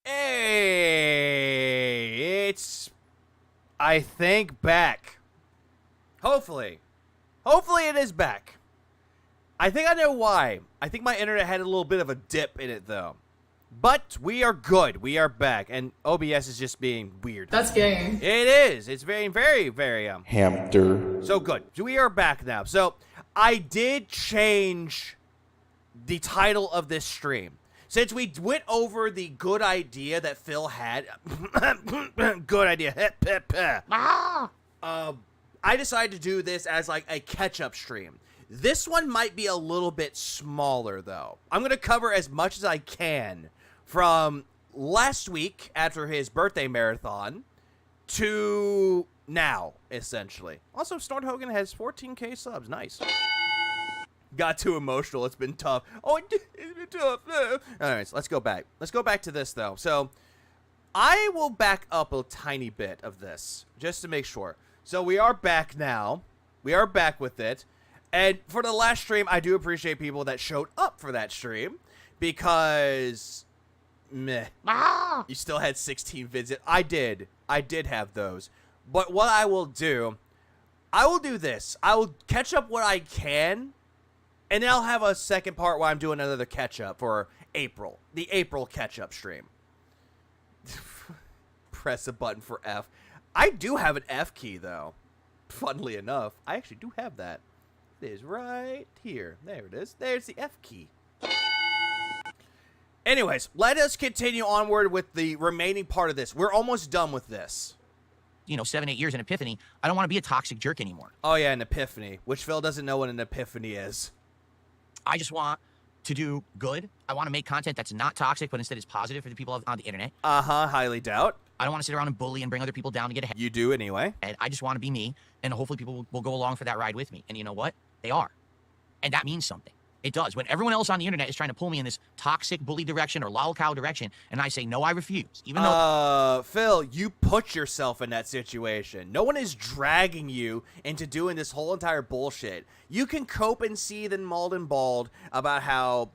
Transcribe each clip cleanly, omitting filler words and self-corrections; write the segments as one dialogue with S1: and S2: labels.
S1: Hey, it's, I think, back. Hopefully it is back. I think I know why. I think my internet had a little bit of a dip in it, though. But we are good. We are back. And OBS is just being weird.
S2: That's gay.
S1: It is. It's very, very, very,
S3: Hamster.
S1: So good. So we are back now. So I did change the title of this stream. Since we went over the good idea that Phil had. Good idea. I decided to do this as like a catch-up stream. This one might be a little bit smaller, though. I'm going to cover as much as I can from last week after his birthday marathon to now, essentially. Also, Snort Hogan has 14K subs. Nice. Got too emotional. It's been tough. Oh, it's been tough. All right, so let's go back. Let's go back to this, though. So I will back up a tiny bit of this just to make sure. So we are back now. We are back with it. And for the last stream, I do appreciate people that showed up for that stream because, meh, you still had 16 visits. I did have those. But what I will do this. I will catch up what I can, and then I'll have a second part where I'm doing another catch up for April, the April catch up stream. Press a button for F. I do have an F key, though. Funnily enough, I actually do have that. It is right here. There it is. There's the F key. Anyways, let us continue onward with the remaining part of this. We're almost done with this.
S4: 7-8 years in Epiphany, I don't want to be a toxic jerk anymore.
S1: Oh, yeah, an epiphany, which Phil doesn't know what an epiphany is.
S4: I just want to do good. I want to make content that's not toxic, but instead is positive for the people on the internet.
S1: Highly doubt.
S4: I don't want to sit around and bully and bring other people down to get ahead.
S1: You do anyway.
S4: And I just want to be me, and hopefully people will go along for that ride with me. And you know what? They are. And that means something. It does. When everyone else on the internet is trying to pull me in this toxic bully direction or lol cow direction, and I say, no, I refuse. Even though...
S1: Phil, you put yourself in that situation. No one is dragging you into doing this whole entire bullshit. You can cope and seethe and mauled and bald about how...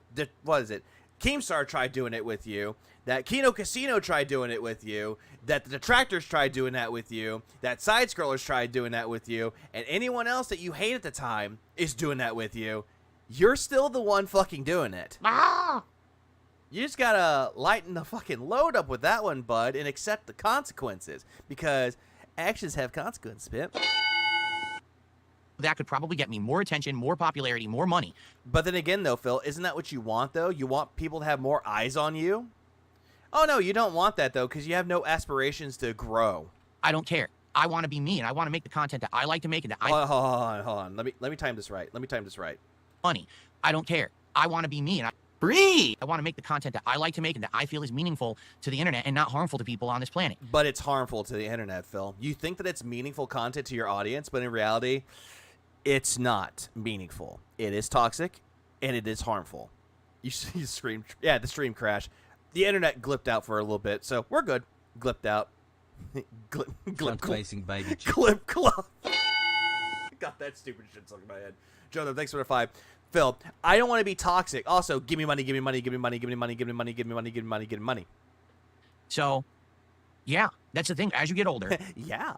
S1: Keemstar tried doing it with you. That Kino Casino tried doing it with you. That the detractors tried doing that with you. That side scrollers tried doing that with you. And anyone else that you hate at the time is doing that with you. You're still the one fucking doing it. You just gotta lighten the fucking load up with that one, bud, and accept the consequences. Because actions have consequences, Pip.
S4: that could probably get me more attention, more popularity, more money.
S1: But then again, though, Phil, isn't that what you want, though? You want people to have more eyes on you? Oh, no, you don't want that, though, because you have no aspirations to grow.
S4: I don't care. I want to be me, and I want to make the content that I like to make and that
S1: Hold on. Let me time this right.
S4: Money. I don't care. I want to be me, and I want to make the content that I like to make and that I feel is meaningful to the internet and not harmful to people on this planet.
S1: But it's harmful to the internet, Phil. You think that it's meaningful content to your audience, but in reality, it's not meaningful. It is toxic, and it is harmful. You scream. Yeah, the stream crashed. The internet glipped out for a little bit, so we're good. Glipped out.
S5: Facing baby.
S1: Clip clop. Got that stupid shit stuck in my head. Jonah, thanks for the 5. Phil, I don't want to be toxic. Also, give me money, give me money, give me money, give me money, give me money, give me money, give me money, give me money.
S4: So, yeah, that's the thing. As you get older,
S1: yeah,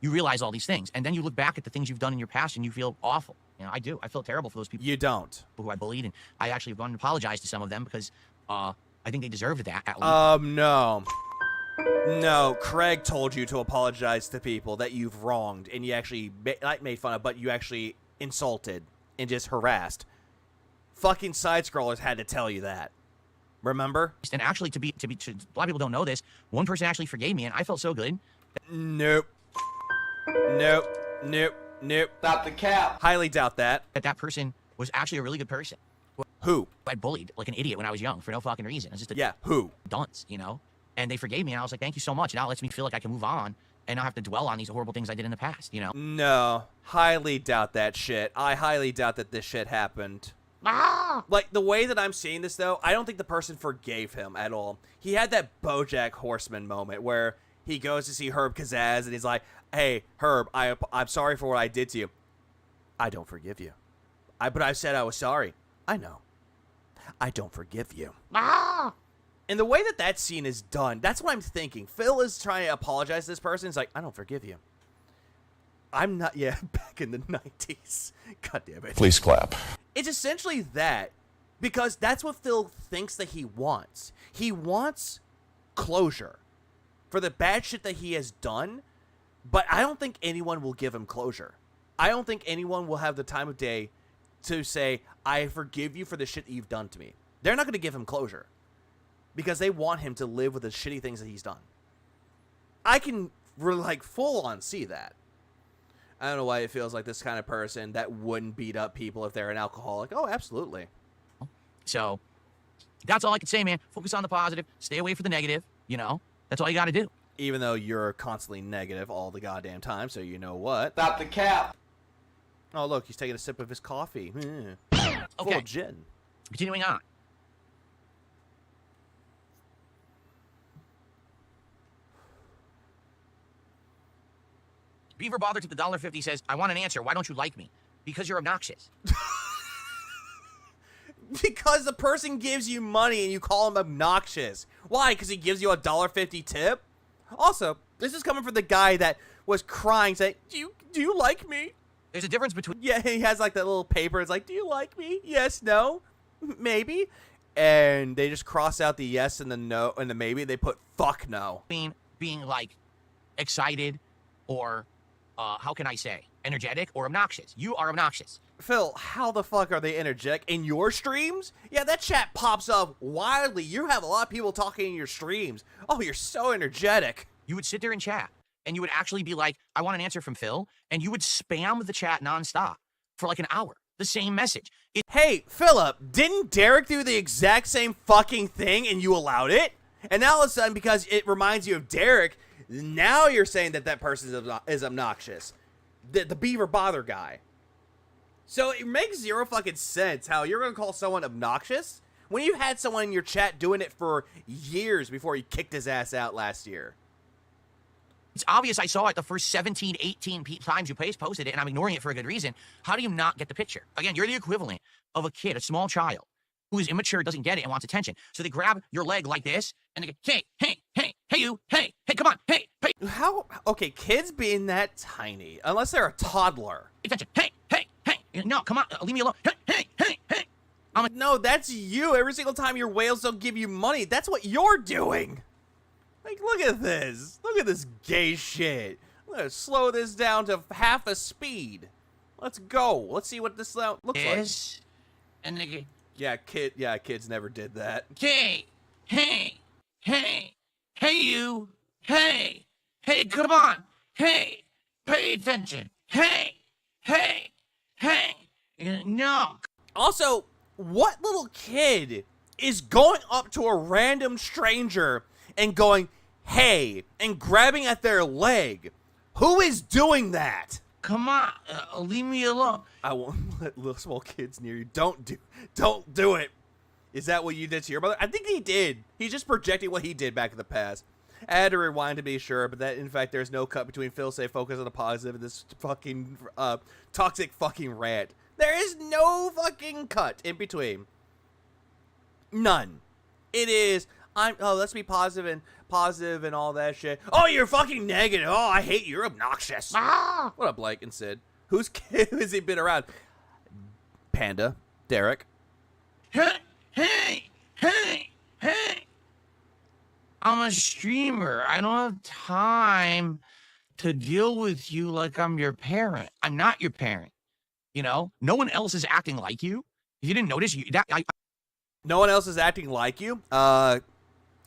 S4: you realize all these things, and then you look back at the things you've done in your past, and you feel awful. You know, I do. I feel terrible for those people.
S1: You don't.
S4: Who I bullied, and I actually have gone and apologized to some of them because I think they deserved that. At least.
S1: No, Craig told you to apologize to people that you've wronged, and you actually not made fun of, but you actually insulted and just harassed. Fucking side scrollers had to tell you that. Remember?
S4: And actually, a lot of people don't know this. One person actually forgave me, and I felt so good.
S1: Nope.
S5: Stop the cap.
S1: Highly doubt that.
S4: That person was actually a really good person.
S1: Who?
S4: I bullied like an idiot when I was young for no fucking reason. It's just
S1: who?
S4: Dunce, you know? And they forgave me, and I was like, thank you so much. Now it lets me feel like I can move on and not have to dwell on these horrible things I did in the past, you know?
S1: No. Highly doubt that shit. I highly doubt that this shit happened. Like, the way that I'm seeing this, though, I don't think the person forgave him at all. He had that BoJack Horseman moment where he goes to see Herb Kazaz, and he's like, hey, Herb, I'm sorry for what I did to you. I don't forgive you. But I said I was sorry. I know. I don't forgive you. And the way that scene is done, that's what I'm thinking. Phil is trying to apologize to this person. He's like, I don't forgive you. I'm not, yeah, back in the 90s. God damn it.
S2: Please clap.
S1: It's essentially that, because that's what Phil thinks that he wants. He wants closure for the bad shit that he has done, but I don't think anyone will give him closure. I don't think anyone will have the time of day to say, I forgive you for the shit that you've done to me. They're not going to give him closure because they want him to live with the shitty things that he's done. I can, like, full on see that. I don't know why it feels like this kind of person that wouldn't beat up people if they're an alcoholic. Oh, absolutely.
S4: So that's all I can say, man. Focus on the positive. Stay away from the negative. You know, that's all you got to do.
S1: Even though you're constantly negative all the goddamn time, so you know what.
S5: Stop the cap.
S1: Oh, look, he's taking a sip of his coffee. Full
S4: Okay.
S1: of gin.
S4: Continuing on. Beaver bothered to the $1.50 says, I want an answer. Why don't you like me? Because you're obnoxious.
S1: Because the person gives you money and you call him obnoxious. Why? Because he gives you a $1.50 tip? Also, this is coming from the guy that was crying saying, do you like me?
S4: There's a difference between...
S1: Yeah, he has like that little paper. It's like, do you like me? Yes, no, maybe. And they just cross out the yes and the no and the maybe. They put fuck no.
S4: being like excited or how can I say energetic or obnoxious. You are obnoxious.
S1: Phil, how the fuck are they energetic in your streams? Yeah, that chat pops up wildly. You have a lot of people talking in your streams. Oh, you're so energetic.
S4: You would sit there and chat and you would actually be like, I want an answer from Phil, and you would spam the chat nonstop for like an hour. The same message.
S1: Hey, Philip, didn't Derek do the exact same fucking thing and you allowed it? And now all of a sudden, because it reminds you of Derek, now you're saying that that person is obnoxious. The Beaver Bother guy. So it makes zero fucking sense how you're going to call someone obnoxious when you had someone in your chat doing it for years before you kicked his ass out last year.
S4: It's obvious I saw it the first 17, 18 times you posted it, and I'm ignoring it for a good reason. How do you not get the picture? Again, you're the equivalent of a kid, a small child, who is immature, doesn't get it, and wants attention. So they grab your leg like this, and they go, hey, you, hey, come on, hey.
S1: How? Okay, kids being that tiny, unless they're a toddler.
S4: Attention, hey. No, come on, leave me alone. Hey.
S1: No, that's you. Every single time your whales don't give you money, that's what you're doing. Like, look at this. Look at this gay shit. I'm gonna slow this down to half a speed. Let's go. Let's see what this looks like.
S4: And they go,
S1: Yeah, kids never did that.
S4: hey, you, hey, come on, hey, pay attention, hey, no.
S1: Also, what little kid is going up to a random stranger and going, hey, and grabbing at their leg? Who is doing that?
S4: Come on, leave me alone.
S1: I won't let little small kids near you. Don't do it. Is that what you did to your mother? I think he did. He's just projecting what he did back in the past. I had to rewind to be sure, but that, in fact, there's no cut between Phil say focus on the positive and this fucking toxic fucking rant. There is no fucking cut in between. None. It is, let's be positive and all that shit. Oh, you're fucking negative. Oh, I hate you. You're obnoxious.
S4: Ah!
S1: What up, Blake and Sid? Whose kid has he been around? Panda. Derek.
S4: Hey. I'm a streamer. I don't have time to deal with you like I'm your parent. I'm not your parent. You know, no one else is acting like you. If you didn't notice,
S1: No one else is acting like you.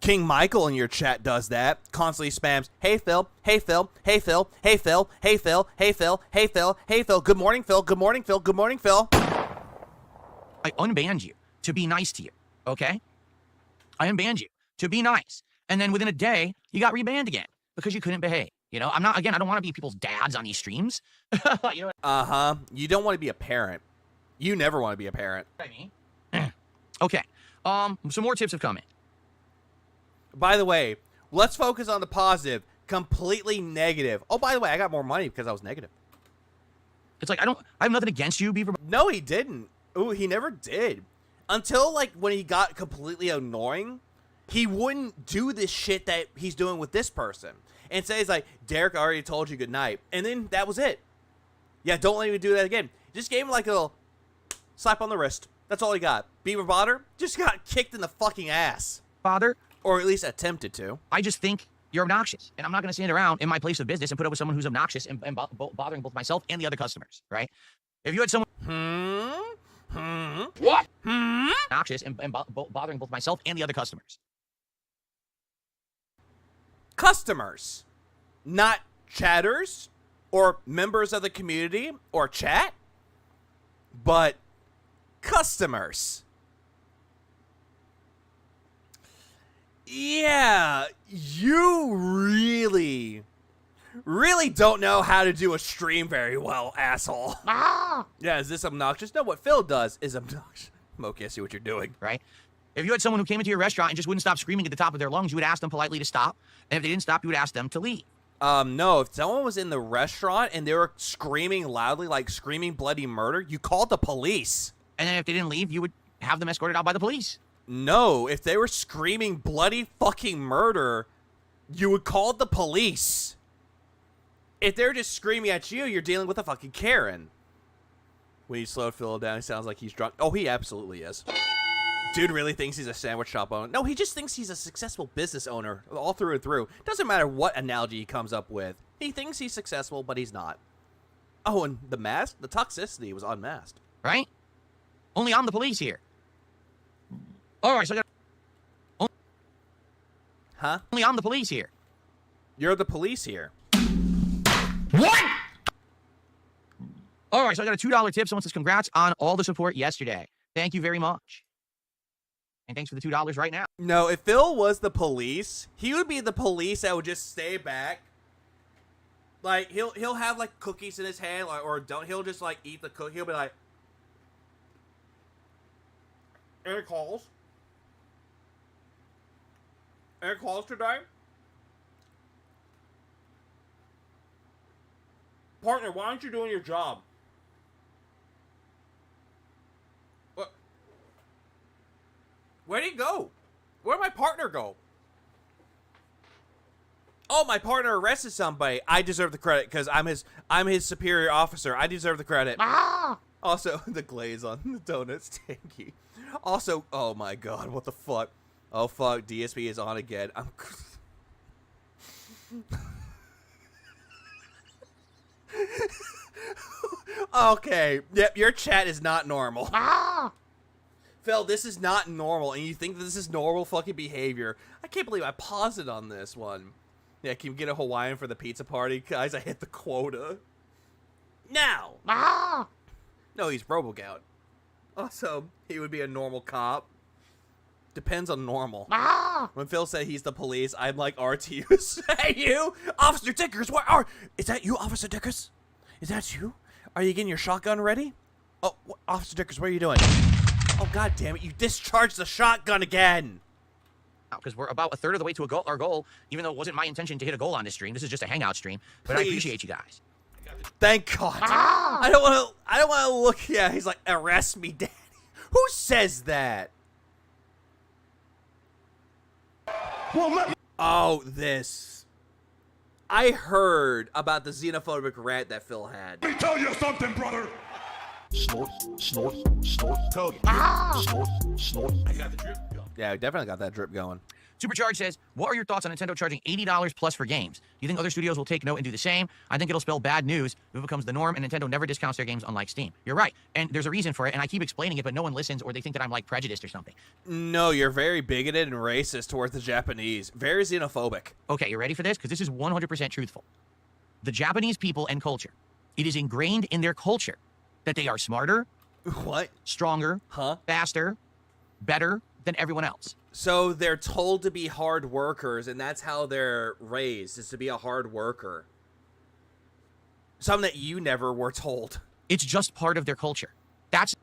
S1: King Michael in your chat does that. Constantly spams, hey Phil, hey Phil, hey Phil, hey Phil, hey Phil, hey Phil, hey Phil, hey Phil, good morning Phil, good morning Phil, good morning Phil.
S4: I unbanned you to be nice to you, okay? I unbanned you to be nice. And then within a day, you got rebanned again because you couldn't behave. You know, I don't want to be people's dads on these streams. You know
S1: Uh-huh. You don't want to be a parent. You never want to be a parent.
S4: what I mean? Okay. Some more tips have come in.
S1: By the way, let's focus on the positive. Completely negative. Oh, by the way, I got more money because I was negative.
S4: It's like, I have nothing against you, Beaver.
S1: No, he didn't. Ooh, he never did. Until, like, when he got completely annoying, he wouldn't do this shit that he's doing with this person. And say he's like, Derek, I already told you good night. And then that was it. Yeah, don't let me do that again. Just gave him like a little slap on the wrist. That's all he got. Beaver Botter just got kicked in the fucking ass.
S4: Father.
S1: Or at least attempted to.
S4: I just think you're obnoxious. And I'm not going to stand around in my place of business and put up with someone who's obnoxious and bothering both myself and the other customers, right? If you had someone...
S5: What?
S4: Obnoxious and bothering both myself and the other customers.
S1: Customers. Not chatters or members of the community or chat. But customers. Yeah, you really don't know how to do a stream very well, asshole. Yeah, is this obnoxious? No, what Phil does is obnoxious. Moki, I see what you're doing.
S4: Right? If you had someone who came into your restaurant and just wouldn't stop screaming at the top of their lungs, you would ask them politely to stop. And if they didn't stop, you would ask them to leave.
S1: No, if someone was in the restaurant and they were screaming loudly, like screaming bloody murder, you called the police.
S4: And then if they didn't leave, you would have them escorted out by the police.
S1: No, if they were screaming bloody fucking murder, you would call the police. If they're just screaming at you, you're dealing with a fucking Karen. When you slow Phil down, he sounds like he's drunk. Oh, he absolutely is. Dude really thinks he's a sandwich shop owner. No, he just thinks he's a successful business owner all through and through. Doesn't matter what analogy he comes up with. He thinks he's successful, but he's not. Oh, and the mask? The toxicity was unmasked.
S4: Right? Only I'm the police here. All right, so I got...
S1: Huh?
S4: Only I'm the police here.
S1: You're the police here.
S4: What? All right, so I got a $2 tip. Someone says, congrats on all the support yesterday. Thank you very much. And thanks for the $2 right now.
S1: No, if Phil was the police, he would be the police that would just stay back. Like, he'll have, like, cookies in his hand, or don't, he'll just, like, eat the cookie. He'll be like, any calls? Any calls today? Partner, why aren't you doing your job? What? Where'd he go? Where'd my partner go? Oh, my partner arrested somebody. I deserve the credit because I'm his superior officer. I deserve the credit. Also, the glaze on the donuts, tanky. Also, oh my god, what the fuck? Oh fuck, DSP is on again. I'm... Okay, yep, your chat is not normal. Phil, this is not normal, and you think that this is normal fucking behavior. I can't believe I paused it on this one. Yeah, can you get a Hawaiian for the pizza party? Guys, I hit the quota. Now! No, he's RoboGout. Also, he would be a normal cop. Depends on normal. When Phil said he's the police, I'm like RTU. Hey, you! Officer Dickers, where are... Is that you, Officer Dickers? Is that you? Are you getting your shotgun ready? Oh, Officer Dickers, what are you doing? Oh, god damn it, you discharged the shotgun again!
S4: Because we're about a third of the way to our goal, even though it wasn't my intention to hit a goal on this stream. This is just a hangout stream, but I appreciate you guys.
S1: Thank God. I don't want to look. Yeah, he's like, arrest me, daddy. Who says that? Oh, this. I heard about the xenophobic rant that Phil had.
S2: Let me tell you something, brother. Snort, snort, snort, snort, snort. I got the drip going.
S1: Yeah, definitely got that drip going.
S4: Supercharge says, what are your thoughts on Nintendo charging $80 plus for games? Do you think other studios will take note and do the same? I think it'll spell bad news if it becomes the norm, and Nintendo never discounts their games, unlike Steam. You're right, and there's a reason for it, and I keep explaining it, but no one listens, or they think that I'm, like, prejudiced or something.
S1: No, you're very bigoted and racist towards the Japanese. Very xenophobic.
S4: Okay, you ready for this? Because this is 100% truthful. The Japanese people and culture, it is ingrained in their culture that they are smarter,
S1: what?
S4: Stronger, faster, better than everyone else.
S1: So they're told to be hard workers, and that's how they're raised, is to be a hard worker. Something that you never were told.
S4: It's just part of their culture.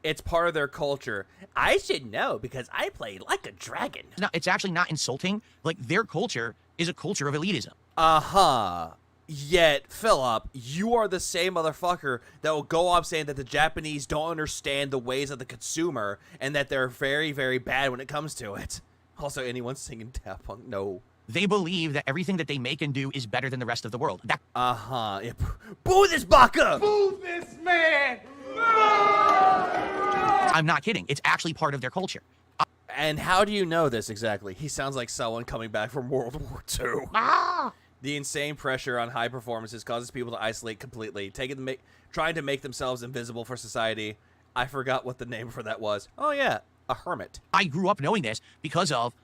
S1: It's part of their culture. I should know because I played like a dragon.
S4: No, it's actually not insulting. Like, their culture is a culture of elitism.
S1: Uh-huh. Yet, Philip, you are the same motherfucker that will go up saying that the Japanese don't understand the ways of the consumer and that they're very, very bad when it comes to it. Also, anyone singing Daft Punk? No.
S4: They believe that everything that they make and do is better than the rest of the world. That
S1: Uh-huh. Yeah. Boo this baka!
S5: Boo this man!
S4: I'm not kidding. It's actually part of their culture.
S1: And how do you know this exactly? He sounds like someone coming back from World War II. The insane pressure on high performances causes people to isolate completely, trying to make themselves invisible for society. I forgot what the name for that was. Oh yeah, a hermit.
S4: I grew up knowing this because of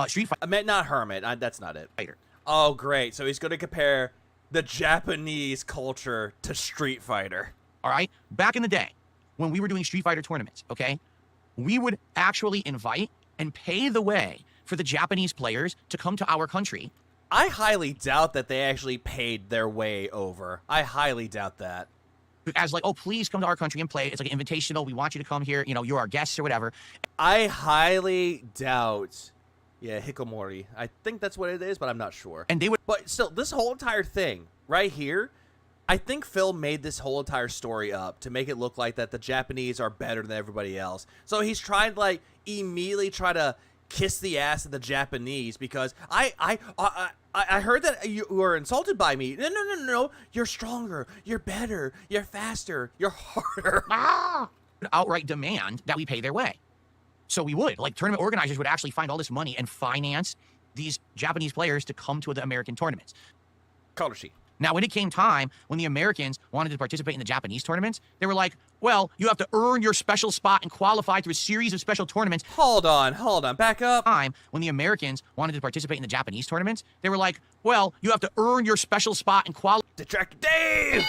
S4: Street
S1: I meant not hermit. That's not it.
S4: Fighter.
S1: Oh great. So he's going to compare the Japanese culture to Street Fighter.
S4: All right? Back in the day, when we were doing Street Fighter tournaments, okay, we would actually invite and pay the way for the Japanese players to come to our country.
S1: I highly doubt that they actually paid their way over. I highly doubt that.
S4: As like, oh, please come to our country and play. It's like an invitational. We want you to come here. You know, you're our guests or whatever.
S1: I highly doubt. Yeah, Hikomori. I think that's what it is, but I'm not sure.
S4: And they would.
S1: But still, this whole entire thing right here, I think Phil made this whole entire story up to make it look like that the Japanese are better than everybody else. So he's trying to like immediately try to kiss the ass of the Japanese because I heard that you were insulted by me. No. You're stronger. You're better. You're faster. You're harder.
S4: Outright demand that we pay their way. So we would. Like, tournament organizers would actually find all this money and finance these Japanese players to come to the American tournaments.
S1: Koloshi.
S4: Now, when it came time, when the Americans wanted to participate in the Japanese tournaments, they were like, well, you have to earn your special spot and qualify through a series of special tournaments.
S1: Hold on, back up.
S4: When the Americans wanted to participate in the Japanese tournaments, they were like, well, you have to earn your special spot and
S1: Detractor Dave!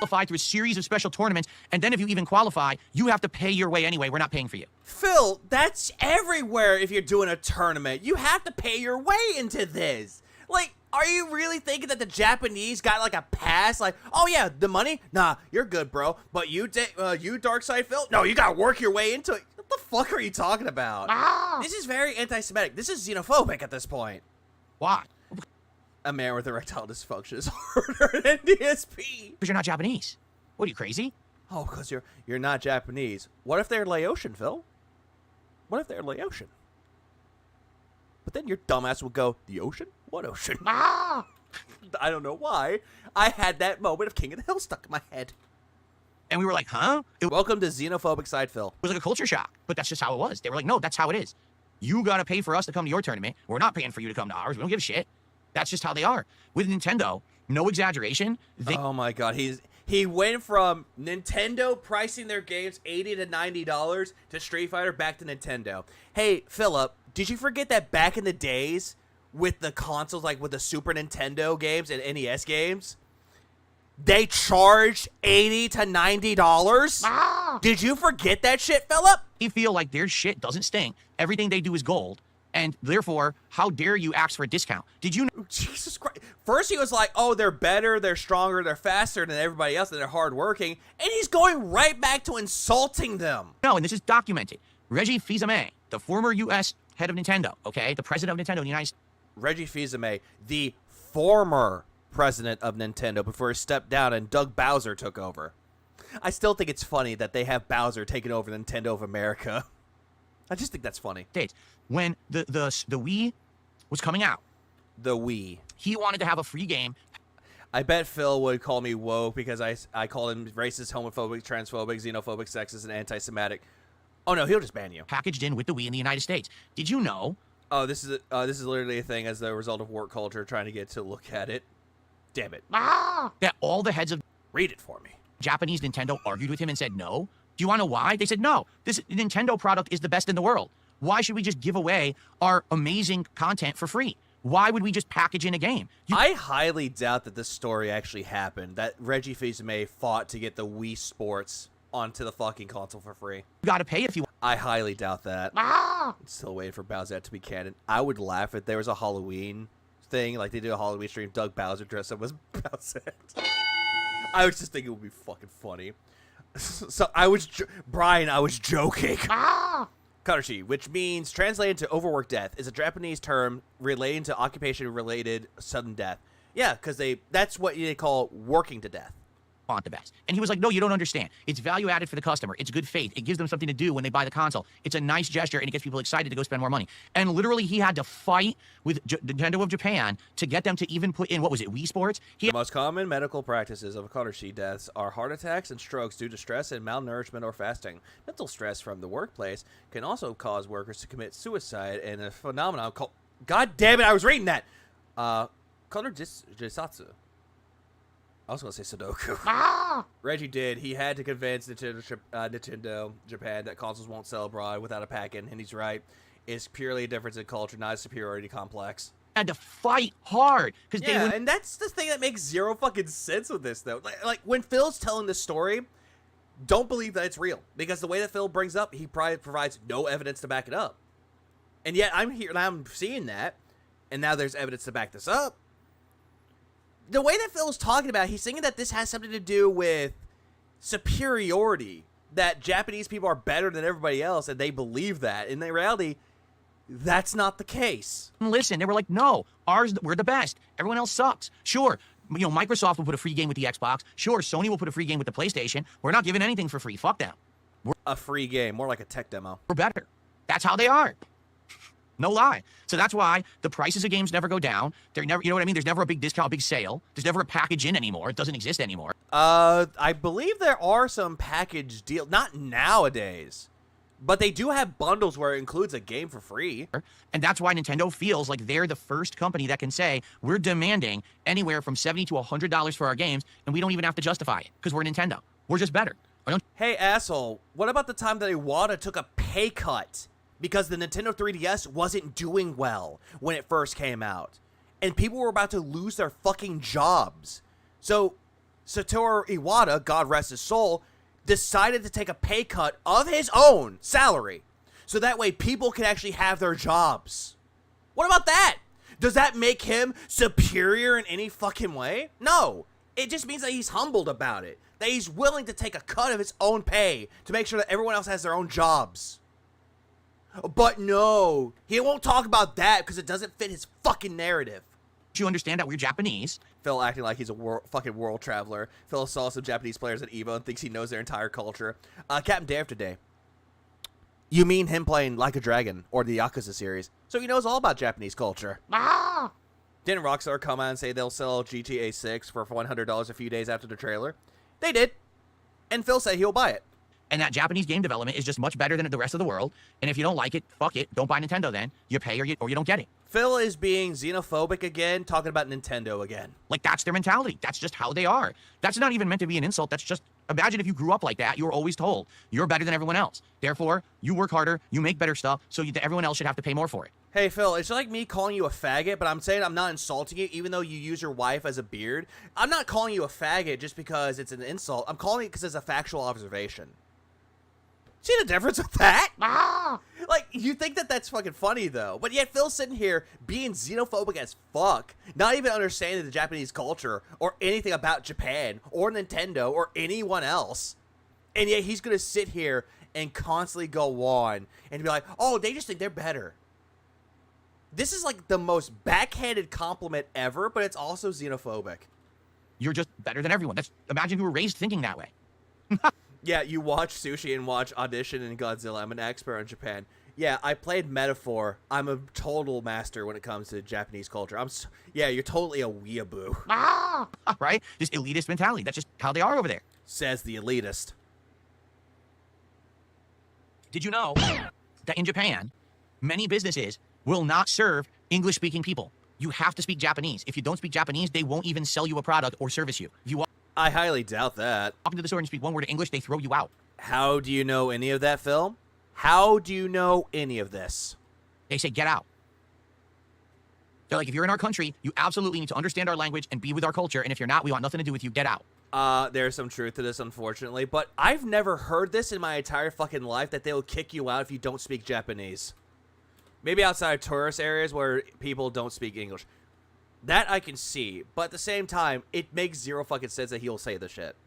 S4: qualify through a series of special tournaments, and then if you even qualify, you have to pay your way anyway. We're not paying for you.
S1: Phil, that's everywhere if you're doing a tournament. You have to pay your way into this. Like, are you really thinking that the Japanese got like a pass? Like, oh yeah, the money? Nah, you're good, bro. But you Dark Side Phil? No, you gotta work your way into it. What the fuck are you talking about? This is very anti-Semitic. This is xenophobic at this point.
S4: Why?
S1: A man with erectile dysfunction is harder than DSP.
S4: Because you're not Japanese. What, are you crazy?
S1: Oh, because you're not Japanese. What if they're Laotian, Phil? What if they're Laotian? But then your dumbass would go, the ocean? What ocean? I don't know why. I had that moment of King of the Hill stuck in my head.
S4: And we were like, huh?
S1: Welcome to Xenophobic Side, Phil.
S4: It was like a culture shock, but that's just how it was. They were like, no, that's how it is. You got to pay for us to come to your tournament. We're not paying for you to come to ours. We don't give a shit. That's just how they are. With Nintendo, no exaggeration.
S1: Oh my God, he went from Nintendo pricing their games $80 to $90 to Street Fighter back to Nintendo. Hey, Philip, did you forget that back in the days with the consoles, like with the Super Nintendo games and NES games, they charged $80 to $90? Did you forget that shit, Philip?
S4: They feel like their shit doesn't stink. Everything they do is gold. And therefore, how dare you ask for a discount? Did you know?
S1: Jesus Christ. First he was like, oh, they're better, they're stronger, they're faster than everybody else, and they're hardworking. And he's going right back to insulting them.
S4: No, and this is documented. Reggie Fils-Aimé, the former U.S. head of Nintendo, okay? The president of Nintendo in the United States.
S1: Reggie Fils-Aimé, the former president of Nintendo before he stepped down and Doug Bowser took over. I still think it's funny that they have Bowser taking over Nintendo of America. I just think that's funny.
S4: When the Wii was coming out.
S1: The Wii.
S4: He wanted to have a free game.
S1: I bet Phil would call me woke because I called him racist, homophobic, transphobic, xenophobic, sexist, and anti-Semitic. Oh no, he'll just ban you.
S4: Packaged in with the Wii in the United States. Did you know?
S1: Oh, this is literally a thing as the result of work culture trying to get to look at it. Damn it.
S4: That all the heads of
S1: read it for me.
S4: Japanese Nintendo argued with him and said no. Do you want to know why? They said no. This Nintendo product is the best in the world. Why should we just give away our amazing content for free? Why would we just package in a game?
S1: I highly doubt that this story actually happened, that Reggie Fils-Aimé fought to get the Wii Sports onto the fucking console for free.
S4: You gotta pay if you want.
S1: I highly doubt that. I'm still waiting for Bowser to be canon. I would laugh if there was a Halloween thing, like they did a Halloween stream, Doug Bowser dressed up as Bowser. I was just thinking it would be fucking funny. So Brian, I was joking. Karashi, which means translated to overworked death, is a Japanese term relating to occupation-related sudden death. Yeah, because that's what they call working to death.
S4: want the best. And he was like, no, you don't understand. It's value added for the customer. It's good faith. It gives them something to do when they buy the console. It's a nice gesture, and it gets people excited to go spend more money. And literally, he had to fight with Nintendo of Japan to get them to even put in, what was it, Wii Sports?
S1: The most common medical practices of Konoshi deaths are heart attacks and strokes due to stress and malnourishment or fasting. Mental stress from the workplace can also cause workers to commit suicide, and a phenomenon called... God damn it, I was reading that! Jisatsu. I was going to say Sudoku. Reggie did. He had to convince Nintendo Japan that consoles won't sell abroad without a pack-in, and he's right. It's purely a difference in culture, not a superiority complex.
S4: Had to fight hard.
S1: Yeah, and that's the thing that makes zero fucking sense with this, though. Like, when Phil's telling this story, don't believe that it's real. Because the way that Phil brings up, he probably provides no evidence to back it up. And yet, I'm here, and I'm seeing that, and now there's evidence to back this up. The way that Phil's talking about it, he's thinking that this has something to do with superiority, that Japanese people are better than everybody else, and they believe that. In reality, that's not the case.
S4: Listen, they were like, no, we're the best. Everyone else sucks. Sure, Microsoft will put a free game with the Xbox. Sure, Sony will put a free game with the PlayStation. We're not giving anything for free. Fuck them.
S1: A free game, more like a tech demo.
S4: We're better. That's how they are. No lie. So that's why the prices of games never go down. They're never, you know what I mean? There's never a big discount, a big sale. There's never a package in anymore. It doesn't exist anymore.
S1: I believe there are some package deals, not nowadays, but they do have bundles where it includes a game for free.
S4: And that's why Nintendo feels like they're the first company that can say, we're demanding anywhere from $70 to $100 for our games, and we don't even have to justify it, because we're Nintendo. We're just better.
S1: Hey, asshole, what about the time that Iwata took a pay cut because the Nintendo 3DS wasn't doing well when it first came out, and people were about to lose their fucking jobs? So Satoru Iwata, God rest his soul, decided to take a pay cut of his own salary so that way people can actually have their jobs. What about that? Does that make him superior in any fucking way? No. It just means that he's humbled about it, that he's willing to take a cut of his own pay to make sure that everyone else has their own jobs. But no, he won't talk about that because it doesn't fit his fucking narrative.
S4: You understand that we're Japanese?
S1: Phil acting like he's a fucking world traveler. Phil saw some Japanese players at EVO and thinks he knows their entire culture. Captain Dave today. You mean him playing Like a Dragon or the Yakuza series, so he knows all about Japanese culture. Didn't Rockstar come out and say they'll sell GTA 6 for $100 a few days after the trailer? They did. And Phil said he'll buy it.
S4: And that Japanese game development is just much better than the rest of the world. And if you don't like it, fuck it. Don't buy Nintendo then. You pay or you don't get it.
S1: Phil is being xenophobic again, talking about Nintendo again.
S4: Like, that's their mentality. That's just how they are. That's not even meant to be an insult. That's just, imagine if you grew up like that. You were always told you're better than everyone else. Therefore, you work harder, you make better stuff, so everyone else should have to pay more for it.
S1: Hey, Phil, it's like me calling you a faggot, but I'm saying I'm not insulting you, even though you use your wife as a beard. I'm not calling you a faggot just because it's an insult. I'm calling it because it's a factual observation. See the difference with that? Like, you think that that's fucking funny, though. But yet Phil's sitting here being xenophobic as fuck, not even understanding the Japanese culture or anything about Japan or Nintendo or anyone else. And yet he's going to sit here and constantly go on and be like, oh, they just think they're better. This is like the most backhanded compliment ever, but it's also xenophobic.
S4: You're just better than everyone. Imagine you were raised thinking that way.
S1: Yeah, you watch Sushi and watch Audition and Godzilla. I'm an expert on Japan. Yeah, I played Metaphor. I'm a total master when it comes to Japanese culture. Yeah, you're totally a weeaboo.
S4: Right? Just elitist mentality. That's just how they are over there.
S1: Says the elitist.
S4: Did you know that in Japan, many businesses will not serve English-speaking people? You have to speak Japanese. If you don't speak Japanese, they won't even sell you a product or service you. If you
S1: I highly doubt that.
S4: walk into the store and speak one word of English, they throw you out.
S1: How do you know any of that, Phil? How do you know any of this?
S4: They say, get out. They're like, if you're in our country, you absolutely need to understand our language and be with our culture. And if you're not, we want nothing to do with you. Get out.
S1: There's some truth to this, unfortunately. But I've never heard this in my entire fucking life, that they will kick you out if you don't speak Japanese. Maybe outside tourist areas where people don't speak English. That I can see. But at the same time, it makes zero fucking sense that he'll say the shit.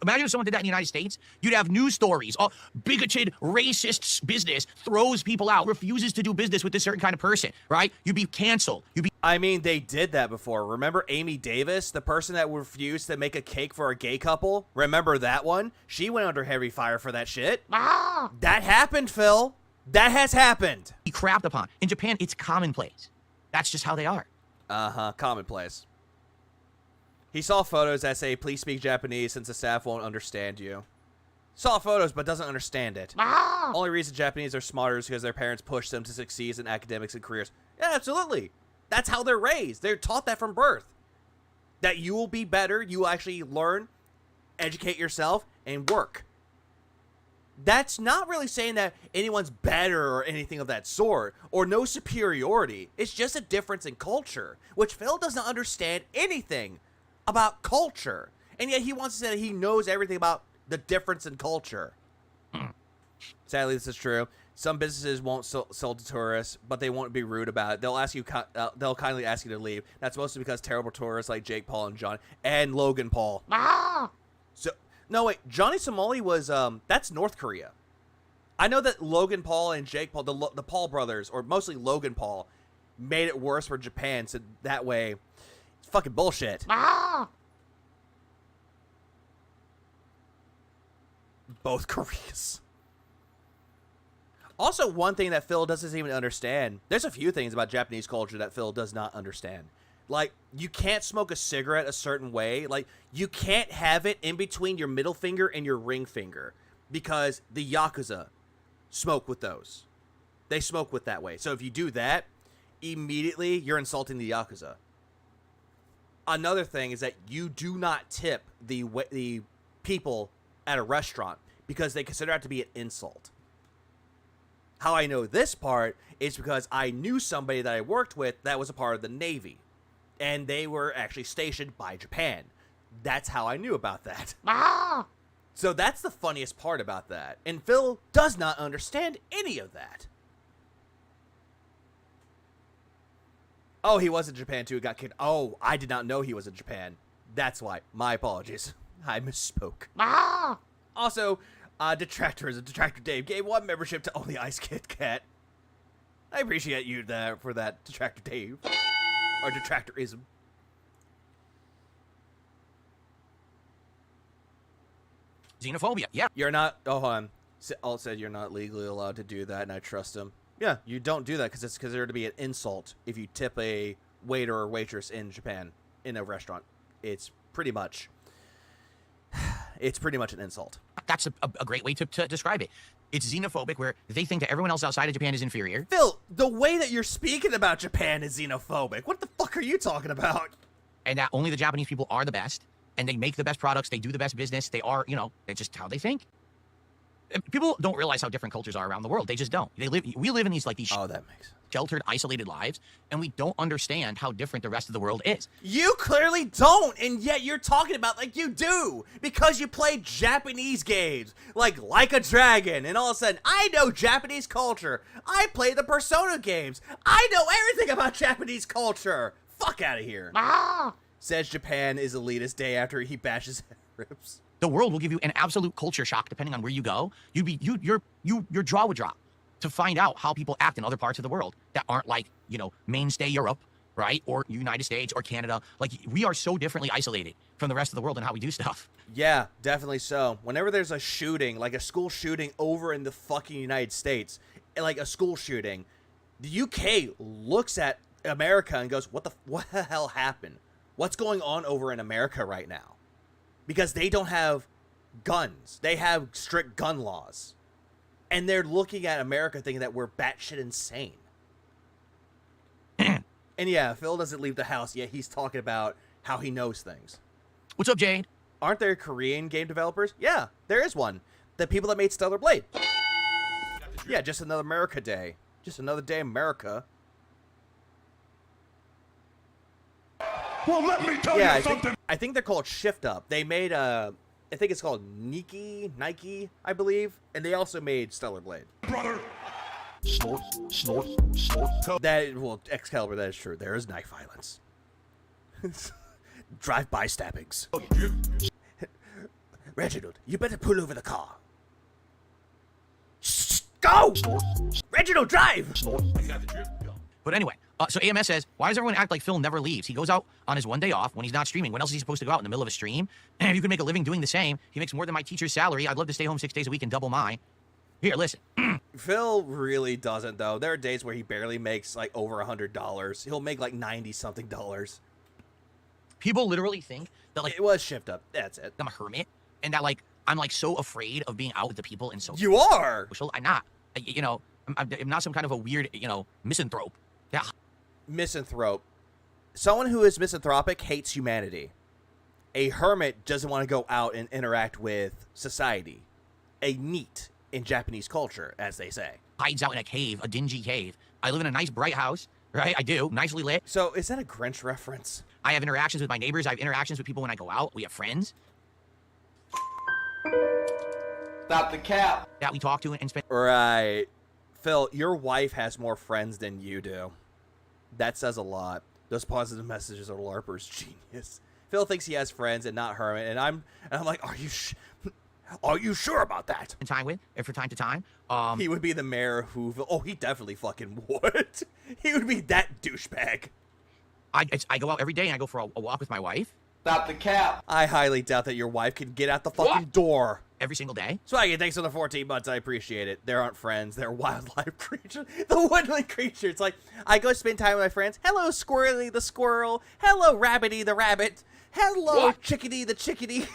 S4: Imagine if someone did that in the United States, you'd have news stories. Oh, bigoted, racist business throws people out, refuses to do business with this certain kind of person, right? You'd be canceled.
S1: I mean, they did that before. Remember Amy Davis, the person that refused to make a cake for a gay couple? Remember that one? She went under heavy fire for that shit. That happened, Phil. That has happened.
S4: Be crapped upon. In Japan, it's commonplace. That's just how they are.
S1: Uh-huh, commonplace. He saw photos that say, please speak Japanese since the staff won't understand you. Saw photos but doesn't understand it. Only reason Japanese are smarter is because their parents push them to succeed in academics and careers. Yeah, absolutely. That's how they're raised. They're taught that from birth. That you will be better, you will actually learn, educate yourself, and work. That's not really saying that anyone's better or anything of that sort, or no superiority. It's just a difference in culture, which Phil doesn't understand anything about culture. And yet he wants to say that he knows everything about the difference in culture. Sadly, this is true. Some businesses won't sell to tourists, but they won't be rude about it. They'll ask you. They'll kindly ask you to leave. That's mostly because terrible tourists like Jake Paul and John and Logan Paul. So no, wait. Johnny Somali was that's North Korea. I know that Logan Paul and Jake Paul, the Paul brothers, or mostly Logan Paul, made it worse for Japan. So that way, it's fucking bullshit. Both Koreas. Also, one thing that Phil doesn't even understand, there's a few things about Japanese culture that Phil does not understand. Like, you can't smoke a cigarette a certain way. Like, you can't have it in between your middle finger and your ring finger because the Yakuza smoke with those. They smoke with that way. So if you do that, immediately you're insulting the Yakuza. Another thing is that you do not tip the people at a restaurant because they consider that to be an insult. How I know this part is because I knew somebody that I worked with that was a part of the Navy, and they were actually stationed by Japan. That's how I knew about that. So that's the funniest part about that, and Phil does not understand any of that. Oh, he was in Japan too, got kicked. Oh, I did not know he was in Japan. That's why. My apologies. I misspoke. Also, Detractors, Detractor Dave gave 1 membership to Only Ice Kit Kat. I appreciate you for that, Detractor Dave. Or Detractorism.
S4: Xenophobia, yeah.
S1: You're not, oh, hold on. Alt said you're not legally allowed to do that, and I trust him. Yeah, you don't do that because it's considered to be an insult if you tip a waiter or waitress in Japan in a restaurant. It's pretty much an insult.
S4: That's a great way to describe it. It's xenophobic where they think that everyone else outside of Japan is inferior.
S1: Phil, the way that you're speaking about Japan is xenophobic. What the fuck are you talking about?
S4: And that only the Japanese people are the best, and they make the best products, they do the best business, they are, it's just how they think. People don't realize how different cultures are around the world. They just don't. We live in these
S1: Oh, that makes sense.
S4: Sheltered, isolated lives, and we don't understand how different the rest of the world is.
S1: You clearly don't, and yet you're talking about like you do, because you play Japanese games, like a Dragon, and all of a sudden, I know Japanese culture. I play the Persona games. I know everything about Japanese culture. Fuck out of here. Says Japan is elitist day after he bashes ribs.
S4: The world will give you an absolute culture shock depending on where you go. Your jaw would drop to find out how people act in other parts of the world that aren't like, mainstay Europe, right? Or United States or Canada. Like, we are so differently isolated from the rest of the world and how we do stuff.
S1: Yeah, definitely so. Whenever there's a shooting, like a school shooting over in the fucking United States, like a school shooting, the UK looks at America and goes, what the hell happened? What's going on over in America right now? Because they don't have guns. They have strict gun laws. And they're looking at America thinking that we're batshit insane. And yeah, Phil doesn't leave the house, yet he's talking about how he knows things.
S4: What's up, Jade?
S1: Aren't there Korean game developers? Yeah, there is one. The people that made Stellar Blade. Yeah, just another America day. Just another day America.
S2: Well, let me tell you something.
S1: I think they're called Shift Up. They made I think it's called Nike, I believe, and they also made Stellar Blade.
S2: Brother. Snort, snort, snort.
S1: Excalibur, that is true. There is knife violence. Drive-by stabbings. Reginald, you better pull over the car. Shh, go!
S2: Snort.
S1: Reginald, drive!
S2: Snort. I got the drip.
S4: But anyway, so AMS says, why does everyone act like Phil never leaves? He goes out on his one day off when he's not streaming. When else is he supposed to go out in the middle of a stream? And if you could make a living doing the same, he makes more than my teacher's salary. I'd love to stay home 6 days a week and double mine. Here, listen.
S1: Phil really doesn't, though. There are days where he barely makes, like, over $100. He'll make, like, 90-something dollars.
S4: People literally think that, like,
S1: It was shift up. That's it.
S4: I'm a hermit and that, like, I'm, like, so afraid of being out with the people and so
S1: You are!
S4: social. I'm not. You know, I'm not some kind of a weird, you know, misanthrope. Yeah.
S1: Misanthrope. Someone who is misanthropic hates humanity. A hermit doesn't want to go out and interact with society. A neat in Japanese culture, as they say.
S4: Hides out in a cave, a dingy cave. I live in a nice, bright house, right? I do. Nicely lit.
S1: So, is that a Grinch reference?
S4: I have interactions with my neighbors. I have interactions with people when I go out. We have friends
S5: Stop the cap.
S4: that we talk to and spend.
S1: Right. Phil, your wife has more friends than you do. That says a lot. Those positive messages are LARPer's genius. Phil thinks he has friends and not Hermit, and I'm like, are you sure about that?
S4: time with, and from time to time.
S1: He would be the mayor of Whoville. Oh, he definitely fucking would. He would be that douchebag.
S4: I go out every day and I go for a walk with my wife
S5: Stop the cap.
S1: I highly doubt that your wife can get out the fucking door.
S4: every single day.
S1: Swaggy, thanks for the 14 months. I appreciate it. There aren't friends. They're wildlife creatures. The woodland creature. It's like, I go spend time with my friends. Hello, Squirrely the squirrel. Hello, Rabbity the rabbit. Hello, Chickadee the chickadee.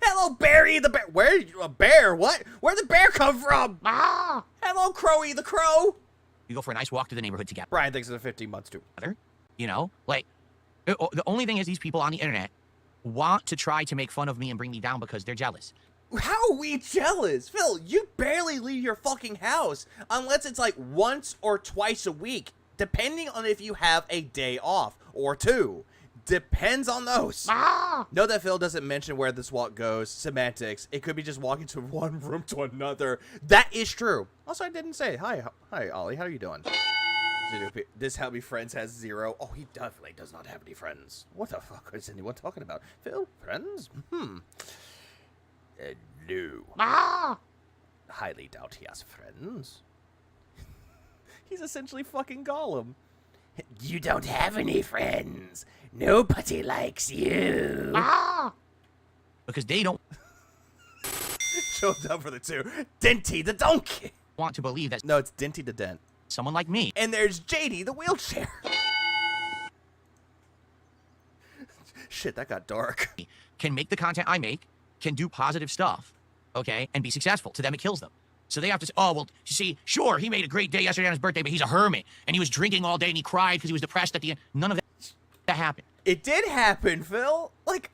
S1: Hello, Barry the bear. Where a bear? What? Where'd the bear come from?
S4: Ah!
S1: Hello, Crowy the crow.
S4: You go for a nice walk through the neighborhood together.
S1: Brian, thanks for the 15 months too.
S4: You know, like the only thing is these people on the internet want to try to make fun of me and bring me down because they're jealous.
S1: How are we jealous? Phil, you barely leave your fucking house unless it's like once or twice a week, depending on if you have a day off or two. Depends on those. Note that Phil doesn't mention where this walk goes. Semantics. It could be just walking to one room to another. That is true. Also, I didn't say hi, Ollie. How are you doing? This How Many Friends has 0. Oh, he definitely does not have any friends. What the fuck is anyone talking about? Phil, friends? No. Highly doubt he has friends. He's essentially fucking Gollum. You don't have any friends. Nobody likes you.
S4: Because they don't
S1: Showed up for the two. Denty the donkey.
S4: want to believe that
S1: No, it's Denty the dent.
S4: someone like me
S1: And there's JD the wheelchair. Shit, that got dark.
S4: can make the content I make, can do positive stuff, okay, and be successful. To them, it kills them. So they have to say, oh, well, you see, sure, he made a great day yesterday on his birthday, but he's a hermit, and he was drinking all day, and he cried because he was depressed at the end. None of that happened.
S1: It did happen, Phil. Like,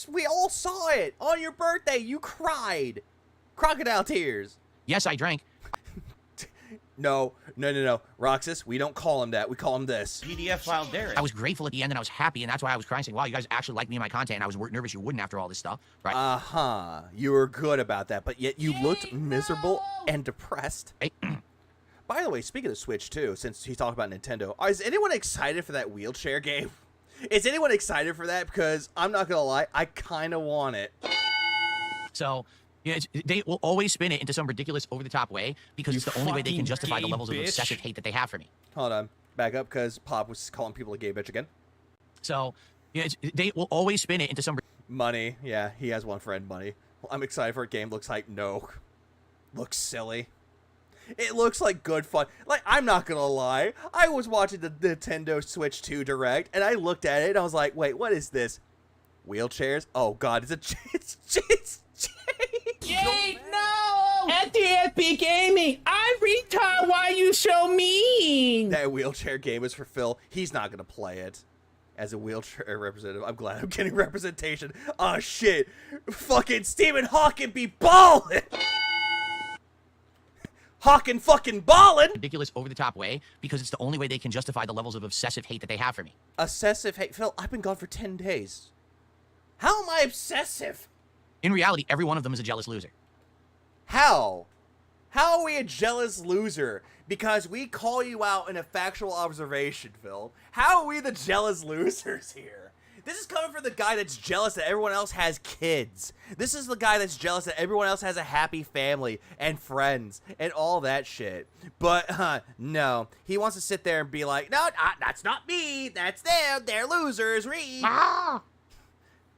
S1: we all saw it. On your birthday, you cried. Crocodile tears.
S4: Yes, I drank.
S1: No. Roxas, we don't call him that. We call him this.
S5: PDF file Derek.
S4: I was grateful at the end, and I was happy, and that's why I was crying, saying, wow, you guys actually like me and my content, and I was nervous you wouldn't after all this stuff, right?
S1: Uh-huh. You were good about that, but yet you looked miserable and depressed.
S4: Hey,
S1: By the way, speaking of Switch, too, since he talked about Nintendo, is anyone excited for that wheelchair game? Is anyone excited for that? Because I'm not going to lie, I kind of want it.
S4: so... Yeah, they will always spin it into some ridiculous, over-the-top way because it's the only way they can justify the levels of obsessive hate that they have for me.
S1: Hold on. Back up, because Pop was calling people a gay bitch again.
S4: So, yeah, they will always spin it into some...
S1: Money. Yeah, he has one friend, Money. Well, I'm excited for a game. Looks hype. No. Looks silly. It looks like good fun. Like, I'm not going to lie. I was watching the Nintendo Switch 2 Direct, and I looked at it, and I was like, wait, what is this? Wheelchairs? Oh, God. It's
S3: Yay, no! At DSP Gaming, I'm retard. Why you so mean?
S1: That wheelchair game is for Phil. He's not going to play it. As a wheelchair representative, I'm glad I'm getting representation. Oh, shit. Fucking Stephen Hawking be ballin'! Hawking fucking ballin'!
S4: ridiculous, over-the-top way because it's the only way they can justify the levels of obsessive hate that they have for me.
S1: Obsessive hate. Phil, I've been gone for 10 days. How am I obsessive?
S4: In reality, every one of them is a jealous loser.
S1: How? How are we a jealous loser? Because we call you out in a factual observation, Phil. How are we the jealous losers here? This is coming from the guy that's jealous that everyone else has kids. This is the guy that's jealous that everyone else has a happy family and friends and all that shit. But, no. He wants to sit there and be like, no, that's not me. That's them. They're losers. Read.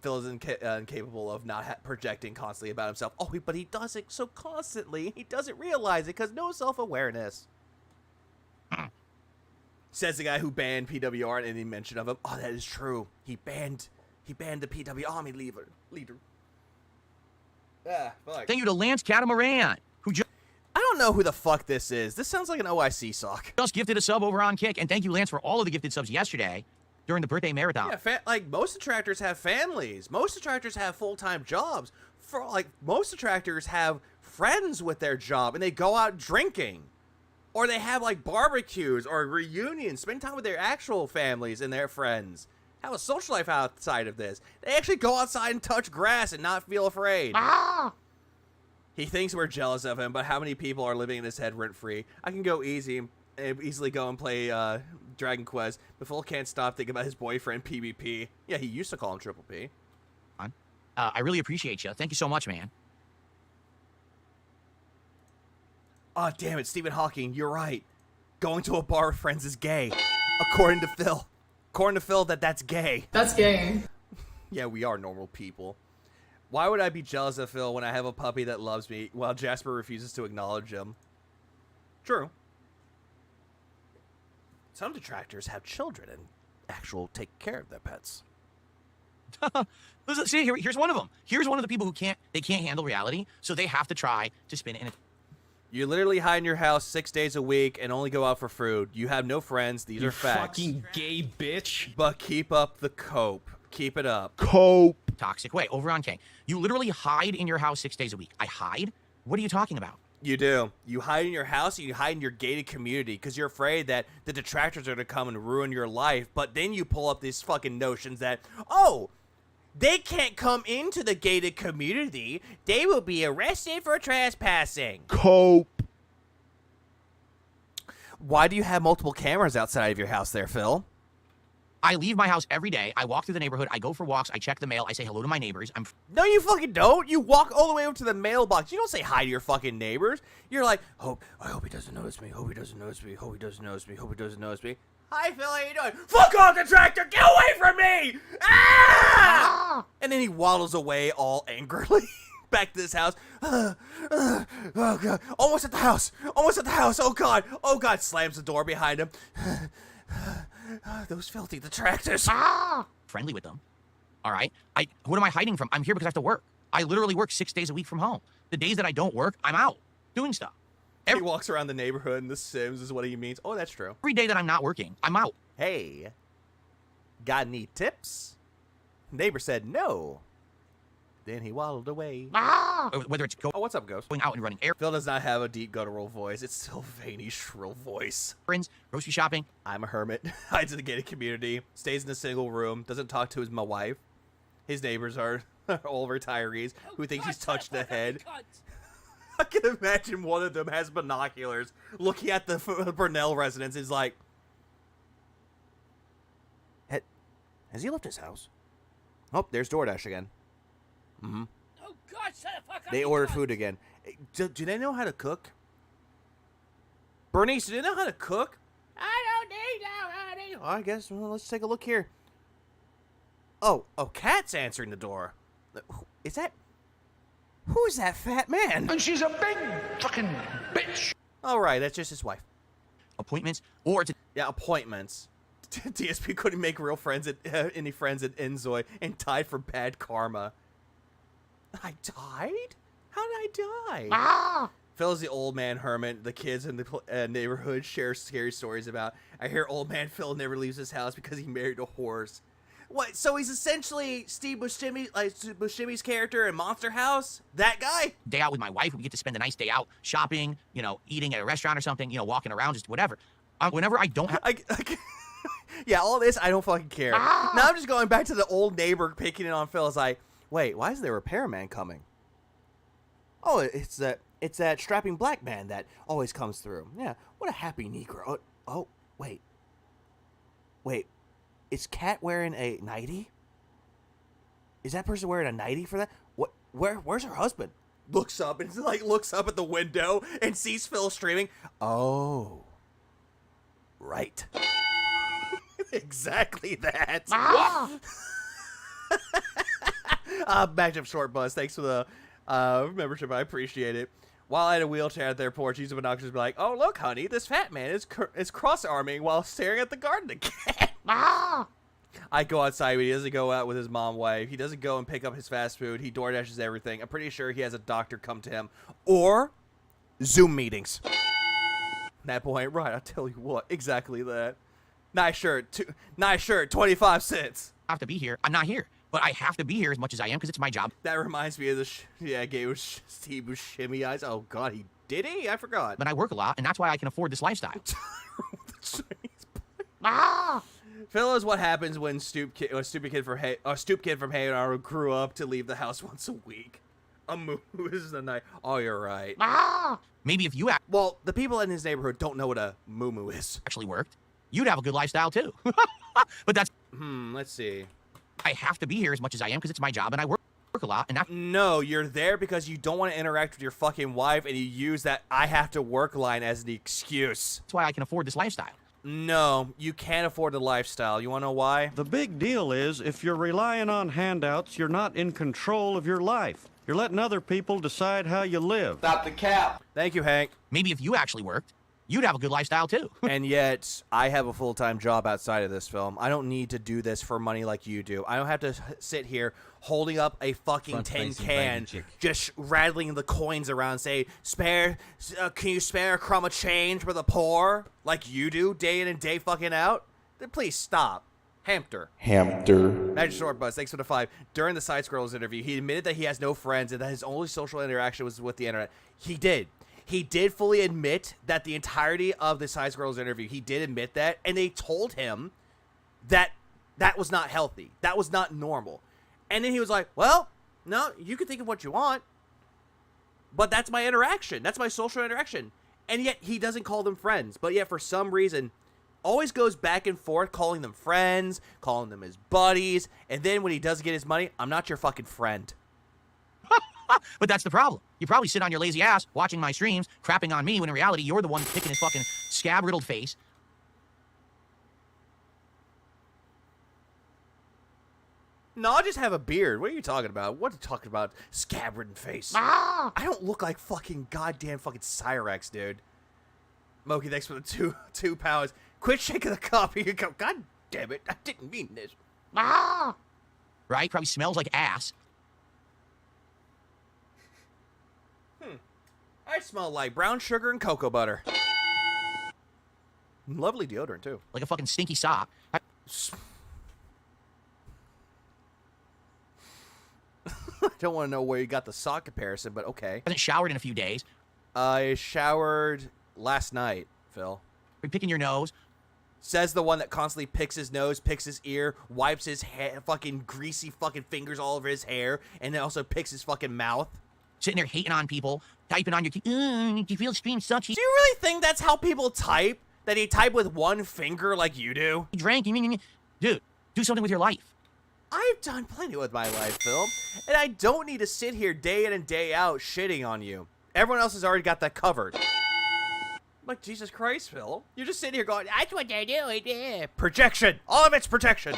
S1: Phil is incapable of not projecting constantly about himself. Oh, but he does it so constantly. He doesn't realize it because no self-awareness. Says the guy who banned PWR and any mention of him. Oh, that is true. He banned the PW Army leader. Yeah, fuck.
S4: Thank you to Lance Catamaran, who
S1: I don't know who the fuck this is. This sounds like an OIC sock.
S4: just gifted a sub over on Kick. And thank you, Lance, for all of the gifted subs yesterday during the birthday marathon.
S1: Yeah, like most detractors have families. Most detractors have full-time jobs. Most detractors have friends with their job and they go out drinking. Or they have like barbecues or reunions, spend time with their actual families and their friends. Have a social life outside of this. They actually go outside and touch grass and not feel afraid. He thinks we're jealous of him, but how many people are living in his head rent-free? I can go easily go and play Dragon Quest, but Phil can't stop thinking about his boyfriend PvP. Yeah, he used to call him Triple P.
S4: I really appreciate you. Thank you so much, man.
S1: Oh, damn it, Stephen Hawking, you're right. Going to a bar with friends is gay. According to Phil. According to Phil, that's gay.
S6: That's gay.
S1: Yeah, we are normal people. Why would I be jealous of Phil when I have a puppy that loves me while Jasper refuses to acknowledge him? True. Some detractors have children and take care of their pets.
S4: Listen, see, here's one of them. Here's one of the people who can't handle reality, so they have to try to spin it in a...
S1: You literally hide in your house 6 days a week and only go out for food. You have no friends. These are facts.
S7: Fucking gay bitch.
S1: But keep up the cope. Keep it up.
S2: Cope.
S4: toxic way. Over on King, you literally hide in your house 6 days a week. I hide? What are you talking about?
S1: You do. You hide in your house and you hide in your gated community because you're afraid that the detractors are going to come and ruin your life. But then you pull up these fucking notions that, oh, they can't come into the gated community. They will be arrested for trespassing.
S2: Cope.
S1: Why do you have multiple cameras outside of your house there, Phil?
S4: I leave my house every day. I walk through the neighborhood. I go for walks. I check the mail. I say hello to my neighbors.
S1: No, you fucking don't. You walk all the way over to the mailbox. You don't say hi to your fucking neighbors. You're like, I hope he doesn't notice me. Hope he doesn't notice me. Hope he doesn't notice me. Hope he doesn't notice me. Hi, Phil. How you doing? Fuck off, detractor! Get away from me! Ah! And then he waddles away all angrily back to this house. Oh, God. Almost at the house. Almost at the house. Oh, God. Oh, God. Slams the door behind him. Those filthy detractors.
S4: Friendly with them. All right. What am I hiding from? I'm here because I have to work. I literally work 6 days a week from home. The days that I don't work, I'm out doing stuff.
S1: He walks around the neighborhood in The Sims is what he means. Oh, that's true.
S4: Every day that I'm not working, I'm out.
S1: Hey, got any tips? Neighbor said no. Then he waddled away.
S4: Whether it's
S1: Oh, what's up, Ghost?
S4: going out and running errands,
S1: Phil does not have a deep guttural voice. It's still veiny, shrill voice.
S4: grocery shopping.
S1: I'm a hermit. Hides in the gated community. Stays in a single room. Doesn't talk to my wife. His neighbors are all retirees who think he's touched the head. I can imagine one of them has binoculars looking at the Burnell residence. Is like, has he left his house? Oh, there's DoorDash again. Mm-hmm.
S3: Oh, God, shut the fuck up.
S1: They ordered food again. Do they know how to cook? Bernice, do they know how to cook? I don't need no honey. I guess, well, let's take a look here. Oh, Kat's answering the door. Is that... Who is that fat man?
S2: And she's a big fucking bitch.
S1: All right, that's just his wife.
S4: Appointments, or to
S1: Yeah, appointments. DSP couldn't make real friends at any friends at Enzoy and died for bad karma. I died? How did I die? Phil's the old man hermit. The kids in the neighborhood share scary stories about. I hear old man Phil never leaves his house because he married a horse. What? So he's essentially Steve Buscemi, like Buscemi's character in Monster House? That guy?
S4: day out with my wife. We get to spend a nice day out shopping, eating at a restaurant or something, walking around, just whatever. Whenever I don't have...
S1: Yeah, all this, I don't fucking care. Now I'm just going back to the old neighbor picking it on Phil. It's like, wait, why is there a repairman coming? Oh, it's that strapping black man that always comes through. Yeah, what a happy Negro. Oh, wait. Is Kat wearing a nightie? is that person wearing a nightie for that? What? Where's her husband? Looks up and like looks up at the window and sees Phil streaming. Oh, right. Exactly that. Matchup Short Buzz, thanks for the membership. I appreciate it. While I had a wheelchair at their porch, using binoculars to be like, "Oh, look, honey, this fat man is cross-arming while staring at the garden again." I go outside, but he doesn't go out with his mom wife. He doesn't go and pick up his fast food. He DoorDashes everything. I'm pretty sure he has a doctor come to him. Or Zoom meetings. That boy ain't right, I'll tell you what. Exactly that. Nice shirt, 25 cents.
S4: I have to be here. I'm not here. But I have to be here as much as I am because it's my job.
S1: That reminds me of the game Steve with shimmy eyes. Oh, God, did he? I forgot.
S4: But I work a lot, and that's why I can afford this lifestyle.
S1: Phil is what happens when Stoop Kid from Hay grew up to leave the house once a week. A moo is the night. Oh, you're right.
S4: Maybe if you
S1: Well, the people in his neighborhood don't know what a moo is.
S4: actually worked, you'd have a good lifestyle too. But that's...
S1: Let's see.
S4: I have to be here as much as I am because it's my job, and I work a lot, and that's...
S1: No, you're there because you don't want to interact with your fucking wife, and you use that I have to work line as the excuse.
S4: That's why I can afford this lifestyle.
S1: No, you can't afford the lifestyle. You want to know why?
S6: The big deal is if you're relying on handouts, you're not in control of your life. You're letting other people decide how you live.
S5: Stop the cap.
S1: Thank you, Hank.
S4: Maybe if you actually worked, you'd have a good lifestyle too.
S1: And yet, I have a full-time job outside of this film. I don't need to do this for money like you do. I don't have to sit here holding up a fucking tin can, just rattling the coins around, say, can you spare a crumb of change for the poor? Like you do, day in and day fucking out? Then please stop. Hamster. Magic Short Buzz, thanks for the 5. During the Side Scrolls interview, he admitted that he has no friends and that his only social interaction was with the internet. He did. He did fully admit that the entirety of the Side Scrolls interview, he did admit that, and they told him that that was not healthy. That was not normal. And then he was like, well, no, you can think of what you want, but that's my interaction. That's my social interaction. And yet he doesn't call them friends, but yet for some reason always goes back and forth calling them friends, calling them his buddies, and then when he does get his money, I'm not your fucking friend.
S4: But that's the problem. You probably sit on your lazy ass watching my streams, crapping on me, when in reality you're the one picking his fucking scab-riddled face.
S1: No, I just have a beard. What are you talking about? What are you talking about? Scab-ridden face. I don't look like fucking goddamn fucking Cyrex, dude. Moki, thanks for the two pounds. Quit shaking the cup. Here you go. God damn it. I didn't mean this.
S4: Right? Probably smells like ass.
S1: I smell like brown sugar and cocoa butter. Lovely deodorant, too.
S4: Like a fucking stinky sock.
S1: I don't want to know where you got the sock comparison, but okay.
S4: Hasn't showered in a few days.
S1: I showered last night, Phil.
S4: Are you picking your nose?
S1: Says the one that constantly picks his nose, picks his ear, wipes his fucking greasy fucking fingers all over his hair, and then also picks his fucking mouth.
S4: Sitting there hating on people, typing on your you feel stream sucks.
S1: Do you really think that's how people type? That he type with one finger like you do?
S4: He drank. Dude, do something with your life.
S1: I've done plenty with my life, Phil, and I don't need to sit here day in and day out shitting on you. Everyone else has already got that covered. Like, Jesus Christ, Phil. You're just sitting here going, that's what they're doing, yeah. Projection. All of it's projection.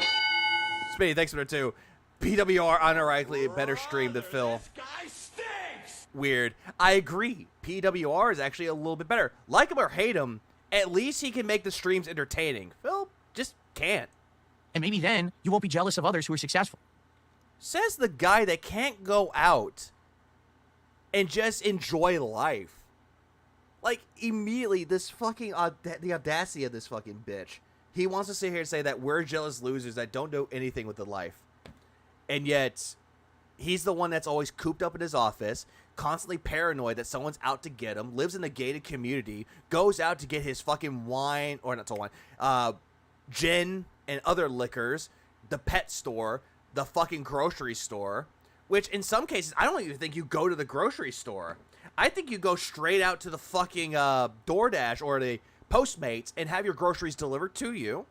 S1: Spitty, thanks for the 2. PWR unironically a better stream than Phil.
S2: This guy stinks!
S1: Weird. I agree. PWR is actually a little bit better. Like him or hate him, at least he can make the streams entertaining. Phil just can't.
S4: And maybe then you won't be jealous of others who are successful.
S1: Says the guy that can't go out and just enjoy life. Like, immediately, this fucking, the audacity of this fucking bitch. He wants to sit here and say that we're jealous losers that don't do anything with the life. And yet, he's the one that's always cooped up in his office, constantly paranoid that someone's out to get him, lives in a gated community, goes out to get his fucking wine, or not so wine, gin and other liquors, the pet store, the fucking grocery store, which in some cases, I don't even think you go to the grocery store. I think you go straight out to the fucking DoorDash or the Postmates and have your groceries delivered to you.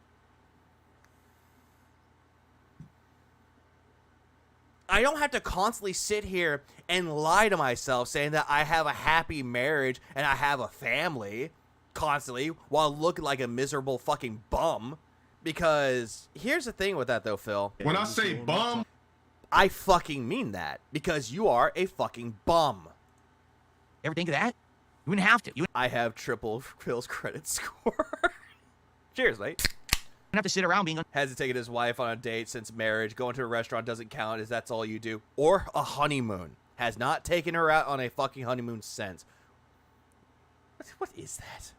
S1: I don't have to constantly sit here and lie to myself saying that I have a happy marriage and I have a family constantly while looking like a miserable fucking bum. Because here's the thing with that though, Phil.
S2: When I say bum,
S1: I fucking mean that because you are a fucking bum.
S4: Ever think of that? You wouldn't have to. You
S1: I have triple Phil's credit score. Cheers, mate.
S4: wouldn't have to sit around being
S1: Hasn't taken his wife on a date since marriage. Going to a restaurant doesn't count as that's all you do. Or a honeymoon. Has not taken her out on a fucking honeymoon since. What is that?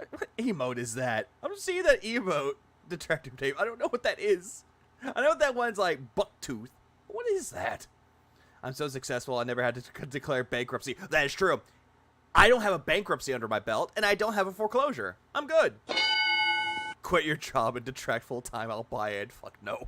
S1: What emote is that? I'm seeing that emote, detractor tape. I don't know what that is. I know that one's like bucktooth. What is that? I'm so successful, I never had to declare bankruptcy. That is true. I don't have a bankruptcy under my belt, and I don't have a foreclosure. I'm good. Quit your job and detract full time. I'll buy it. Fuck no.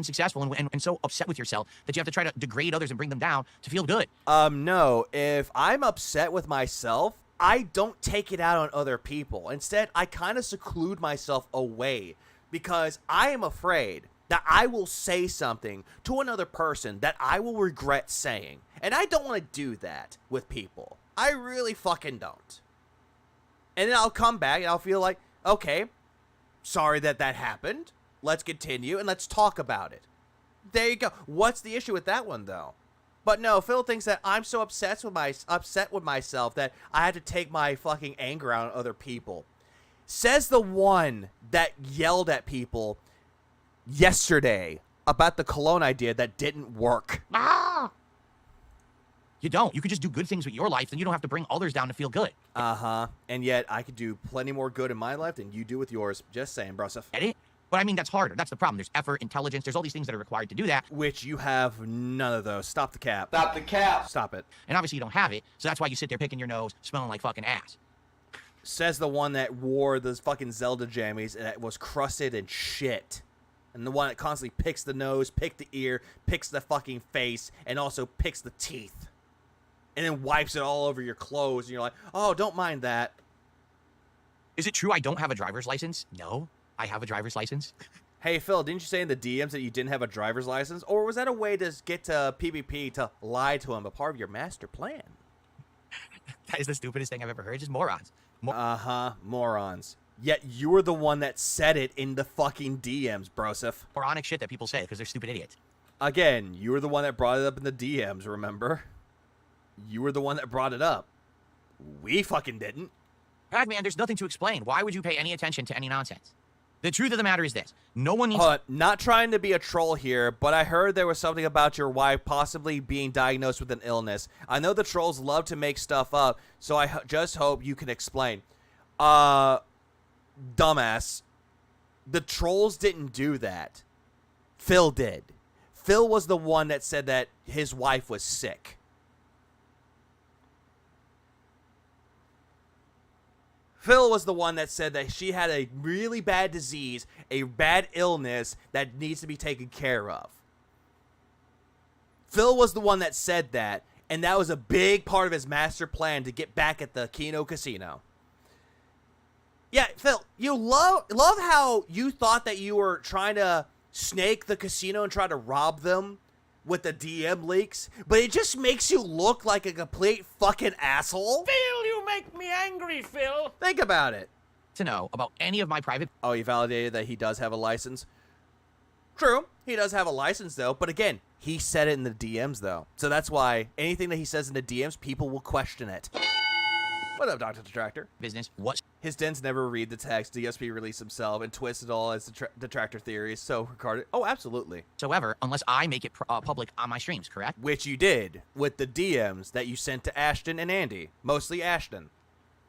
S4: successful and so upset with yourself that you have to try to degrade others and bring them down to feel good.
S1: No. If I'm upset with myself, I don't take it out on other people. Instead, I kind of seclude myself away because I am afraid that I will say something to another person that I will regret saying. And I don't want to do that with people. I really fucking don't. And then I'll come back and I'll feel like, okay, sorry that happened. Let's continue and let's talk about it. There you go. What's the issue with that one, though? But no, Phil thinks that I'm so upset with myself that I had to take my fucking anger out on other people. Says the one that yelled at people yesterday about the cologne idea that didn't work.
S4: You don't. You could just do good things with your life, then you don't have to bring others down to feel good.
S1: Uh-huh. And yet I could do plenty more good in my life than you do with yours. Just saying, broseph.
S4: Get it? But I mean, that's harder. That's the problem. There's effort, intelligence. There's all these things that are required to do that.
S1: Which you have none of those. Stop the cap.
S5: Stop the cap.
S1: Stop it.
S4: And obviously you don't have it, so that's why you sit there picking your nose, smelling like fucking ass.
S1: Says the one that wore those fucking Zelda jammies that was crusted and shit. And the one that constantly picks the nose, picks the ear, picks the fucking face, and also picks the teeth. And then wipes it all over your clothes, and you're like, oh, don't mind that.
S4: Is it true I don't have a driver's license? No, I have a driver's license.
S1: Hey, Phil, didn't you say in the DMs that you didn't have a driver's license? Or was that a way to get to PvP to lie to him, a part of your master plan?
S4: That is the stupidest thing I've ever heard. Just morons.
S1: Uh-huh, morons. Yet you were the one that said it in the fucking DMs, broseph.
S4: Moronic shit that people say because they're stupid idiots.
S1: Again, you were the one that brought it up in the DMs, remember? You were the one that brought it up. We fucking didn't.
S4: Man, there's nothing to explain. Why would you pay any attention to any nonsense? The truth of the matter is this. No one needs...
S1: Not trying to be a troll here, but I heard there was something about your wife possibly being diagnosed with an illness. I know the trolls love to make stuff up, so I just hope you can explain. Dumbass. The trolls didn't do that. Phil did. Phil was the one that said that his wife was sick. Phil was the one that said that she had a really bad disease, a bad illness that needs to be taken care of. Phil was the one that said that, and that was a big part of his master plan to get back at the Kino Casino. Yeah, Phil, you love how you thought that you were trying to snake the casino and try to rob them with the DM leaks, but it just makes you look like a complete fucking asshole.
S3: Phil, you make me angry, Phil.
S1: Think about it.
S4: to know about any of my private...
S1: Oh, you validated that he does have a license? True, he does have a license, though. But again, he said it in the DMs, though. So that's why anything that he says in the DMs, people will question it. What up, Dr. Detractor?
S4: business. What?
S1: His dens never read the text. DSP released himself and twist it all as detractor theories. So regarded. Oh, absolutely.
S4: Whatsoever, unless I make it public on my streams, correct?
S1: Which you did with the DMs that you sent to Ashton and Andy. Mostly Ashton.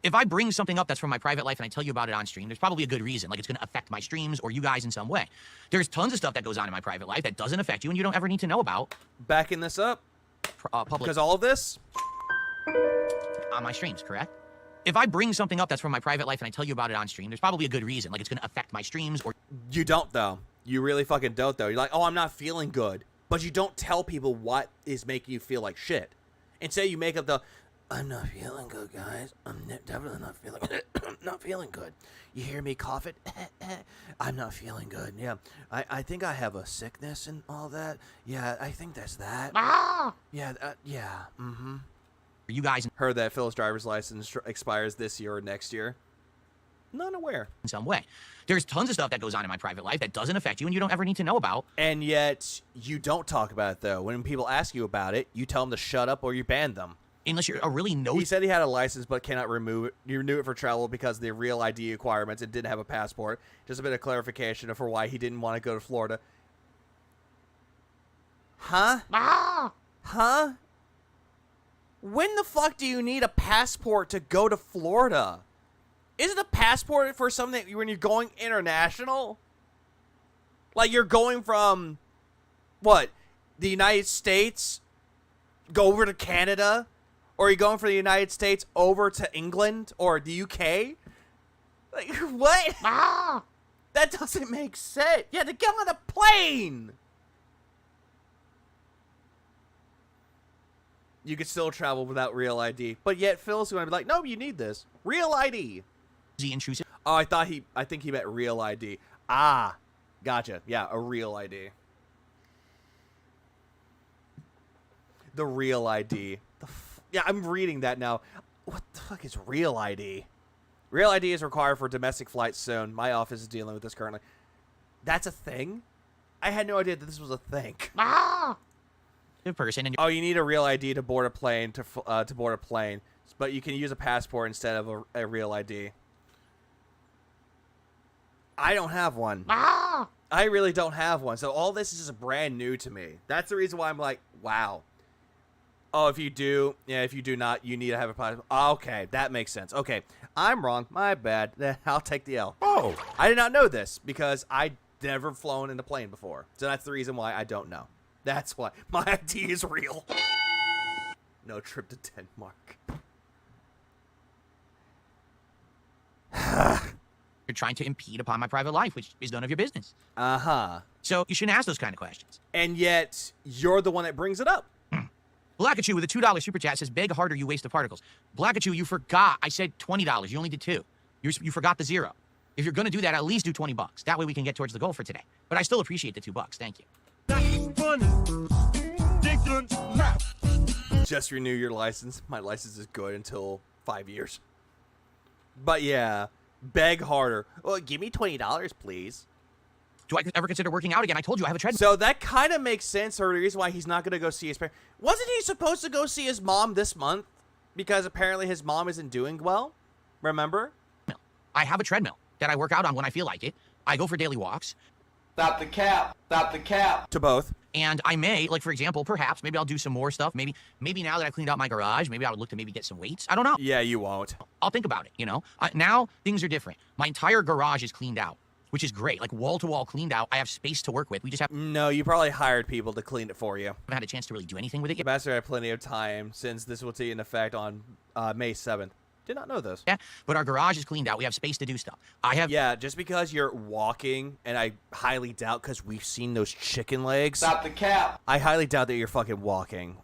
S4: If I bring something up that's from my private life and I tell you about it on stream, there's probably a good reason. Like, it's going to affect my streams or you guys in some way. There's tons of stuff that goes on in my private life that doesn't affect you and you don't ever need to know about.
S1: Backing this up?
S4: Public.
S1: Because all of this?
S4: On my streams, correct? If I bring something up that's from my private life and I tell you about it on stream, there's probably a good reason. Like, it's going to affect my streams or...
S1: You don't, though. You really fucking don't, though. You're like, oh, I'm not feeling good. But you don't tell people what is making you feel like shit. Instead, you make up the... I'm not feeling good, guys. I'm definitely not feeling not feeling good. You hear me coughing? I'm not feeling good. Yeah, I think I have a sickness and all that. Yeah, I think that's that. Yeah, yeah. Mm-hmm.
S4: You guys
S1: Heard that Phil's driver's license expires this year or next year. Not aware.
S4: in some way. There's tons of stuff that goes on in my private life that doesn't affect you and you don't ever need to know about.
S1: And yet, you don't talk about it, though. When people ask you about it, you tell them to shut up or you ban them.
S4: Unless you're a really
S1: He
S4: nosy
S1: said he had a license but cannot remove it. You renew it for travel because of the real ID requirements and didn't have a passport. Just a bit of clarification for why he didn't want to go to Florida. Huh? Huh? When the fuck do you need a passport to go to Florida? Isn't a passport for something that when you're going international? Like you're going from, what, the United States, go over to Canada? Or are you going from the United States over to England or the UK? Like, what? That doesn't make sense. Yeah, to get on a plane. You could still travel without real ID. But yet Phil's going to be like, no, you need this. Real ID.
S4: intrusive.
S1: Oh, I think he meant real ID. Ah, gotcha. Yeah, a real ID. The real ID. Yeah, I'm reading that now. What the fuck is real ID? Real ID is required for domestic flights soon. My office is dealing with this currently. That's a thing? I had no idea that this was a thing.
S4: Person and
S1: Oh, you need a real ID to board a plane to board a plane, but you can use a passport instead of a real ID. I don't have one. I really don't have one. So all this is just brand new to me. That's the reason why I'm like, wow. Oh, if you do not, you need to have a passport. Okay, that makes sense. Okay, I'm wrong. My bad. I'll take the L.
S2: Oh,
S1: I did not know this because I never flown in a plane before. So that's the reason why I don't know. That's why my ID is real. No trip to Denmark.
S4: you're trying to impede upon my private life, which is none of your business.
S1: Uh-huh.
S4: So you shouldn't ask those kind of questions.
S1: And yet, you're the one that brings it up.
S4: Blackachu with a $2 super chat says, beg harder, you waste of particles. Blackachu, you forgot. I said $20. You only did 2. You forgot the 0. If you're going to do that, at least do $20. That way we can get towards the goal for today. But I still appreciate the $2. Thank you.
S1: Just renew your license. My license is good until 5 years. But yeah, beg harder. Well, give me $20, please.
S4: Do I ever consider working out again? I told you I have a treadmill.
S1: So that kind of makes sense for the reason why he's not going to go see his parents. Wasn't he supposed to go see his mom this month? Because apparently his mom isn't doing well. Remember?
S4: I have a treadmill that I work out on when I feel like it. I go for daily walks.
S5: Stop the cap. Stop the cap.
S1: To both.
S4: And I may, like, for example, perhaps, maybe I'll do some more stuff. Maybe now that I've cleaned out my garage, maybe I would look to maybe get some weights. I don't know.
S1: Yeah, you won't.
S4: I'll think about it, you know? Now, things are different. My entire garage is cleaned out, which is great. Like, wall-to-wall cleaned out. I have space to work with. We just haven't
S1: No, you probably hired people to clean it for you.
S4: had a chance to really do anything with it
S1: The
S4: yet.
S1: master had plenty of time since this will take in effect on May 7th. Did not know this.
S4: Yeah, but our garage is cleaned out. We have space to do stuff. I have...
S1: Yeah, just because you're walking, and I highly doubt, because we've seen those chicken legs.
S5: Stop the cap.
S1: I highly doubt that you're fucking walking.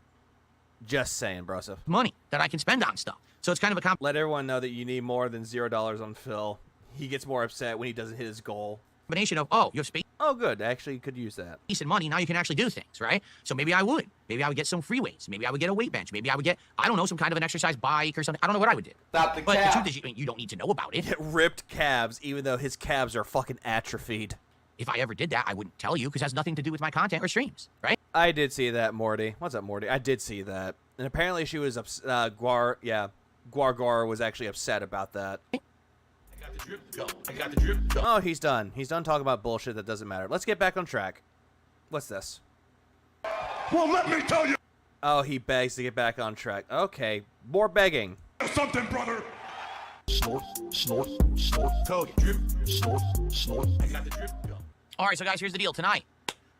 S1: Just saying, brosif.
S4: money that I can spend on stuff. So it's kind of a
S1: Let everyone know that you need more than $0 on Phil. He gets more upset when he doesn't hit his goal.
S4: combination of, oh, you have space
S1: Oh, good. Actually, you could use that.
S4: and money. Now you can actually do things, right? So maybe I would. Maybe I would get some free weights. Maybe I would get a weight bench. Maybe I would get, I don't know, some kind of an exercise bike or something. I don't know what I would do.
S5: Stop the
S4: But the
S5: cap.
S4: truth is, you don't need to know about it.
S1: Get ripped calves, even though his calves are fucking atrophied.
S4: If I ever did that, I wouldn't tell you because it has nothing to do with my content or streams, right?
S1: I did see that, Morty. What's up, Morty? I did see that. And apparently she was, Guar was actually upset about that.
S2: I got the drip.
S1: Oh, he's done. He's done talking about bullshit that doesn't matter. Let's get back on track. What's this?
S2: Well, let me tell you
S1: Oh, he begs to get back on track. Okay, more begging.
S2: something, brother. Snort, snort, snort. Cody. Drip, snort, snort. I got the drip.
S4: All right, so guys, here's the deal. Tonight,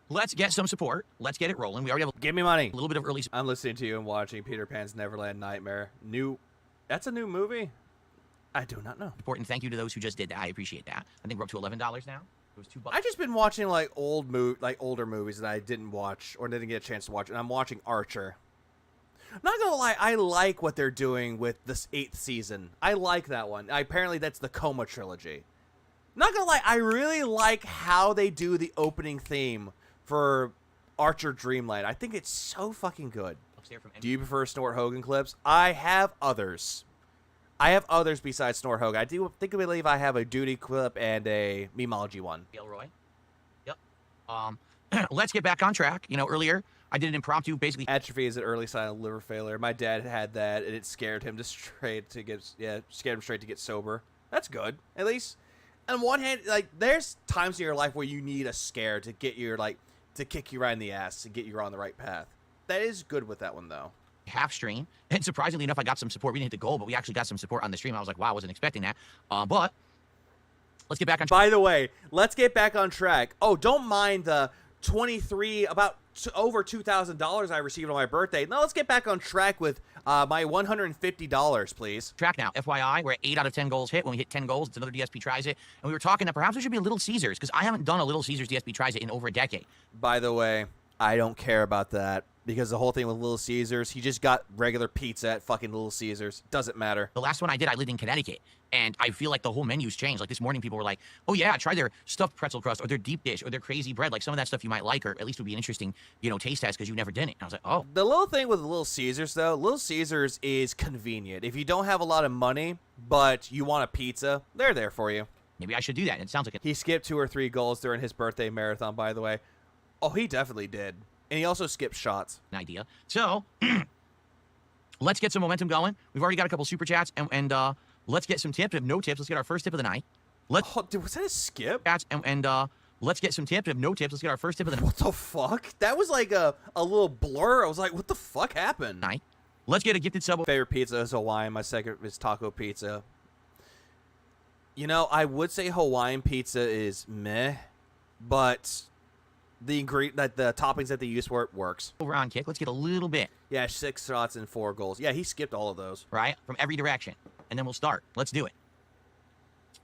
S4: let's get some support. Let's get it rolling. We already have
S1: Give me money.
S4: a little bit of early
S1: I'm listening to you and watching Peter Pan's Neverland Nightmare. That's a new movie? I do not know.
S4: support, and thank you to those who just did that. I appreciate that. I think we're up to $11 now. It was $2.
S1: I just been watching like older movies that I didn't watch or didn't get a chance to watch, and I'm watching Archer. Not gonna lie, I like what they're doing with this 8th season. I like that one. Apparently, that's the Coma trilogy. Not gonna lie, I really like how they do the opening theme for Archer Dreamland. I think it's so fucking good. Do you prefer Snort Hogan clips? I have others. I have others besides Snort Hogan. I do think I believe I have a Duty clip and a Memology one.
S4: Gilroy. Yep. Let's get back on track. You know, earlier I did an impromptu, basically.
S1: Atrophy is an early sign of liver failure. My dad had that, and it scared him scared him straight to get sober. That's good. At least, on one hand, like there's times in your life where you need a scare to get your to kick you right in the ass to get you on the right path. That is good with that one though.
S4: Half stream, and surprisingly enough, I got some support. We didn't hit the goal, but we actually got some support on the stream. I was like, wow, I wasn't expecting that. But let's get back on track.
S1: By the way, let's get back on track. Oh, don't mind the over $2,000 I received on my birthday. Now let's get back on track with my $150, please.
S4: Track now. FYI, we're at 8 out of 10 goals hit. When we hit 10 goals, it's another DSP tries it. And we were talking that perhaps there should be a Little Caesars, because I haven't done a Little Caesars DSP tries it in over a decade.
S1: By the way, I don't care about that. Because the whole thing with Little Caesars, he just got regular pizza at fucking Little Caesars. Doesn't matter.
S4: The last one I did, I lived in Connecticut, and I feel like the whole menu's changed. Like this morning, people were like, oh yeah, try their stuffed pretzel crust, or their deep dish, or their crazy bread. Like some of that stuff you might like, or at least would be an interesting, taste test because you never did it. And I was like, oh.
S1: The little thing with Little Caesars, though, Little Caesars is convenient. If you don't have a lot of money, but you want a pizza, they're there for you.
S4: Maybe I should do that. It sounds like
S1: He skipped 2 or 3 goals during his birthday marathon, by the way. Oh, he definitely did. And he also skipped shots.
S4: An idea. So, let's get some momentum going. We've already got a couple super chats, and let's get some tips. If no tips, let's get our first tip of the night.
S1: Dude, was that a skip?
S4: Chats, and let's get some tips. If no tips, let's get our first tip of the night.
S1: What the fuck? That was like a little blur. I was like, what the fuck happened?
S4: Let's get a gifted sub.
S1: Favorite pizza is Hawaiian. My second is taco pizza. I would say Hawaiian pizza is meh, but the toppings that they use for it works.
S4: Over on kick. Let's get a little bit.
S1: Yeah, 6 shots and 4 goals. Yeah, he skipped all of those.
S4: Right? From every direction. And then we'll start. Let's do it.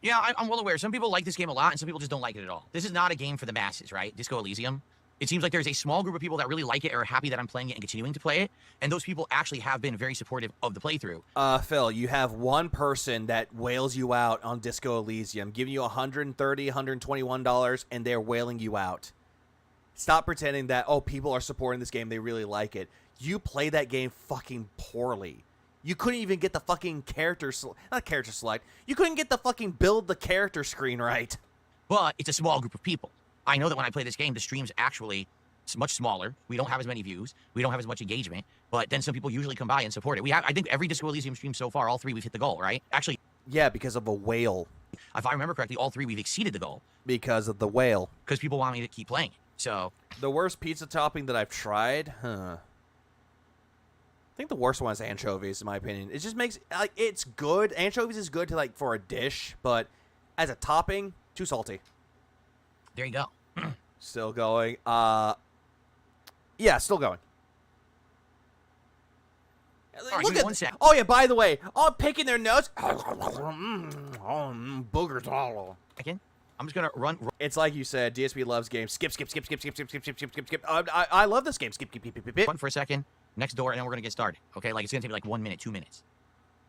S4: Yeah, I'm well aware. Some people like this game a lot, and some people just don't like it at all. This is not a game for the masses, right? Disco Elysium. It seems like there's a small group of people that really like it or are happy that I'm playing it and continuing to play it. And those people actually have been very supportive of the playthrough.
S1: Phil, you have one person that whales you out on Disco Elysium, giving you $130, $121, and they're whaling you out. Stop pretending that, people are supporting this game, they really like it. You play that game fucking poorly. You couldn't even get the fucking you couldn't get the fucking build the character screen right.
S4: But it's a small group of people. I know that when I play this game, the stream's actually much smaller. We don't have as many views. We don't have as much engagement. But then some people usually come by and support it. I think every Disco Elysium stream so far, all 3, we've hit the goal, right? Actually.
S1: Yeah, because of a whale.
S4: If I remember correctly, all 3, we've exceeded the goal.
S1: Because of the whale.
S4: Because people want me to keep playing it. So.
S1: The worst pizza topping that I've tried? I think the worst one is anchovies, in my opinion. It just makes, it's good. Anchovies is good to, for a dish, but as a topping, too salty.
S4: There you go.
S1: Still going. Yeah, still going.
S4: Right,
S1: Look at
S4: 1 sec.
S1: Oh, yeah, by the way, all picking their nose. Boogers all.
S4: Again? I'm just going to run.
S1: It's like you said, DSP loves games. Skip. I love this game. Skip.
S4: Run for a second. Next door, and then we're going to get started. Okay? It's going to take me 1 minute, 2 minutes.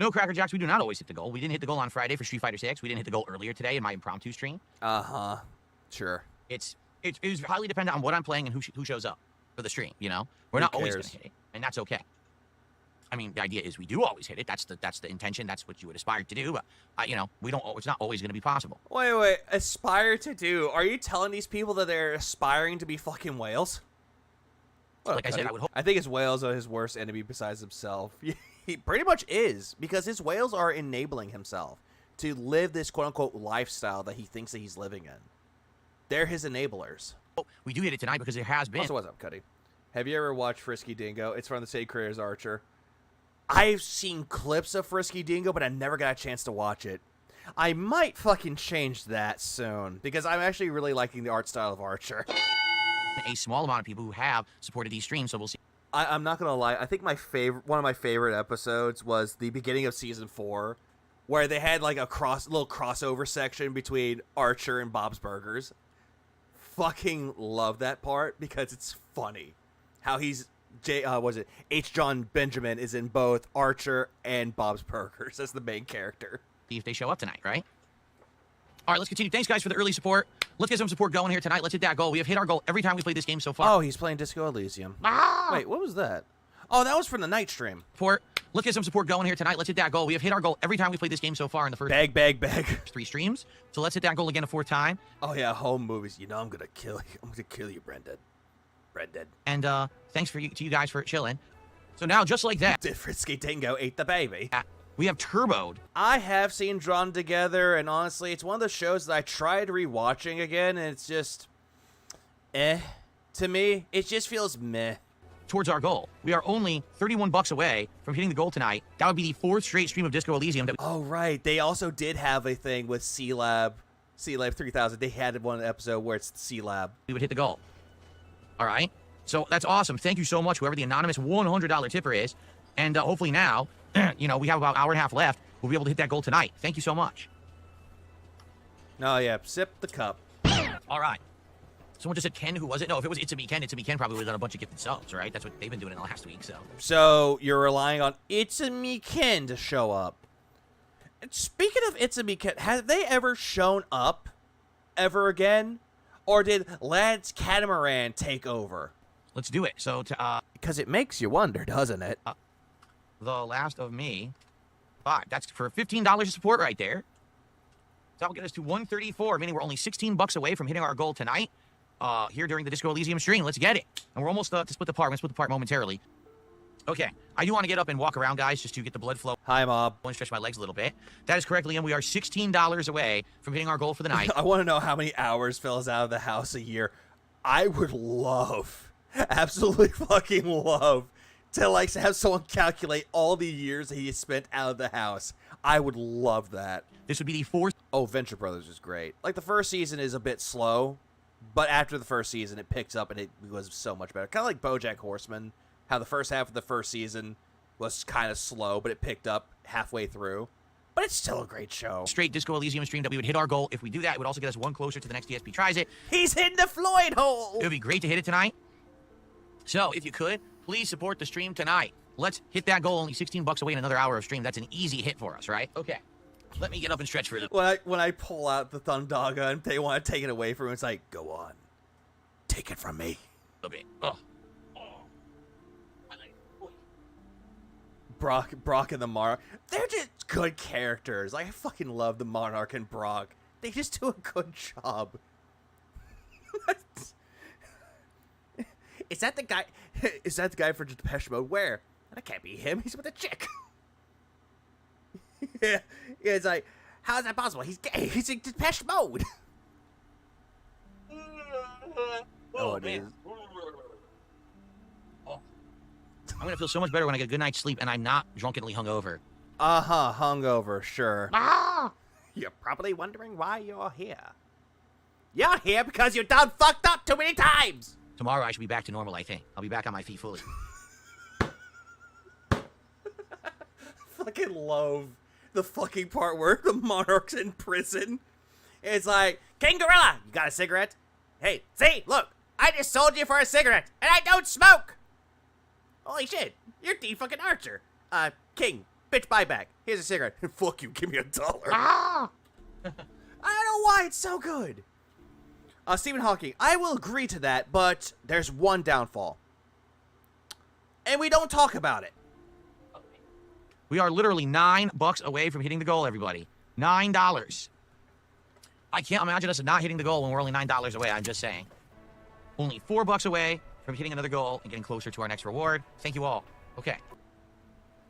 S4: No, Cracker Jacks, we do not always hit the goal. We didn't hit the goal on Friday for Street Fighter 6. We didn't hit the goal earlier today in my impromptu stream.
S1: Uh-huh. Sure.
S4: It's highly dependent on what I'm playing and who shows up for the stream, We're not always going to hit it, and that's okay. I mean, the idea is we do always hit it. That's the intention. That's what you would aspire to do. But, we don't. It's not always going to be possible.
S1: Wait. Aspire to do? Are you telling these people that they're aspiring to be fucking whales?
S4: Like I said, I would hope.
S1: I think his whales are his worst enemy besides himself. He pretty much is, because his whales are enabling himself to live this quote-unquote lifestyle that he thinks that he's living in. They're his enablers.
S4: We do hit it tonight because there has been.
S1: Also, what's up, Cuddy? Have you ever watched Frisky Dingo? It's from the same creator as Archer. I've seen clips of Frisky Dingo, but I never got a chance to watch it. I might fucking change that soon, because I'm actually really liking the art style of Archer.
S4: A small amount of people who have supported these streams, so we'll see.
S1: I'm not gonna lie. I think one of my favorite episodes was the beginning of season 4, where they had a little crossover section between Archer and Bob's Burgers. Fucking love that part because it's funny how he's was it H. John Benjamin is in both Archer and Bob's Burgers as the main character.
S4: See if they show up tonight, right? All right, let's continue. Thanks, guys, for the early support. Let's get some support going here tonight. Let's hit that goal. We have hit our goal every time we play this game so far.
S1: Oh, he's playing Disco Elysium. Wait, what was that? Oh, that was from the night stream.
S4: Support. Let's get some support going here tonight. Let's hit that goal. We have hit our goal every time we play this game so far in the first
S1: Bag.
S4: 3 streams. So let's hit that goal again a 4th time.
S1: Oh yeah, home movies. You know I'm gonna kill you. I'm gonna kill you, Brendan.
S4: And thanks to you guys for chilling. So now, just like that,
S1: Frisky Dingo ate the baby.
S4: we have turboed.
S1: I have seen Drawn Together, and honestly, it's one of those shows that I tried rewatching again, and it's just, to me, it just feels meh.
S4: Towards our goal. We are only $31 away from hitting the goal tonight. That would be the 4th straight stream of Disco Elysium.
S1: Oh, right. They also did have a thing with C-Lab 3000. They had one episode where it's C-Lab.
S4: We would hit the goal. All right. So that's awesome. Thank you so much, whoever the anonymous $100 tipper is. And hopefully now, we have about an hour and a half left. We'll be able to hit that goal tonight. Thank you so much.
S1: Oh, yeah. Sip the cup.
S4: All right. Someone just said Ken. Who was it? No, if it was It's a Me Ken probably would have done a bunch of gifted subs, right? That's what they've been doing in the last week, so.
S1: So you're relying on It's a Me Ken to show up. And speaking of It's a Me Ken, have they ever shown up ever again? Or did Lad's Catamaran take over?
S4: Let's do it. So,
S1: Because it makes you wonder, doesn't it?
S4: The Last of Me 5. That's for $15 of support right there. So that'll get us to 134, meaning we're only $16 away from hitting our goal tonight. Here during the Disco Elysium stream. Let's get it. And we're almost to split the part. We're going to split the part momentarily. Okay. I do want to get up and walk around, guys, just to get the blood flow.
S1: Hi, Mob.
S4: And stretch my legs a little bit. That is correct, Liam. We are $16 away from hitting our goal for the night.
S1: I want to know how many hours Phil is out of the house a year. I would love, absolutely fucking love, to like have someone calculate all the years that he has spent out of the house. I would love that.
S4: This would be the 4th.
S1: Oh, Venture Brothers is great. Like, the first season is a bit slow, but after the first season, it picks up and it was so much better. Kind of like BoJack Horseman, how the first half of the first season was kind of slow, but it picked up halfway through. But it's still a great show.
S4: Straight Disco Elysium stream that we would hit our goal. If we do that, it would also get us one closer to the next DSP tries it.
S1: He's hitting the Floyd hole!
S4: It would be great to hit it tonight. So, if you could, please support the stream tonight. Let's hit that goal. Only $16 away in another hour of stream. That's an easy hit for us, right? Okay. Let me get up and stretch for the...
S1: When I pull out the Thundaga and they want to take it away from him, it's like, go on. Take it from me.
S4: Okay. Oh.
S1: Brock and the Monarch. They're just good characters. Like, I fucking love the Monarch and Brock. They just do a good job. Is that the guy? Is that the guy for Depeche Mode? Where? That can't be him. He's with a chick. Yeah, it's like, how is that possible? He's gay. He's in Depeche Mode. Oh, it is.
S4: I'm going to feel so much better when I get a good night's sleep and I'm not drunkenly hungover.
S1: Hungover, sure. You're probably wondering why you're here. You're here because you done fucked up too many times.
S4: Tomorrow I should be back to normal, I think. I'll be back on my feet fully.
S1: Fucking love the fucking part where the Monarch's in prison. It's like, King Gorilla, you got a cigarette? Hey, see, look, I just sold you for a cigarette, and I don't smoke. Holy shit, you're the fucking Archer. King, bitch buyback. Here's a cigarette. Fuck you, give me $1. I don't know why it's so good. Stephen Hawking, I will agree to that, but there's one downfall. And we don't talk about it.
S4: We are literally $9 away from hitting the goal, everybody. $9. I can't imagine us not hitting the goal when we're only $9 away, I'm just saying. Only $4 away from hitting another goal and getting closer to our next reward. Thank you all. Okay.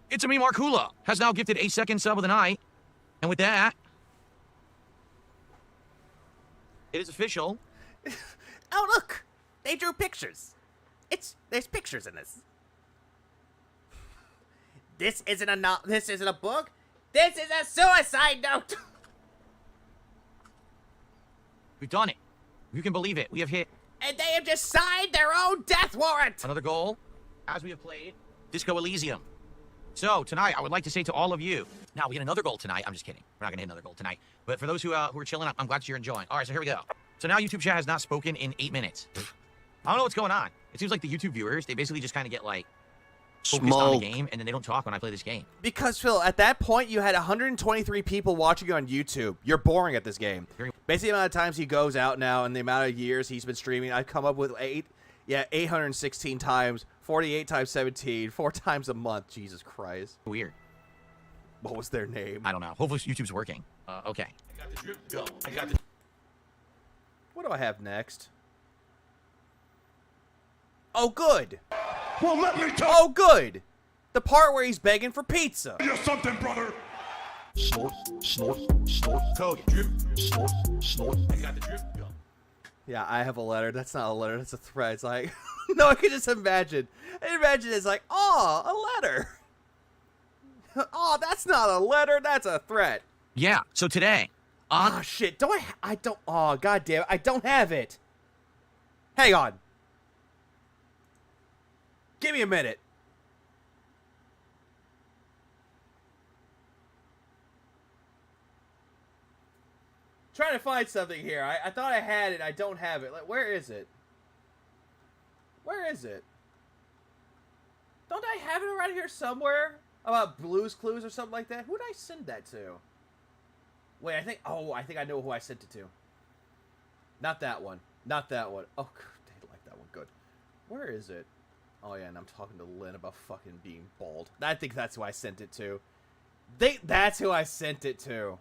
S4: It's a me, Markula, has now gifted a 2nd sub of the night. And with that, it is official.
S1: Oh, look! They drew pictures. There's pictures in this. This isn't a book. This is a suicide note.
S4: We've done it. You can believe it. We have hit.
S1: And they have just signed their own death warrant.
S4: Another goal, as we have played Disco Elysium. So, tonight, I would like to say to all of you, now we get another goal tonight. I'm just kidding. We're not going to hit another goal tonight. But for those who are chilling, I'm glad you're enjoying. All right, so here we go. So now YouTube chat has not spoken in 8 minutes. I don't know what's going on. It seems like the YouTube viewers, they basically just kind of get like focused on the game, and then they don't talk when I play this game.
S1: Because, Phil, at that point, you had 123 people watching you on YouTube. You're boring at this game. Basically, the amount of times he goes out now and the amount of years he's been streaming, I've come up with 816 times, 48 times 17, 4 times a month. Jesus Christ.
S4: Weird.
S1: What was their name?
S4: I don't know. Hopefully YouTube's working. Okay.
S2: I got the drip, go. I got the...
S1: What do I have next? Oh, good.
S2: Well, let me tell
S1: Oh, good. The part where he's begging for pizza.
S2: you something, brother. Snort, snort, snort, Cody. Drip, snort, snort. I got the drip, go.
S1: Yeah, I have a letter. That's not a letter. That's a threat. It's like, no, I can just imagine. Imagine it's like, oh, a letter. Oh, that's not a letter. That's a threat.
S4: Yeah, so today,
S1: Oh, shit. I don't. Oh, god damn it. I don't have it. Hang on. Give me a minute. Trying to find something here. I thought I had it. I don't have it. Like, where is it? Where is it? Don't I have it around here somewhere? About Blue's Clues or something like that? Who did I send that to? Wait, I think I know who I sent it to. Not that one. Not that one. Oh, they like that one. Good. Where is it? Oh, yeah, and I'm talking to Lynn about fucking being bald. I think that's who I sent it to. That's who I sent it to.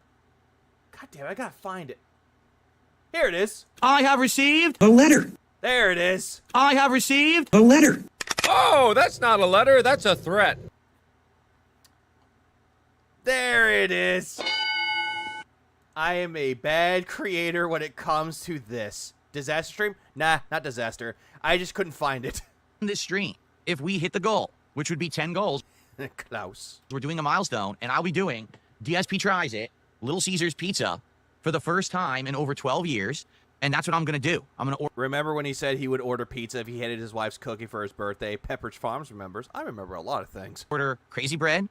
S1: God damn it, I gotta find it. Here it is.
S4: I have received
S3: A letter.
S1: There it is.
S4: I have received
S3: A letter.
S7: Oh, that's not a letter, that's a threat.
S1: There it is. I am a bad creator when it comes to this. Disaster stream? Nah, not disaster. I just couldn't find it.
S4: this stream. If we hit the goal, which would be 10 goals,
S1: Klaus.
S4: we're doing a milestone, and I'll be doing DSP Tries It, Little Caesars Pizza, for the first time in over 12 years, and that's what I'm going to do. I'm going to order.
S1: Remember when he said he would order pizza if he hated his wife's cookie for his birthday? Pepperidge Farms remembers. I remember a lot of things.
S4: Order crazy bread,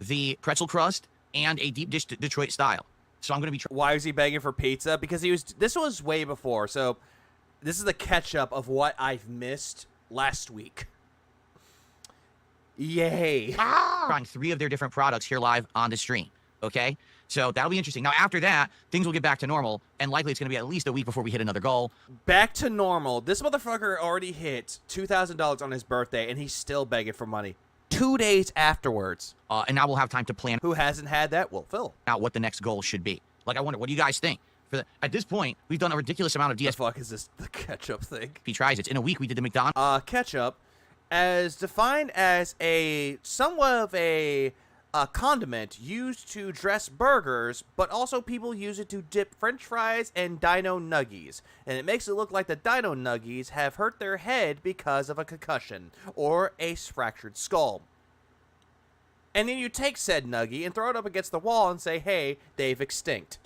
S4: the pretzel crust, and a deep dish Detroit style. So I'm going to be
S1: Why was he begging for pizza? Because this was way before. So this is the catch up of what I've missed last week. Yay.
S4: trying 3 of their different products here live on the stream. Okay? So that'll be interesting. Now, after that, things will get back to normal, and likely it's going to be at least a week before we hit another goal.
S1: Back to normal. This motherfucker already hit $2,000 on his birthday, and he's still begging for money. 2 days afterwards.
S4: And now we'll have time to plan
S1: Who hasn't had that? Well, Phil.
S4: out what the next goal should be. Like, I wonder, what do you guys think? At this point, we've done a ridiculous amount of
S1: The
S4: DSP
S1: fuck is this? The ketchup thing?
S4: Tries It. In a week, we did the McDonald's.
S1: Ketchup, as defined as somewhat of a condiment used to dress burgers, but also people use it to dip French fries and Dino Nuggies, and it makes it look like the Dino Nuggies have hurt their head because of a concussion or a fractured skull. And then you take said Nuggie and throw it up against the wall and say, "Hey, they've extinct."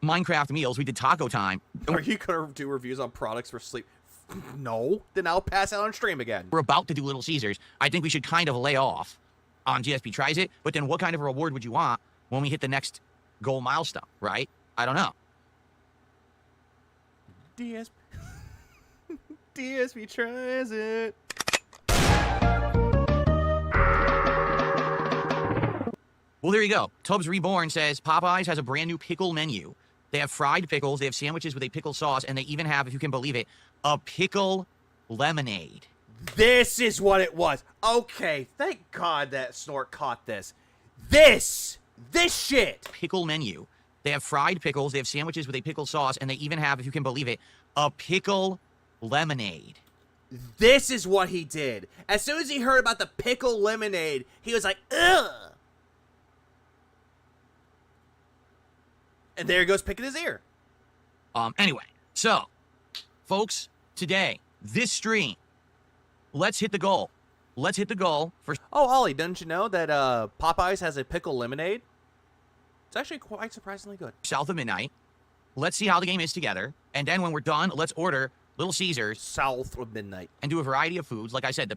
S4: Minecraft meals. We did Taco Time.
S1: Are you gonna do reviews on products for sleep? No. Then I'll pass out on stream again.
S4: We're about to do Little Caesars. I think we should kind of lay off on DSP Tries It, but then what kind of a reward would you want when we hit the next goal milestone, right? I don't know.
S1: DSP tries it.
S4: Well, there you go. Tubbs Reborn says Popeyes has a brand new pickle menu. They have fried pickles, they have sandwiches with a pickle sauce, and they even have, if you can believe it, a pickle lemonade.
S1: This is what it was. Okay, thank God that Snort caught this. This shit.
S4: Pickle menu. They have fried pickles, they have sandwiches with a pickle sauce, and they even have, if you can believe it, a pickle lemonade.
S1: This is what he did. As soon as he heard about the pickle lemonade, he was like, ugh. And there he goes picking his ear.
S4: Anyway, so, folks, today, this stream, let's hit the goal. Let's hit the goal for...
S1: Oh, Ollie, didn't you know that Popeyes has a pickle lemonade? It's actually quite surprisingly good.
S4: South of midnight. Let's see how the game is together. And then when we're done, let's order Little Caesars.
S1: South of midnight.
S4: And do a variety of foods. Like I said, the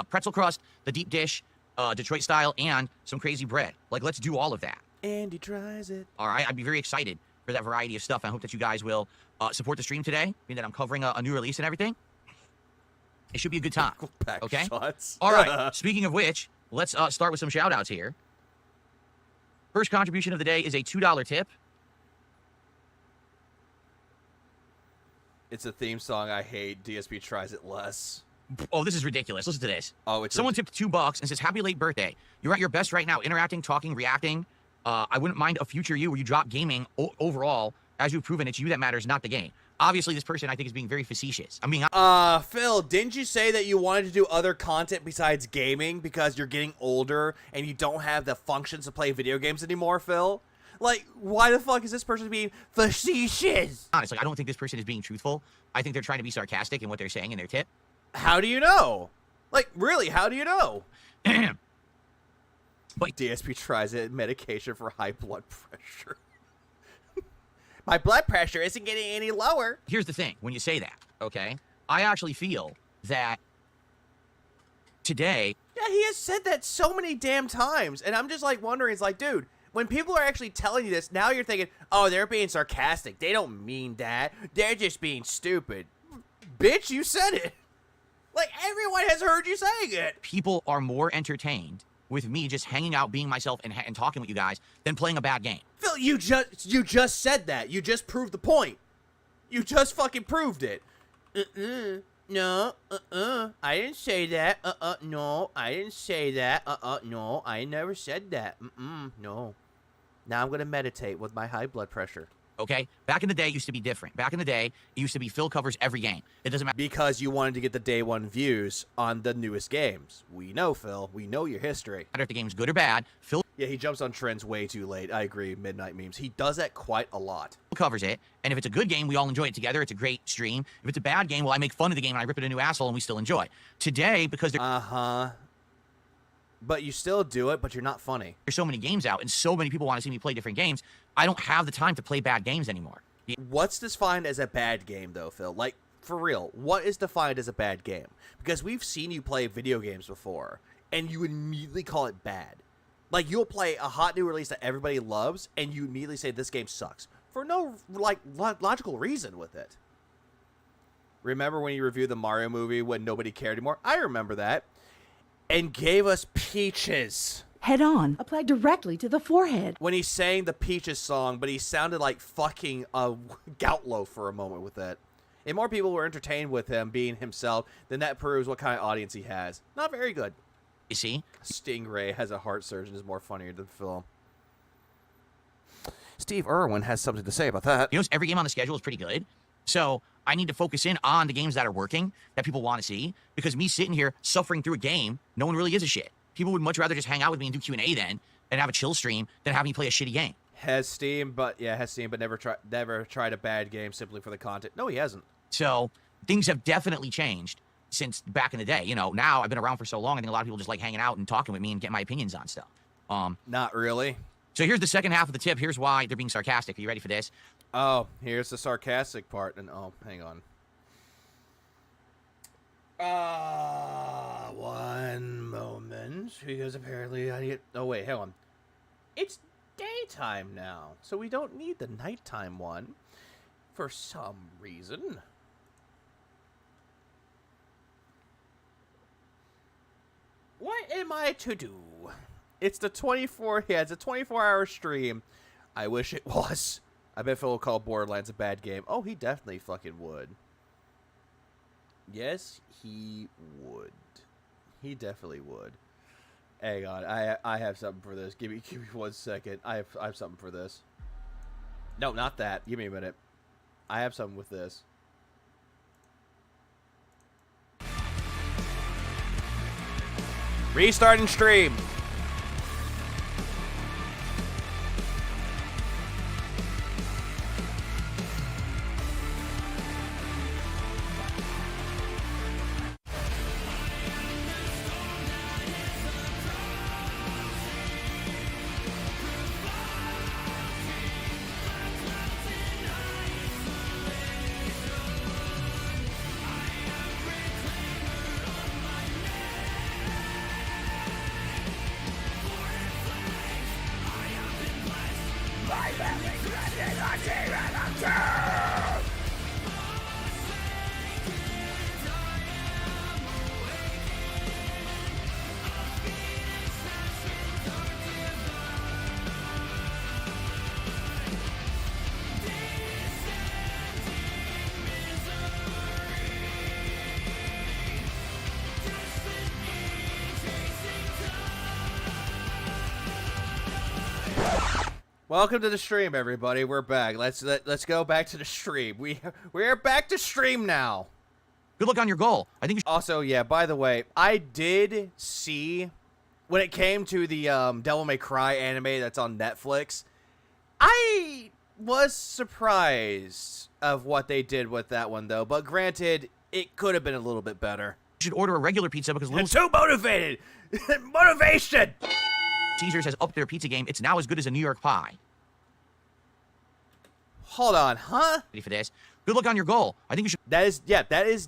S4: pretzel crust, the deep dish, Detroit style, and some crazy bread. Like, let's do all of that.
S1: And he tries it.
S4: All right, I'd be very excited for that variety of stuff. I hope that you guys will support the stream today, being that I'm covering a new release and everything. It should be a good time.
S1: Back
S4: Okay?
S1: shots.
S4: All right. Speaking of which, let's start with some shout-outs here. First contribution of the day is a $2 tip.
S1: It's a theme song I hate. DSP tries it less.
S4: Oh, this is ridiculous. Listen to this.
S1: Oh, it's
S4: Someone tipped $2 and says, happy late birthday. You're at your best right now, interacting, talking, reacting. I wouldn't mind a future you where you drop gaming overall. As you've proven, it's you that matters, not the game. Obviously, this person, I think, is being very facetious. I mean,
S1: Phil, didn't you say that you wanted to do other content besides gaming because you're getting older and you don't have the functions to play video games anymore, Phil? Like, why the fuck is this person being facetious?
S4: honestly, I don't think this person is being truthful. I think they're trying to be sarcastic in what they're saying in their tip.
S1: How do you know? Like, really, how do you know?
S4: But
S1: DSP tries it, medication for high blood pressure. My blood pressure isn't getting any lower.
S4: here's the thing. When you say that, okay, I actually feel that today,
S1: Yeah, he has said that so many damn times. And I'm just like wondering, it's like, dude, when people are actually telling you this, now you're thinking, oh, they're being sarcastic. They don't mean that. They're just being stupid. Bitch, you said it. Like, everyone has heard you saying it.
S4: people are more entertained with me just hanging out, being myself, and talking with you guys than playing a bad game.
S1: Phil, you just said that. You just proved the point. You just fucking proved it. No, I didn't say that. No, I didn't say that. No, I never said that. No. Now I'm gonna meditate with my high blood pressure.
S4: Okay? Back in the day, it used to be different. Back in the day, it used to be Phil covers every game. It doesn't matter.
S1: Because you wanted to get the day one views on the newest games. We know, Phil. We know your history.
S4: If the game's good or bad, Phil
S1: Yeah, he jumps on trends way too late. I agree. Midnight memes. He does that quite a lot.
S4: covers it. And if it's a good game, we all enjoy it together. It's a great stream. If it's a bad game, well, I make fun of the game and I rip it a new asshole and we still enjoy. Today, because
S1: Uh-huh. But you still do it, but you're not funny.
S4: there's so many games out and so many people want to see me play different games, I don't have the time to play bad games anymore.
S1: What's defined as a bad game, though, Phil? Like, for real, what is defined as a bad game? Because we've seen you play video games before, and you immediately call it bad. Like, you'll play a hot new release that everybody loves, and you immediately say, this game sucks. For no, like, logical reason with it. Remember when you reviewed the Mario movie when nobody cared anymore? I remember that. And gave us Peaches.
S8: Head on, applied directly to the forehead.
S1: When he sang the Peaches song, but he sounded like fucking gout loaf for a moment with it. And more people were entertained with him being himself, then that proves what kind of audience he has. Not very good.
S4: You see?
S1: Stingray has a heart surgeon is more funnier than Phil. Steve Irwin has something to say about that.
S4: You know, every game on the schedule is pretty good. So I need to focus in on the games that are working, that people want to see, because me sitting here suffering through a game, no one really gives a shit. People would much rather just hang out with me and do Q&A then and have a chill stream than have me play a shitty game.
S1: Has Steam, but never tried a bad game simply for the content. No, he hasn't.
S4: So things have definitely changed since back in the day. You know, now I've been around for so long, I think a lot of people just like hanging out and talking with me and getting my opinions on stuff.
S1: Not really.
S4: So here's the second half of the tip. Here's why they're being sarcastic. Are you ready for this?
S1: Oh, here's the sarcastic part. And oh, hang on. One moment, because apparently I get. Oh wait, hang on. It's daytime now, so we don't need the nighttime one for some reason. What am I to do? It's the 24. Yeah, it's a 24-hour stream. I wish it was. I bet Phil will call Borderlands a bad game. Oh, he definitely fucking would. Yes, he would. He definitely would. Hang on, I have something for this. Give me 1 second. I have something for this. No, not that. Give me a minute. I have something with this. Restarting stream. Welcome to the stream, everybody. We're back. Let's go back to the stream. We are back to stream now.
S4: Good luck on your goal. I think you should
S1: Also, yeah, by the way, I did see when it came to the Devil May Cry anime that's on Netflix, I was surprised of what they did with that one, though. But granted, it could have been a little bit better.
S4: order a regular pizza because Little
S1: Too motivated! Motivation!
S4: Caesars has upped their pizza game. It's now as good as a New York pie.
S1: Hold on, huh?
S4: Ready for this? Good luck on your goal. I think you should
S1: That is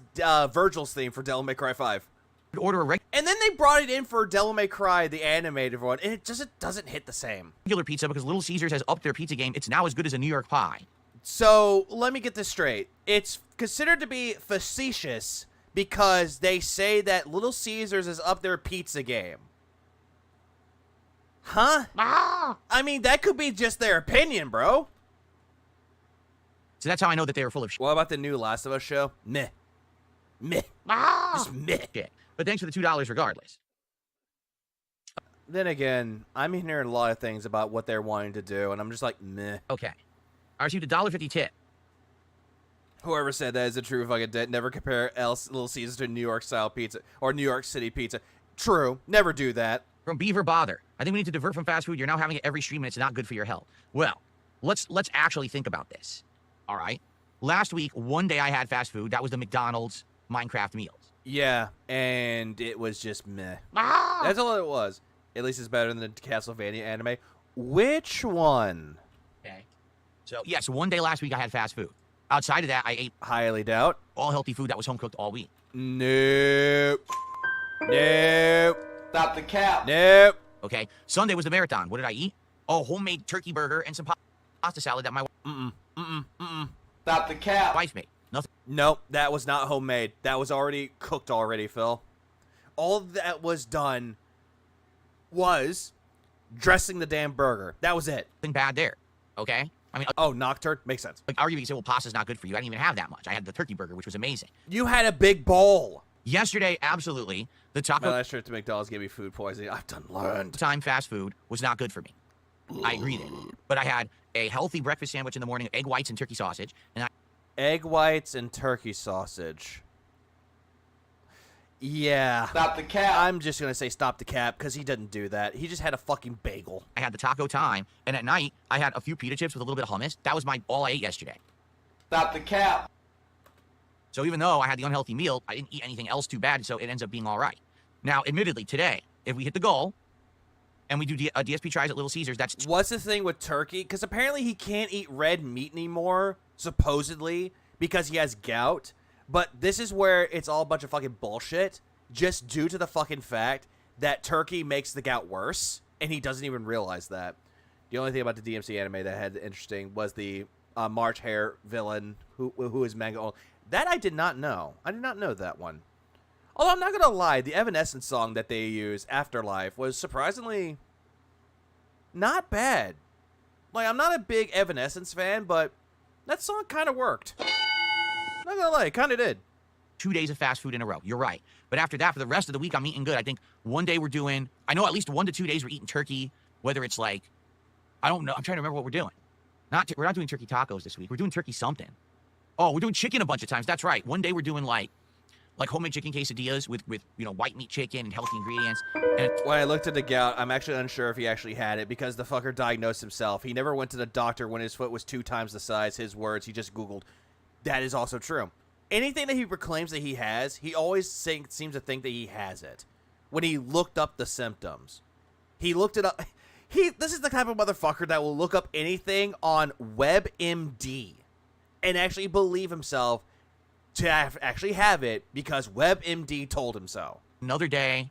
S1: Virgil's theme for Devil May Cry 5.
S4: order a
S1: And then they brought it in for Devil May Cry, the animated one, and it just doesn't hit the same.
S4: regular pizza because Little Caesars has upped their pizza game. It's now as good as a New York pie.
S1: So, let me get this straight. It's considered to be facetious because they say that Little Caesars has upped their pizza game. Huh? I mean, that could be just their opinion, bro.
S4: So that's how I know that they are full of
S1: What about the new Last of Us show? Meh. Meh. Just meh.
S4: shit. But thanks for the $2 regardless.
S1: Then again, I'm hearing a lot of things about what they're wanting to do, and I'm just like, meh.
S4: Okay. I received a $1.50 tip.
S1: Whoever said that is a true fucking dead. Never compare Little Caesars to New York style pizza or New York City pizza. True. Never do that.
S4: From Beaver Bother. I think we need to divert from fast food. You're now having it every stream and it's not good for your health. Well, let's actually think about this. All right. Last week, one day I had fast food. That was the McDonald's Minecraft meals.
S1: Yeah, and it was just meh. That's all it was. At least it's better than the Castlevania anime. Which one?
S4: Okay. So, yes, one day last week I had fast food. Outside of that, I ate
S1: Highly doubt.
S4: all healthy food that was home cooked all week.
S1: Nope. Nope.
S5: Stop the cap.
S1: Nope.
S4: Okay. Sunday was the marathon. What did I eat? Oh, homemade turkey burger and some pasta salad that my
S5: Stop the cap.
S4: wife made. Nothing.
S1: Nope, that was not homemade. That was already cooked already, Phil. All that was done was dressing the damn burger. That was it.
S4: Bad there. Okay. I mean,
S1: Oh, Nocturne? Makes sense.
S4: like arguably you say, well, pasta's not good for you. I didn't even have that much. I had the turkey burger, which was amazing.
S1: You had a big bowl.
S4: Yesterday, absolutely, the
S1: My
S4: taco
S1: last trip to McDonald's gave me food poisoning. I've done learned.
S4: time fast food was not good for me. I agree there. But I had a healthy breakfast sandwich in the morning, egg whites and turkey sausage, and I
S1: Egg whites and turkey sausage. Yeah.
S5: Stop the cap.
S1: I'm just going to say stop the cap because he didn't do that. He just had a fucking bagel.
S4: had the taco time, and at night I had a few pita chips with a little bit of hummus. That was all I ate yesterday.
S5: Stop the cap.
S4: So even though I had the unhealthy meal, I didn't eat anything else too bad, so it ends up being all right. Now, admittedly, today, if we hit the goal and we do DSP tries at Little Caesars, that's
S1: What's the thing with turkey? Because apparently he can't eat red meat anymore, supposedly, because he has gout. But this is where it's all a bunch of fucking bullshit, just due to the fucking fact that turkey makes the gout worse, and he doesn't even realize that. The only thing about the DMC anime that had interesting was the March Hare villain, who is manga only. That I did not know. I did not know that one. Although I'm not gonna lie, the Evanescence song that they use, Afterlife, was surprisingly not bad. Like, I'm not a big Evanescence fan, but that song kind of worked. Not gonna lie, it kind of did.
S4: 2 days of fast food in a row. You're right. But after that, for the rest of the week, I'm eating good. I think one day we're doing, I know at least 1 to 2 days we're eating turkey, whether it's like, I don't know. I'm trying to remember what we're doing. We're not doing turkey tacos this week. We're doing turkey something. Oh, we're doing chicken a bunch of times. That's right. One day we're doing like homemade chicken quesadillas with white meat chicken and healthy ingredients. And
S1: When I looked at the gout, I'm actually unsure if he actually had it because the fucker diagnosed himself. He never went to the doctor when his foot was 2 times the size. His words, he just Googled. That is also true. Anything that he proclaims that he has, he always seems to think that he has it. When he looked up the symptoms, he looked it up. This is the type of motherfucker that will look up anything on WebMD and actually believe himself to actually have it because WebMD told him so.
S4: another day,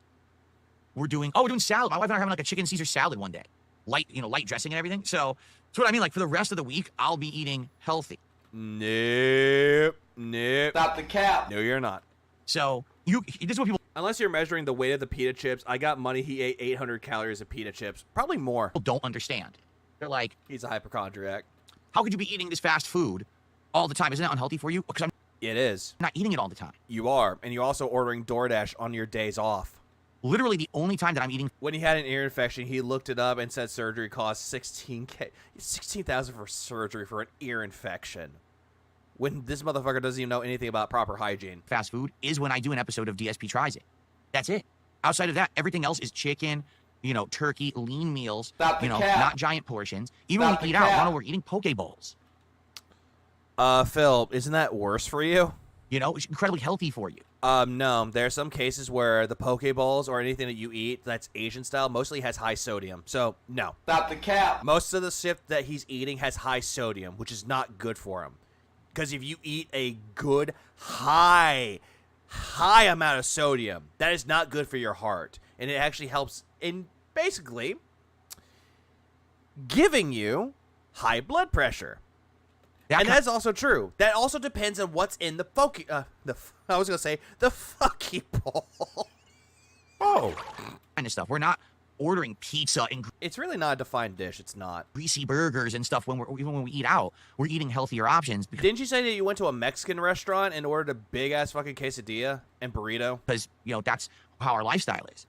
S4: we're doing salad. My wife and I are having like a chicken Caesar salad one day. Light dressing and everything. So that's what I mean. Like for the rest of the week, I'll be eating healthy.
S1: Nope.
S5: Stop the cap.
S1: No, you're not.
S4: So this is what people
S1: Unless you're measuring the weight of the pita chips, I got money he ate 800 calories of pita chips. Probably more.
S4: don't understand. They're like,
S1: He's a hypochondriac.
S4: how could you be eating this fast food all the time? Isn't that unhealthy for you? Because I'm
S1: It is.
S4: not eating it all the time.
S1: You are. And you're also ordering DoorDash on your days off.
S4: literally the only time that I'm eating
S1: When he had an ear infection, he looked it up and said surgery costs $16,000 for surgery for an ear infection. When this motherfucker doesn't even know anything about proper hygiene.
S4: fast food is when I do an episode of DSP Tries It. That's it. Outside of that, everything else is chicken, turkey, lean meals,
S5: Stop the cap.
S4: not giant portions. Even
S5: Stop
S4: when we
S5: the
S4: eat out,
S5: cap.
S4: Ronald, we're eating poke bowls.
S1: Phil, isn't that worse for you?
S4: It's incredibly healthy for you.
S1: No. There are some cases where the poke bowls or anything that you eat that's Asian style mostly has high sodium. So, no.
S5: Stop the cap.
S1: Most of the stuff that he's eating has high sodium, which is not good for him. Because if you eat a good high amount of sodium, that is not good for your heart. And it actually helps in basically giving you high blood pressure. And that's also true. That also depends on what's in the I was gonna say the fucky bowl.
S4: Oh, kind of stuff. We're not ordering pizza and
S1: It's really not a defined dish. It's not.
S4: greasy burgers and stuff. Even when we eat out, we're eating healthier options
S1: Didn't you say that you went to a Mexican restaurant and ordered a big ass fucking quesadilla and burrito?
S4: because that's how our lifestyle is.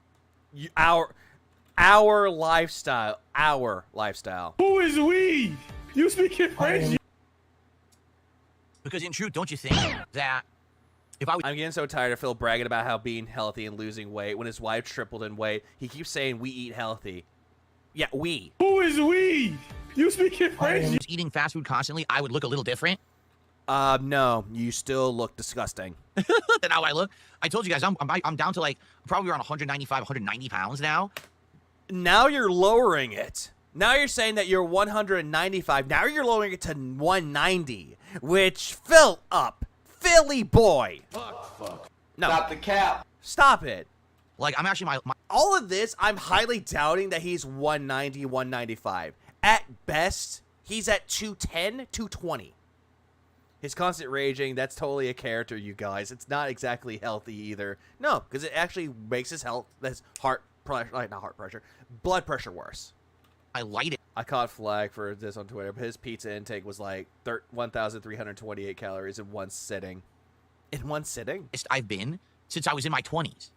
S1: Our lifestyle. Our lifestyle.
S3: Who is we? You speak in French?
S4: Because in truth, don't you think that if I was
S1: I'm getting so tired of Phil bragging about how being healthy and losing weight when his wife tripled in weight. He keeps saying we eat healthy. Yeah, we.
S3: Who is we? You speak in French?
S4: eating fast food constantly, I would look a little different
S1: No, you still look disgusting.
S4: than how I look. I told you guys, I'm down to like probably around 195, 190 pounds now.
S1: Now you're lowering it. Now you're saying that you're 195. Now you're lowering it to 190, which fill up. Philly boy. Fuck. No.
S5: Stop the cap.
S1: Stop it.
S4: Like I'm actually my
S1: All of this, I'm highly doubting that he's 190, 195. At best, he's at 210, 220. His constant raging, that's totally a character, you guys. It's not exactly healthy either. No, because it actually makes his blood pressure worse.
S4: I light it.
S1: I caught flag for this on Twitter, but his pizza intake was like 1,328 calories in one sitting. In one sitting?
S4: I've been since I was in my 20s.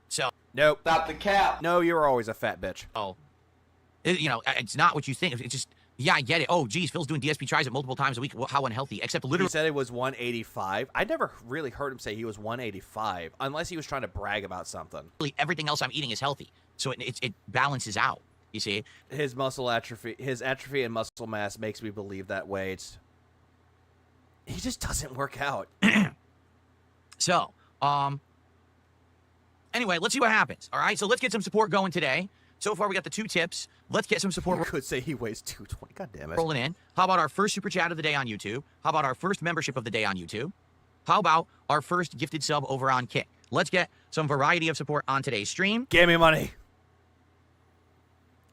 S4: So
S1: Nope.
S5: Stop the cap.
S1: No, you were always a fat bitch.
S4: it's not what you think. It's just I get it. Oh, geez, Phil's doing DSP tries it multiple times a week. How unhealthy. Except
S1: He
S4: literally
S1: said it was 185. I never really heard him say he was 185, unless he was trying to brag about something.
S4: everything else I'm eating is healthy. So it balances out. You see?
S1: His atrophy and muscle mass makes me believe that way. He just doesn't work out.
S4: So, anyway, let's see what happens. All right, so let's get some support going today. So far, we got the 2 tips. Let's get some
S1: You
S4: support
S1: could say he weighs 220. God damn it.
S4: rolling in. How about our first super chat of the day on YouTube? How about our first membership of the day on YouTube? How about our first gifted sub over on Kick? Let's get some variety of support on today's stream.
S1: Give me money.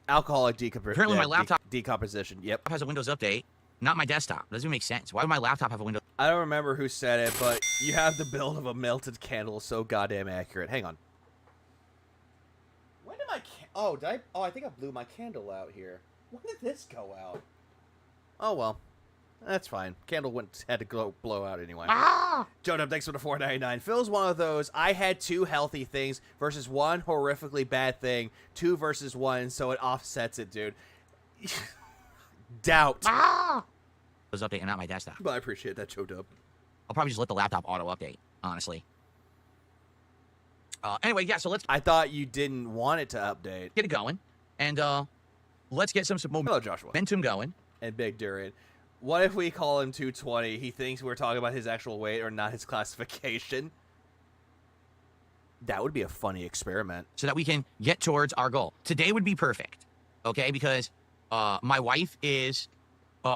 S1: Alcoholic
S4: Apparently my laptop-
S1: decomposition. Yep.
S4: Has a Windows update, not my desktop. Doesn't even make sense. Why would my laptop have a Windows?
S1: I don't remember who said it, but you have the build of a melted candle so goddamn accurate. Hang on. When did my I think I blew my candle out here. When did this go out? Oh well. That's fine. Candle had to blow out anyway. Jonah, thanks for the $4.99. Phil's one of those. I had 2 healthy things versus 1 horrifically bad thing. 2 versus 1, so it offsets it, dude. Doubt.
S4: Windows update and not my desktop.
S1: But I appreciate that, Joe Dub.
S4: I'll probably just let the laptop auto update, honestly. Anyway, yeah, so let's
S1: I thought you didn't want it to update.
S4: get it going. And let's get some
S1: Hello, Joshua.
S4: momentum going.
S1: And Big Durian. What if we call him 220? He thinks we're talking about his actual weight or not his classification. That would be a funny experiment.
S4: So that we can get towards our goal. Today would be perfect, okay? Because my wife is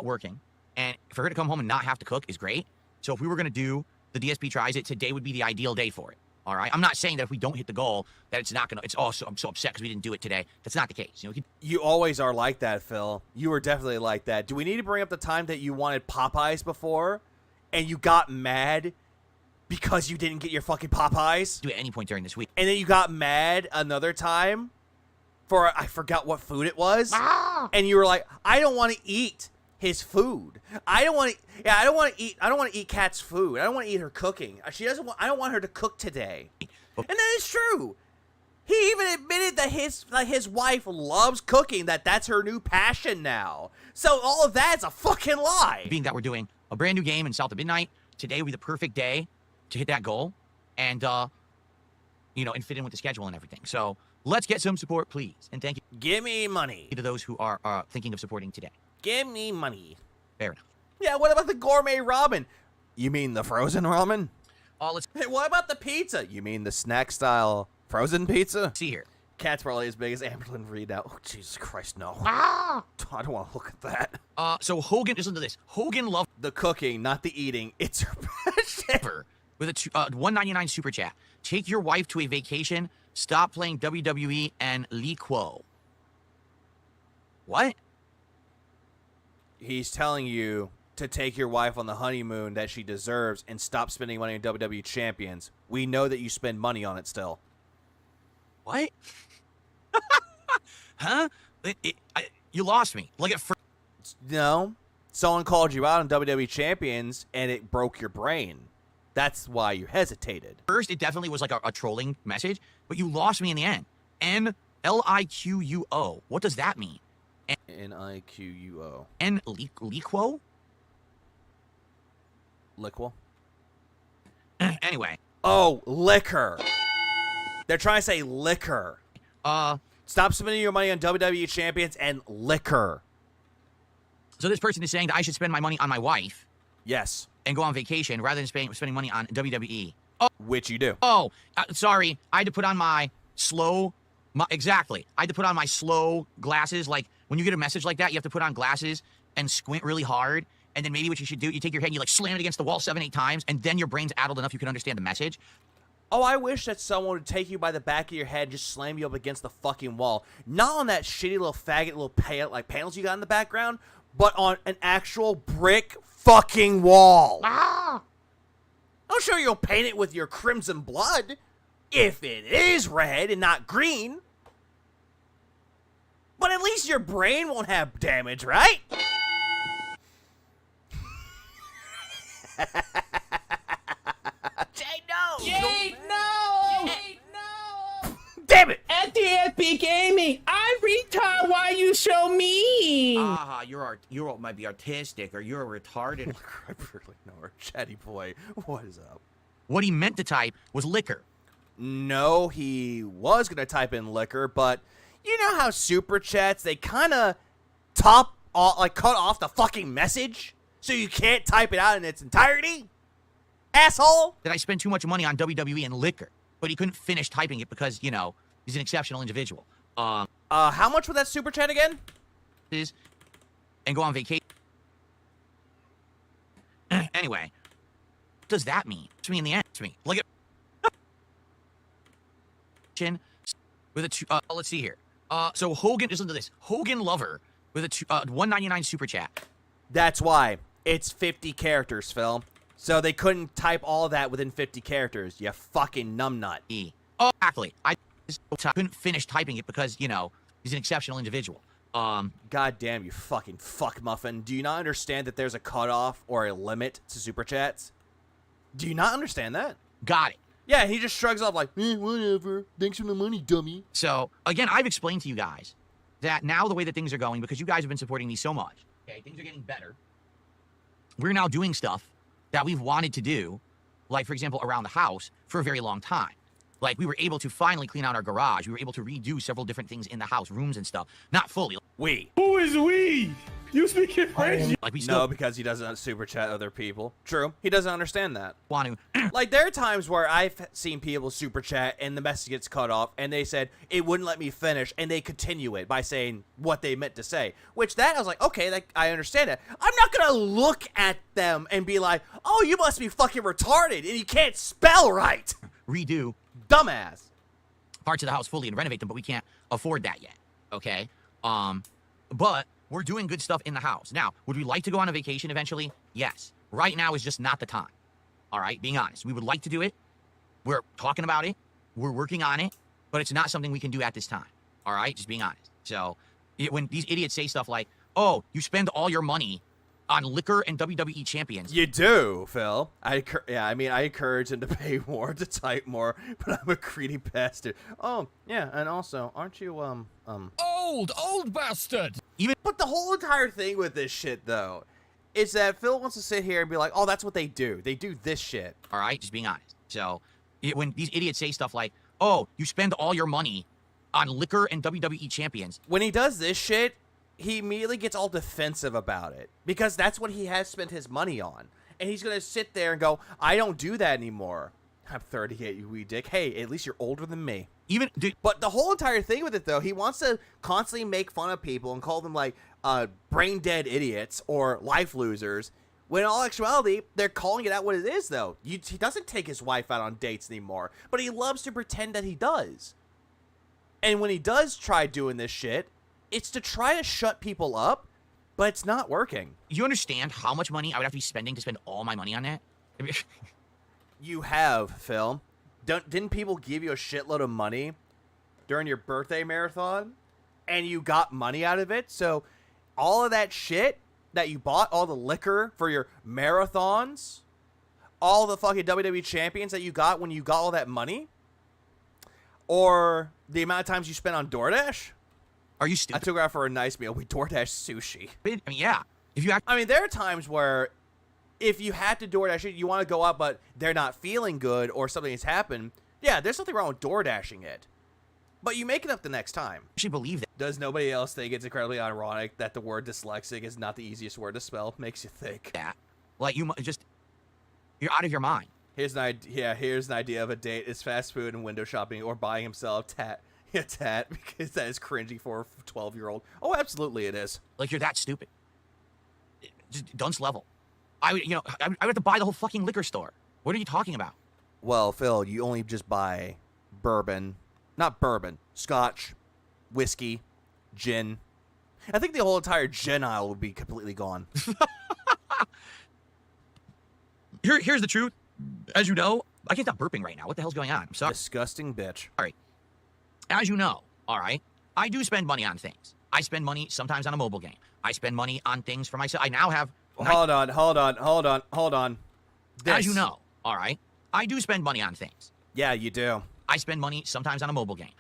S4: working, and for her to come home and not have to cook is great. So if we were going to do the DSP Tries It, today would be the ideal day for it, all right? I'm not saying that if we don't hit the goal, that it's not going to, I'm so upset because we didn't do it today. That's not the case.
S1: You always are like that, Phil. You were definitely like that. Do we need to bring up the time that you wanted Popeyes before, and you got mad because you didn't get your fucking Popeyes?
S4: Do it at any point during this week.
S1: And then you got mad another time for, I forgot what food it was. And you were like, I don't want to eat his food. I don't want to eat Kat's food. I don't want to eat her cooking. I don't want her to cook today. And that is true. He even admitted that his wife loves cooking, that's her new passion now. So all of that's a fucking lie.
S4: Being that we're doing a brand new game in South of Midnight, today will be the perfect day to hit that goal and, and fit in with the schedule and everything. So let's get some support, please. And thank you.
S1: Give me money.
S4: To those who are thinking of supporting today.
S1: Give me money.
S4: Fair enough.
S1: Yeah, what about the gourmet ramen? You mean the frozen ramen?
S4: Let's
S1: Hey, what about the pizza? You mean the snack style frozen pizza?
S4: see here.
S1: Cat's probably as big as Amberlin Reed now. Oh, Jesus Christ, no. I don't want to look at that.
S4: So Hogan, listen to this. Hogan loved
S1: The cooking, not the eating. It's her passion.
S4: her with a $1.99 super chat. Take your wife to a vacation. Stop playing WWE and Lee Quo. What?
S1: He's telling you to take your wife on the honeymoon that she deserves and stop spending money on WWE champions. We know that you spend money on it still.
S4: What? Huh? You lost me. Like at first.
S1: No. Someone called you out on WWE champions and it broke your brain. That's why you hesitated.
S4: First, it definitely was like a trolling message, but you lost me in the end. N-L-I-Q-U-O. What does that mean?
S1: N-I-Q-U-O.
S4: N-Liquo?
S1: Liquid?
S4: Anyway.
S1: Oh, liquor. They're trying to say liquor. Stop spending your money on WWE champions and liquor.
S4: So this person is saying that I should spend my money on my wife
S1: Yes.
S4: and go on vacation rather than spending money on WWE.
S1: Which you do.
S4: Sorry. I had to put on my slow... exactly. I had to put on my slow glasses. Like, when you get a message like that, you have to put on glasses and squint really hard. And then maybe what you should do, you take your head and you, like, slam it against the wall 7-8 times, and then your brain's addled enough you can understand the message.
S1: Oh, I wish that someone would take you by the back of your head and just slam you up against the fucking wall. Not on that shitty little faggot little panels you got in the background, but on an actual brick fucking wall. I'm sure you'll paint it with your crimson blood, if it is red and not green. But at least your brain won't have damage, right? Jay, no!
S3: Jade, no! Jade, no!
S1: Damn it!
S3: At DSP Gaming, I'm retard. Why you so mean?
S4: You might be artistic, or you're retarded.
S1: I really know her. Chatty boy, what is up?
S4: What he meant to type was liquor.
S1: No, he was going to type in liquor, but you know how super chats, they kind of cut off the fucking message so you can't type it out in its entirety? Asshole!
S4: That I spent too much money on WWE and liquor, but he couldn't finish typing it because, he's an exceptional individual.
S1: How much was that super chat again?
S4: And go on vacation. Anyway, what does that mean? It's me in the end. It's me. Look at with a let's see here. So Hogan, listen to this. Hogan Lover with a $1.99 super chat.
S1: That's why. It's 50 characters, Phil. So they couldn't type all of that within 50 characters, you fucking numbnut.
S4: Exactly. I just couldn't finish typing it because, he's an exceptional individual.
S1: God damn, you fucking fuck muffin. Do you not understand that there's a cutoff or a limit to super chats? Do you not understand that?
S4: Got it.
S1: Yeah, he just shrugs off like, whatever. Thanks for the money, dummy.
S4: So, again, I've explained to you guys that now the way that things are going, because you guys have been supporting me so much, okay, things are getting better. We're now doing stuff that we've wanted to do, like, for example, around the house for a very long time. Like, we were able to finally clean out our garage. We were able to redo several different things in the house, rooms and stuff. Not fully.
S3: Who is we? You speak in French?
S4: Like, we still
S1: No, because he doesn't super chat other people. True. He doesn't understand that.
S4: want to.
S1: Like, there are times where I've seen people super chat and the message gets cut off and they said, it wouldn't let me finish, and they continue it by saying what they meant to say. Which I was like, okay, I understand it. I'm not going to look at them and be like, oh, you must be fucking retarded and you can't spell right.
S4: Redo
S1: Dumbass.
S4: parts of the house fully and renovate them, but we can't afford that yet. Okay? But we're doing good stuff in the house. Now, would we like to go on a vacation eventually? Yes. Right now is just not the time. All right? Being honest. We would like to do it. We're talking about it. We're working on it. But it's not something we can do at this time. All right? Just being honest. So, when these idiots say stuff like, oh, you spend all your money on liquor and WWE champions.
S1: You do, Phil. I encourage him to pay more, to type more, but I'm a greedy bastard. Oh, yeah, and also, aren't you,
S7: Old bastard!
S1: But the whole entire thing with this shit, though, is that Phil wants to sit here and be like, oh, that's what they do. They do this shit.
S4: All right, just being honest. So when these idiots say stuff like, oh, you spend all your money on liquor and WWE champions.
S1: When he does this shit, he immediately gets all defensive about it because that's what he has spent his money on. And he's going to sit there and go, I don't do that anymore. I'm 38, you wee dick. Hey, at least you're older than me. But the whole entire thing with it, though, he wants to constantly make fun of people and call them, like, brain-dead idiots or life losers, when in all actuality, they're calling it out what it is, though. He doesn't take his wife out on dates anymore, but he loves to pretend that he does. And when he does try doing this shit, it's to try to shut people up, but it's not working.
S4: You understand how much money I would have to be spending to spend all my money on that?
S1: You have, Phil. Didn't people give you a shitload of money during your birthday marathon? And you got money out of it? So all of that shit that you bought, all the liquor for your marathons, all the fucking WWE champions that you got when you got all that money, or the amount of times you spent on DoorDash?
S4: Are you stupid?
S1: I took her out for a nice meal. We DoorDash sushi.
S4: I mean, yeah.
S1: There are times where if you had to DoorDash it, you want to go out, but they're not feeling good or something has happened. Yeah, there's nothing wrong with DoorDashing it. But you make it up the next time.
S4: Actually believe that.
S1: Does nobody else think it's incredibly ironic that the word dyslexic is not the easiest word to spell? Makes you think.
S4: Yeah. Like, you're out of your mind.
S1: Here's an idea of a date. It's fast food and window shopping or buying himself a tat because that is cringy for a 12-year-old. Oh, absolutely it is.
S4: Like, you're that stupid. Just dunce level. I would have to buy the whole fucking liquor store. What are you talking about?
S1: Well, Phil, you only just buy not bourbon, scotch, whiskey, gin. I think the whole entire gin aisle would be completely gone.
S4: Here's the truth. As you know, I can't stop burping right now. What the hell's going on? I'm sorry.
S1: Disgusting bitch.
S4: All right. As you know, all right, I do spend money on things. I spend money sometimes on a mobile game. I spend money on things for myself. I now have...
S1: Hold on.
S4: As you know, all right, I do spend money on things.
S1: Yeah, you do.
S4: I spend money sometimes on a mobile game.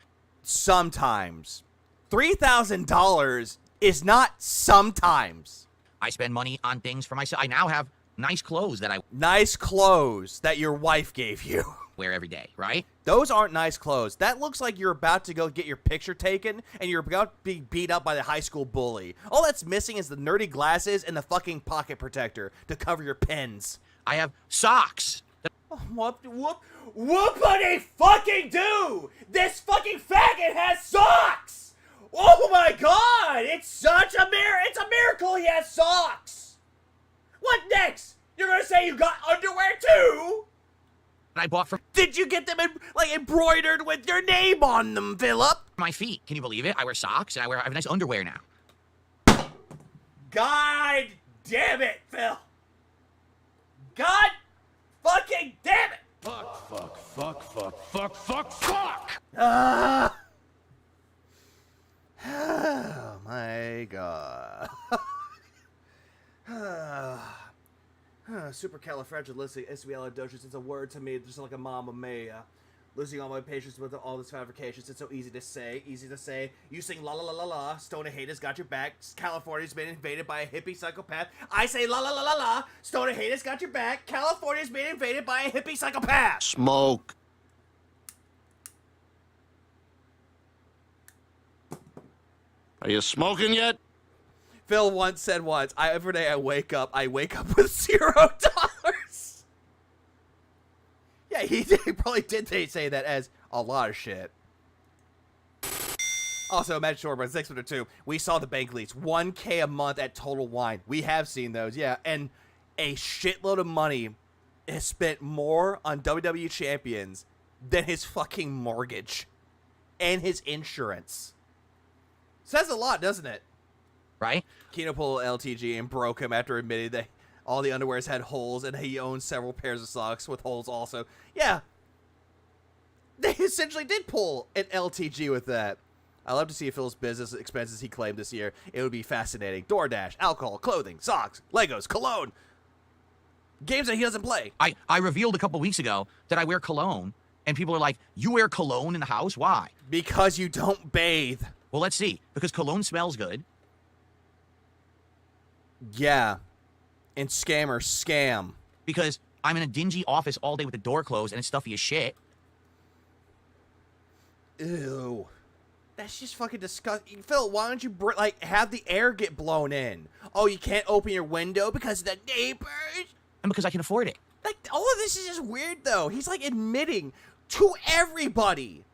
S1: Sometimes. $3,000 is not sometimes.
S4: I spend money on things for myself. I now have nice clothes
S1: that your wife gave you.
S4: Wear every day, right?
S1: Those aren't nice clothes. That looks like you're about to go get your picture taken and you're about to be beat up by the high school bully. All that's missing is the nerdy glasses and the fucking pocket protector to cover your pens.
S4: I have socks.
S1: Whoopity fucking do! This fucking faggot has socks! Oh my god! It's a miracle he has socks! What next? You're gonna say you got underwear too?
S4: I bought for...
S1: Did you get them embroidered with your name on them, Philip?
S4: My feet. Can you believe it? I wear socks and I have nice underwear now.
S1: God damn it, Phil. God fucking damn it.
S2: Fuck.
S1: Oh my god. Supercalifragilisticexpialidocious. It's a word to me, just like a mamma mia. Losing all my patience with all this fabrications. It's so easy to say. You sing la la la la la. Stoner haters got your back. California's been invaded by a hippie psychopath. I say la la la la la. Stoner haters got your back. California's been invaded by a hippie psychopath.
S6: Smoke. Are you smoking yet?
S1: Phil once said every day I wake up with $0. Yeah, he probably did say that as a lot of shit. Also, Matt Shortburn, 602. We saw the bank leaks. $1K a month at Total Wine. We have seen those, yeah. And a shitload of money is spent more on WWE champions than his fucking mortgage and his insurance. Says a lot, doesn't it?
S4: Right?
S1: Keno pulled LTG and broke him after admitting that all the underwears had holes and he owned several pairs of socks with holes also. Yeah. They essentially did pull an LTG with that. I love to see Phil's business expenses he claimed this year. It would be fascinating. DoorDash, alcohol, clothing, socks, Legos, cologne. Games that he doesn't play.
S4: I revealed a couple weeks ago that I wear cologne, and people are like, you wear cologne in the house? Why?
S1: Because you don't bathe.
S4: Well, let's see. Because cologne smells good.
S1: Yeah. And scammers scam.
S4: Because I'm in a dingy office all day with the door closed and it's stuffy as shit.
S1: Ew. That's just fucking disgusting. Phil, why don't you, have the air get blown in? Oh, you can't open your window because of the neighbors?
S4: And because I can afford it.
S1: Like, all of this is just weird, though. He's, like, admitting to everybody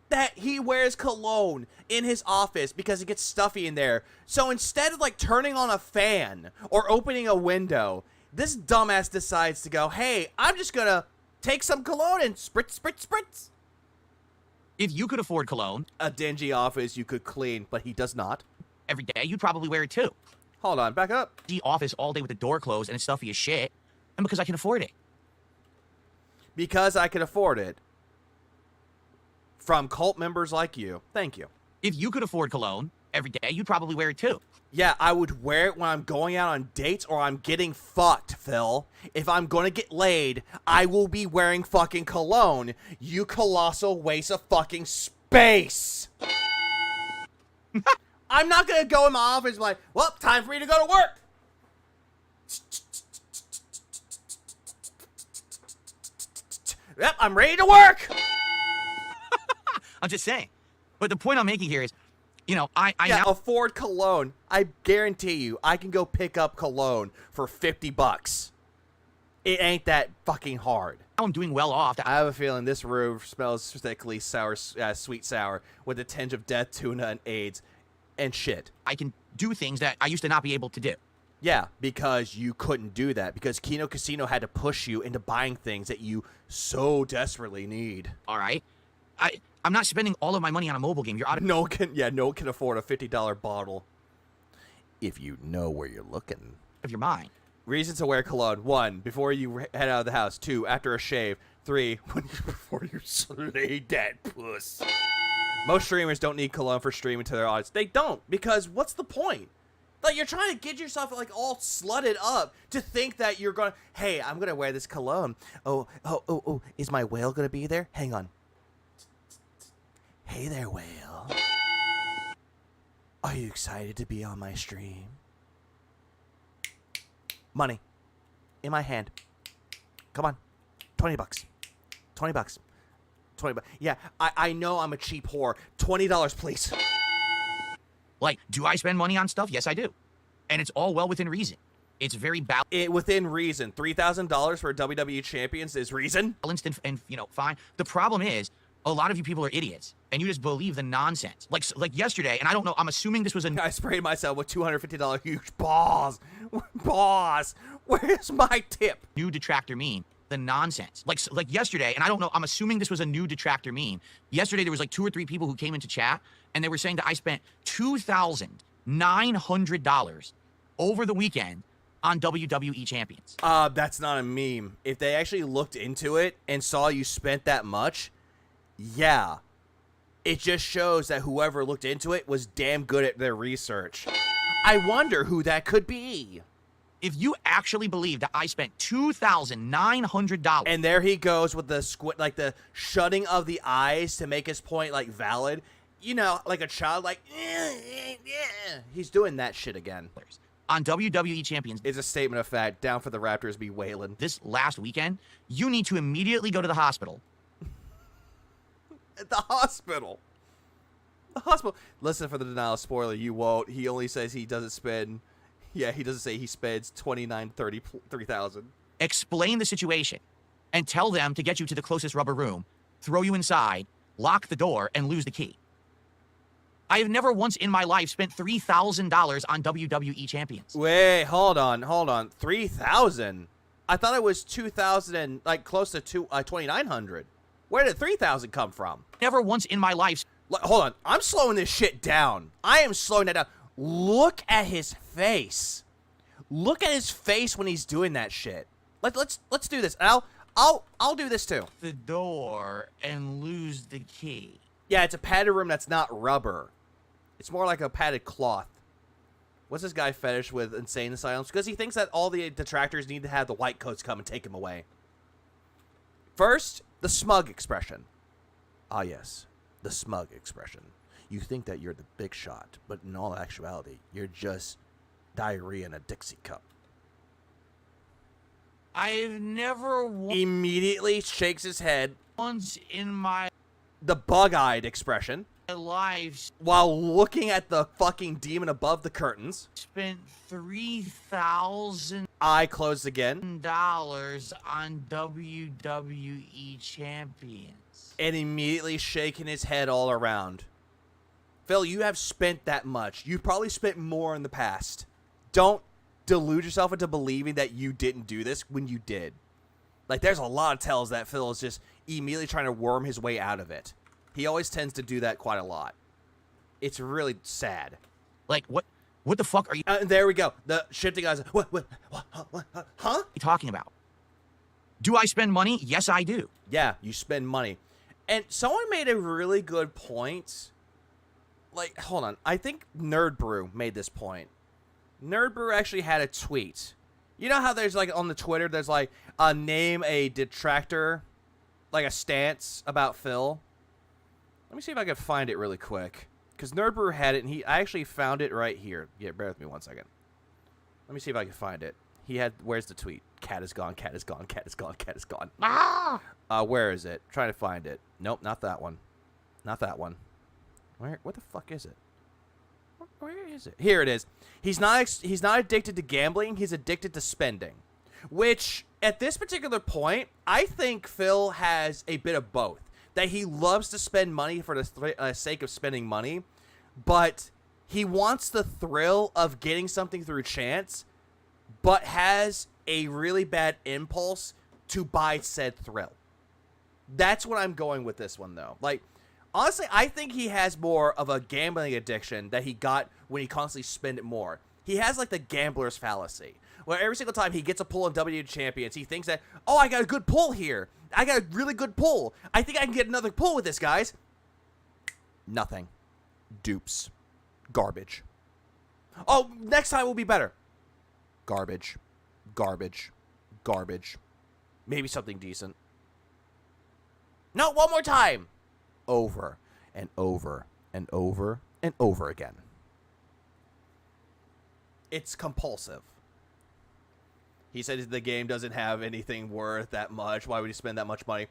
S1: that he wears cologne in his office because it gets stuffy in there. So instead of, like, turning on a fan or opening a window, this dumbass decides to go, hey, I'm just gonna take some cologne and spritz, spritz, spritz.
S4: If you could afford cologne,
S1: A dingy office you could clean, but he does not.
S4: every day, you'd probably wear it too.
S1: Hold on, back up.
S4: The office all day with the door closed and it's stuffy as shit. And because I can afford it.
S1: Because I can afford it. From cult members like you. Thank you.
S4: If you could afford cologne every day, you'd probably wear it too.
S1: Yeah, I would wear it when I'm going out on dates or I'm getting fucked, Phil. If I'm gonna get laid, I will be wearing fucking cologne. You colossal waste of fucking space. I'm not gonna go in my office like, well, time for me to go to work. Yep, I'm ready to work.
S4: I'm just saying. But the point I'm making here is, you know, I
S1: Yeah,
S4: now
S1: afford cologne. I guarantee you, I can go pick up cologne for $50. It ain't that fucking hard.
S4: I'm doing well off.
S1: I have a feeling this room smells thickly sour, sweet sour, with a tinge of death, tuna, and AIDS, and shit.
S4: I can do things that I used to not be able to do.
S1: Yeah, because you couldn't do that. Because Kino Casino had to push you into buying things that you so desperately need.
S4: All right? I'm not spending all of my money on a mobile game. You're out of
S1: No one can afford a $50 bottle. If you know where you're looking.
S4: your mind.
S1: Reasons to wear cologne. 1, before you head out of the house. 2, after a shave. 3, before you slay that puss. Most streamers don't need cologne for streaming to their audience. They don't, because what's the point? Like, you're trying to get yourself, like, all slutted up to think that you're gonna, hey, I'm gonna wear this cologne. Oh, is my whale gonna be there? Hang on. Hey there, whale. Are you excited to be on my stream? Money. In my hand. Come on. $20. $20. $20. Yeah, I know I'm a cheap whore. $20, please.
S4: Like, do I spend money on stuff? Yes, I do. And it's all well within reason. It's very
S1: Within reason. $3,000 for WWE champions is reason.
S4: balanced and you know, fine. The problem is, a lot of you people are idiots, and you just believe the nonsense. Like yesterday, and I don't know, I'm assuming this was
S1: I sprayed myself with $250 huge balls. Boss, where's my tip?
S4: new detractor meme. The nonsense. Like yesterday, and I don't know, I'm assuming this was a new detractor meme. Yesterday, there was like 2 or 3 people who came into chat, and they were saying that I spent $2,900 over the weekend on WWE champions.
S1: That's not a meme. If they actually looked into it and saw you spent that much, yeah. It just shows that whoever looked into it was damn good at their research. I wonder who that could be.
S4: If you actually believe that I spent $2,900,
S1: And there he goes with the like the shutting of the eyes to make his point like valid. You know, like a child, like, he's doing that shit again.
S4: on WWE champions
S1: It's a statement of fact. Down for the Raptors be wailing.
S4: this last weekend, you need to immediately go to the hospital.
S1: At the hospital. The hospital. Listen for the denial spoiler. You won't. He only says he doesn't spend. Yeah, he doesn't say he spends 3,000.
S4: Explain the situation and tell them to get you to the closest rubber room, throw you inside, lock the door, and lose the key. I have never once in my life spent $3,000 on WWE champions.
S1: Wait, hold on. 3,000. I thought it was 2,000 and like close to 2,900. Where did 3,000 come from?
S4: Never once in my life.
S1: Hold on. I'm slowing this shit down. I am slowing that down. Look at his face. Look at his face when he's doing that shit. Let's do this. I'll do this too.
S4: The door and lose the key.
S1: Yeah, it's a padded room that's not rubber. It's more like a padded cloth. What's this guy fetish with insane asylums? Because he thinks that all the detractors need to have the white coats come and take him away. First, the smug expression. Ah, yes, the smug expression. You think that you're the big shot, but in all actuality, you're just diarrhea in a Dixie cup.
S4: I've never
S1: Immediately shakes his head.
S4: once in my
S1: The bug-eyed expression.
S4: life
S1: While looking at the fucking demon above the curtains.
S4: spent $3,000
S1: Eye closed again.
S4: on WWE champions.
S1: And immediately shaking his head all around. Phil, you have spent that much. You've probably spent more in the past. Don't delude yourself into believing that you didn't do this when you did. Like, there's a lot of tells that Phil is just immediately trying to worm his way out of it. He always tends to do that quite a lot. It's really sad.
S4: Like, what the fuck are you
S1: There we go. The shifting eyes. What, huh?
S4: talking about? Do I spend money? Yes, I do.
S1: Yeah, you spend money. And someone made a really good point. Like, hold on. I think Nerd Brew made this point. Nerd Brew actually had a tweet. You know how there's, like, on the Twitter, there's, like, name a detractor, like a stance about Phil? Let me see if I can find it really quick. Because Nerd Brew had it, and I actually found it right here. Yeah, bear with me one second. Let me see if I can find it. He had, where's the tweet? Cat is gone, cat is gone, cat is gone, cat is gone. Where is it? Trying to find it. Nope, not that one. Not that one. What the fuck is it? Where is it? Here it is. He's not addicted to gambling. He's addicted to spending. Which, at this particular point, I think Phil has a bit of both. That he loves to spend money for the sake of spending money, but he wants the thrill of getting something through chance, but has a really bad impulse to buy said thrill. That's what I'm going with this one, though. Like, honestly, I think he has more of a gambling addiction that he got when he constantly spent it more. He has, like, the gambler's fallacy, where every single time he gets a pull in WWE Champions, he thinks that, oh, I got a good pull here. I got a really good pull. I think I can get another pull with this, guys. Nothing. Dupes. Garbage. Oh, next time will be better. Garbage. Garbage. Garbage. Maybe something decent. No, one more time. Over and over and over and over again. It's compulsive. He said the game doesn't have anything worth that much. Why would he spend that much money?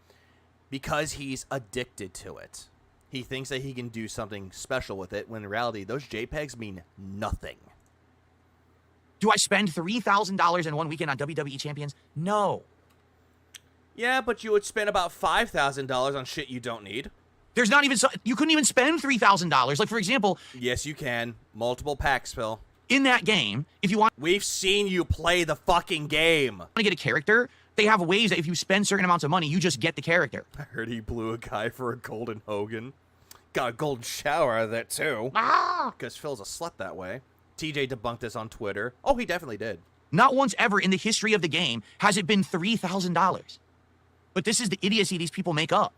S1: Because he's addicted to it. He thinks that he can do something special with it, when in reality, those JPEGs mean nothing.
S4: Do I spend $3,000 in one weekend on WWE champions? No.
S1: Yeah, but you would spend about $5,000 on shit you don't need.
S4: There's not even you couldn't even spend $3,000. Like, for example,
S1: Yes, you can. Multiple packs, Phil.
S4: in that game, if you want
S1: We've seen you play the fucking game.
S4: to get a character, they have ways that if you spend certain amounts of money, you just get the character.
S1: I heard he blew a guy for a golden Hogan. Got a golden shower out of that, too. Because Phil's a slut that way. TJ debunked this on Twitter. Oh, he definitely did.
S4: Not once ever in the history of the game has it been $3,000. But this is the idiocy these people make up.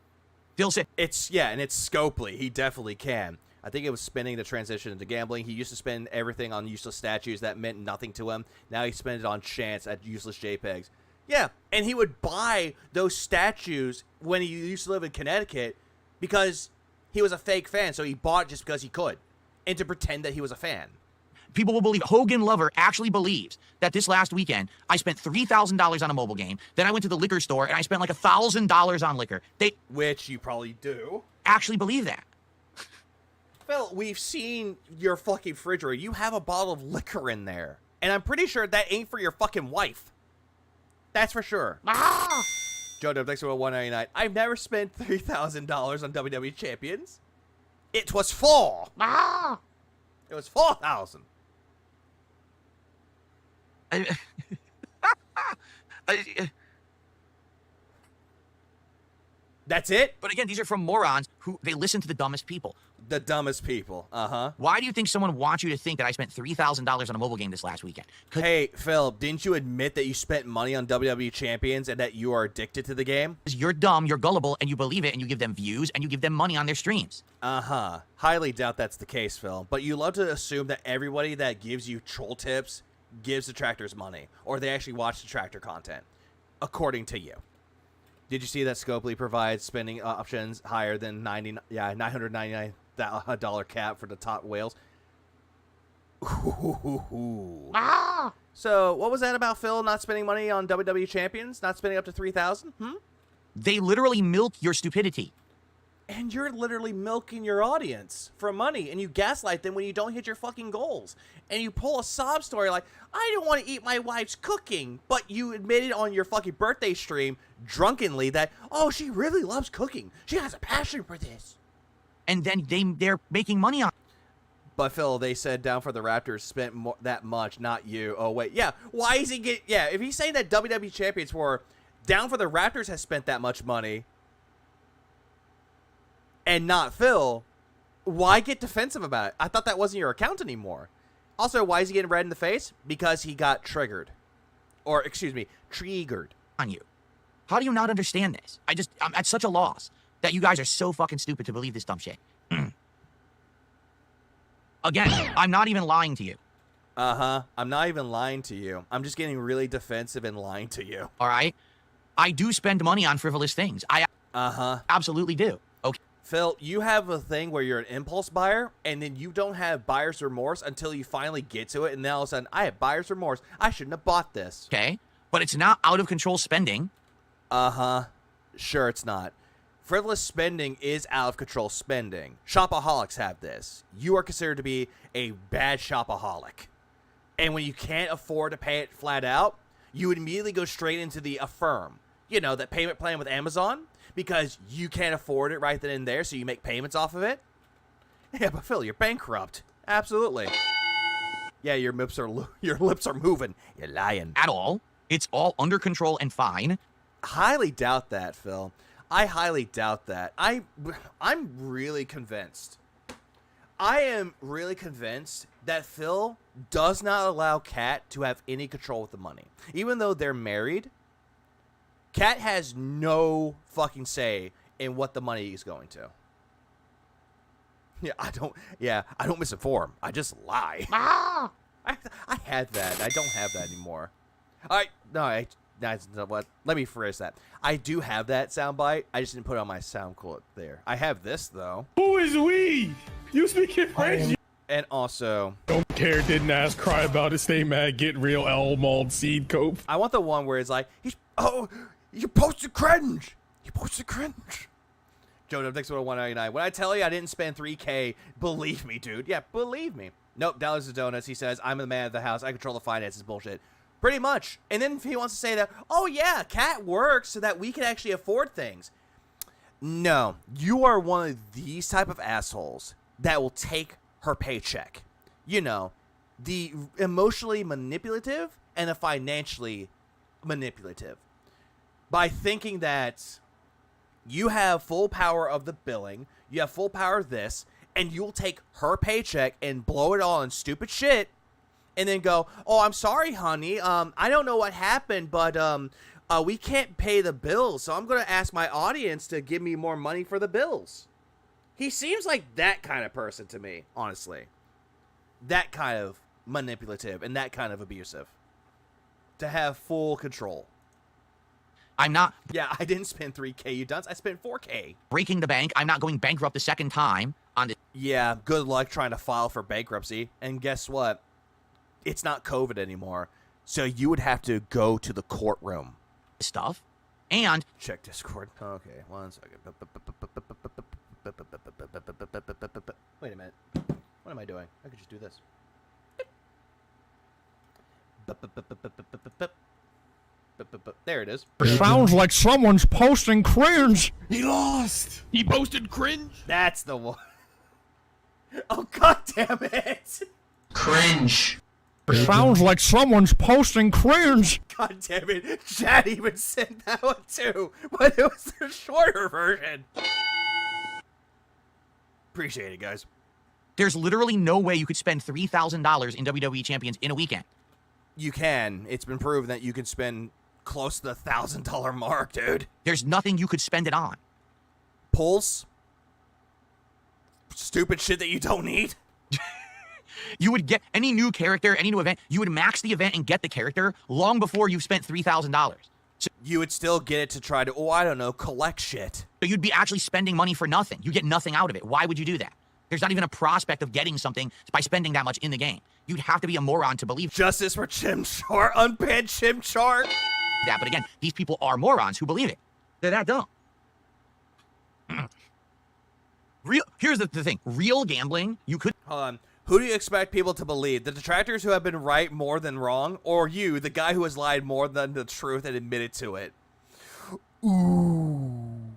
S4: They'll say,
S1: And it's Scopely. He definitely can. I think it was spending the transition into gambling. He used to spend everything on useless statues that meant nothing to him. Now he spends it on chance at useless JPEGs. Yeah, and he would buy those statues when he used to live in Connecticut because he was a fake fan, so he bought it just because he could, and to pretend that he was a fan.
S4: people will believe. Hogan Lover actually believes that this last weekend, I spent $3,000 on a mobile game. Then I went to the liquor store and I spent like $1,000 on liquor. They
S1: Which you probably do.
S4: actually believe that.
S1: Phil, we've seen your fucking refrigerator. You have a bottle of liquor in there. And I'm pretty sure that ain't for your fucking wife. That's for sure. Joe W, thanks for $1.99. I've never spent $3,000 on WWE Champions. It was $4. It was $4,000. That's it?
S4: But again, these are from morons who they listen to the dumbest people.
S1: The dumbest people.
S4: Why do you think someone wants you to think that I spent $3,000 on a mobile game this last weekend?
S1: Hey, Phil, didn't you admit that you spent money on WWE Champions and that you are addicted to the game?
S4: You're dumb, you're gullible, and you believe it, and you give them views, and you give them money on their streams.
S1: Highly doubt that's the case, Phil. But you love to assume that everybody that gives you troll tips gives detractors money, or they actually watch detractor content, according to you. Did you see that Scopely provides spending options higher than $999 cap for the top whales? So what was that about, Phil, not spending money on WWE Champions, not spending up to $3,000?
S4: They literally milk your stupidity.
S1: And you're literally milking your audience for money, and you gaslight them when you don't hit your fucking goals. And you pull a sob story like, I don't want to eat my wife's cooking, but you admitted on your fucking birthday stream drunkenly that, oh, she really loves cooking. She has a passion for this.
S4: And then they're making money on it.
S1: But Phil, they said Down for the Raptors spent that much, not you. Oh, wait. Yeah, why is he get? Yeah, if he's saying that WWE Champions were Down for the Raptors has spent that much money and not Phil, why get defensive about it? I thought that wasn't your account anymore. Also, why is he getting red in the face? Because he got triggered. Or, excuse me, triggered.
S4: On you. How do you not understand this? I'm at such a loss that you guys are so fucking stupid to believe this dumb shit. Again, I'm not even lying to you.
S1: I'm not even lying to you. I'm just getting really defensive and lying to you.
S4: All right? I do spend money on frivolous things. I absolutely do. Okay.
S1: Phil, you have a thing where you're an impulse buyer, and then you don't have buyer's remorse until you finally get to it, and then all of a sudden, I have buyer's remorse. I shouldn't have bought this.
S4: Okay, but it's not out of control spending.
S1: Sure it's not. Frivolous spending is out of control spending. Shopaholics have this. You are considered to be a bad shopaholic. And when you can't afford to pay it flat out, you would immediately go straight into the Affirm. You know, that payment plan with Amazon, because you can't afford it right then and there, so you make payments off of it. Yeah, but Phil, you're bankrupt. Absolutely. Yeah, your lips are moving. You're lying.
S4: At all. It's all under control and fine.
S1: Highly doubt that, Phil. I highly doubt that. I'm really convinced. I am really convinced that Phil does not allow Kat to have any control with the money. Even though they're married, Kat has no fucking say in what the money is going to. I don't misinform. I just lie. I had that. I don't have that anymore. What? Let me phrase that. I do have that soundbite. I just didn't put it on my sound clip there. I have this though.
S9: Who is we? You speaking French?
S1: And also,
S9: don't care, didn't ask, cry about it, stay mad, get real, Elmald, seed cope.
S1: I want the one where it's like, you posted cringe. You posted cringe. Joe, thanks for the $1.99. When I tell you I didn't spend $3K, believe me, dude. Yeah, believe me. Nope, dollars to donuts. He says, I'm the man of the house. I control the finances. Bullshit. Pretty much. And then if he wants to say that, oh yeah, Kat works so that we can actually afford things. No, you are one of these type of assholes that will take her paycheck. You know, the emotionally manipulative and the financially manipulative. By thinking that you have full power of the billing, you have full power of this, and you'll take her paycheck and blow it all on stupid shit, and then go, oh, I'm sorry, honey. I don't know what happened, but we can't pay the bills, so I'm going to ask my audience to give me more money for the bills. He seems like that kind of person to me, honestly. That kind of manipulative and that kind of abusive. To have full control.
S4: I'm not.
S1: Yeah, I didn't spend $3K, you dunce. I spent $4K.
S4: Breaking the bank. I'm not going bankrupt the second time on this.
S1: Yeah, good luck trying to file for bankruptcy. And guess what? It's not COVID anymore. So you would have to go to the courtroom.
S4: Stuff. And
S1: check Discord. Okay, 1 second. Wait a minute. What am I doing? I could just do this. There it is.
S9: It sounds like someone's posting cringe.
S7: He lost. He posted cringe.
S1: That's the one. Oh, god damn it.
S5: Cringe.
S9: It sounds like someone's posting cringe.
S1: God damn it. Chad even sent that one too, but it was the shorter version. Appreciate it, guys.
S4: There's literally no way you could spend $3,000 in WWE Champions in a weekend.
S1: You can. It's been proven that you can spend close to the $1,000 mark, dude.
S4: There's nothing you could spend it on.
S1: Pulls. Stupid shit that you don't need.
S4: You would get any new character, any new event, you would max the event and get the character long before you've spent $3,000. So
S1: you would still get it to try to, I don't know, collect shit.
S4: So you'd be actually spending money for nothing. You get nothing out of it. Why would you do that? There's not even a prospect of getting something by spending that much in the game. You'd have to be a moron to believe
S1: Justice for Chimchar, unbanned Chimchar.
S4: that. But again, these people are morons who believe it. They're that dumb. Here's the thing. Real gambling, you could...
S1: Hold on. Who do you expect people to believe? The detractors who have been right more than wrong? Or you, the guy who has lied more than the truth and admitted to it? Ooh.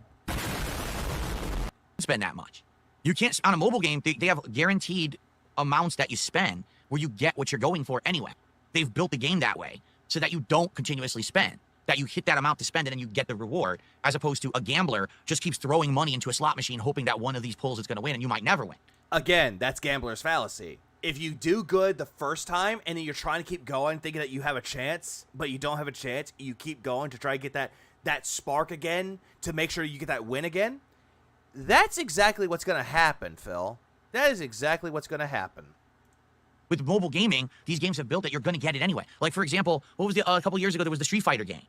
S4: Spend that much. You can't... On a mobile game, they have guaranteed amounts that you spend where you get what you're going for anyway. They've built the game that way so that you don't continuously spend. That you hit that amount to spend it and you get the reward, as opposed to a gambler just keeps throwing money into a slot machine hoping that one of these pulls is going to win and you might never win.
S1: Again, that's gambler's fallacy. If you do good the first time and then you're trying to keep going thinking that you have a chance, but you don't have a chance, you keep going to try to get that spark again to make sure you get that win again, that's exactly what's going to happen, Phil. That is exactly what's going to happen.
S4: With mobile gaming, these games have built that you're going to get it anyway. Like, for example, what was a couple years ago, there was the Street Fighter game.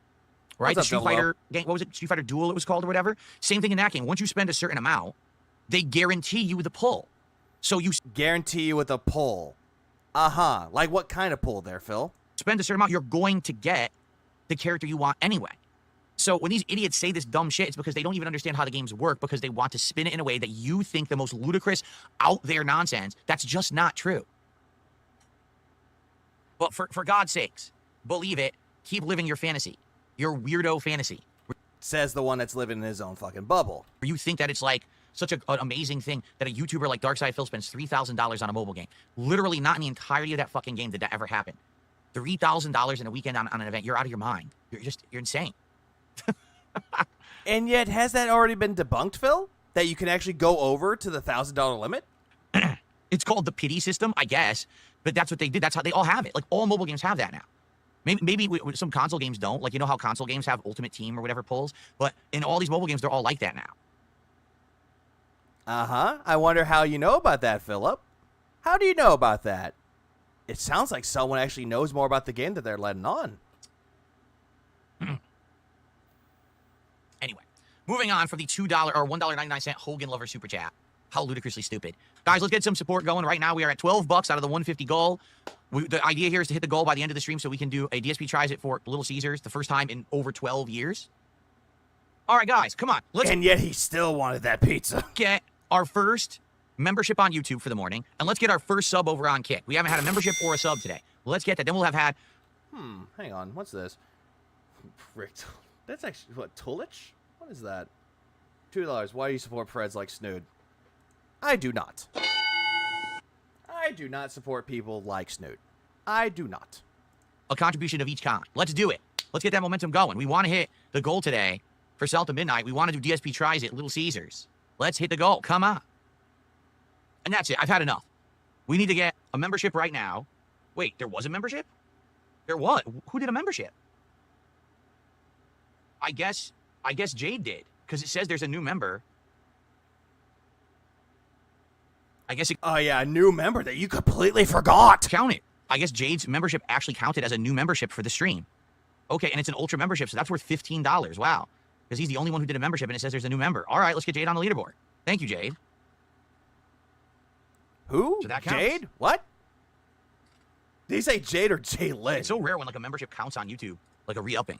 S4: Right? The Street Fighter game, what was it? Street Fighter Duel it was called or whatever. Same thing in that game. Once you spend a certain amount, they guarantee you the pull. So you
S1: guarantee you with a pull. Uh-huh. Like what kind of pull there, Phil?
S4: Spend a certain amount, you're going to get the character you want anyway. So when these idiots say this dumb shit, it's because they don't even understand how the games work, because they want to spin it in a way that you think the most ludicrous, out there nonsense. That's just not true. But for God's sakes, believe it. Keep living your fantasy. Your weirdo fantasy.
S1: Says the one that's living in his own fucking bubble.
S4: You think that it's like such an amazing thing that a YouTuber like Darkside Phil spends $3,000 on a mobile game. Literally not in the entirety of that fucking game did that ever happen. $3,000 in a weekend on an event. You're out of your mind. You're insane.
S1: And yet, has that already been debunked, Phil? That you can actually go over to the $1,000 limit?
S4: It's called the pity system, I guess. But that's what they did. That's how they all have it. Like, all mobile games have that now. Maybe some console games don't. Like, you know how console games have Ultimate Team or whatever pulls? But in all these mobile games, they're all like that now.
S1: Uh-huh. I wonder how you know about that, Philip. How do you know about that? It sounds like someone actually knows more about the game that they're letting on.
S4: Anyway, moving on from the $2 or $1.99 Hogan Lover Super Chat. How ludicrously stupid. Guys, let's get some support going. Right now, we are at 12 bucks out of the 150 goal. The idea here is to hit the goal by the end of the stream so we can do a DSP Tries It for Little Caesars, the first time in over 12 years. All right, guys, come on.
S1: And yet he still wanted that pizza.
S4: Get our first membership on YouTube for the morning, and let's get our first sub over on Kick. We haven't had a membership or a sub today. Let's get that. Then we'll have had...
S1: Hang on. What's this? That's actually... What, Tulich? What is that? $2. Why do you support Freds like Snood? I do not. I do not support people like Snood. I do not.
S4: A contribution of each kind. Let's do it. Let's get that momentum going. We want to hit the goal today for Sell to Midnight. We want to do DSP Tries It, Little Caesars. Let's hit the goal. Come on. And that's it. I've had enough. We need to get a membership right now. Wait, there was a membership? There was. Who did a membership? I guess Jade did, because it says there's a new member. I guess it...
S1: Oh, yeah, a new member that you completely forgot.
S4: Count it. I guess Jade's membership actually counted as a new membership for the stream. Okay, and it's an ultra membership, so that's worth $15. Wow. Because he's the only one who did a membership, and it says there's a new member. All right, let's get Jade on the leaderboard. Thank you, Jade.
S1: Who?
S4: So that counts.
S1: Jade? What? Did he say Jade or Jay-Lin?
S4: It's so rare when, like, a membership counts on YouTube. Like a re-upping.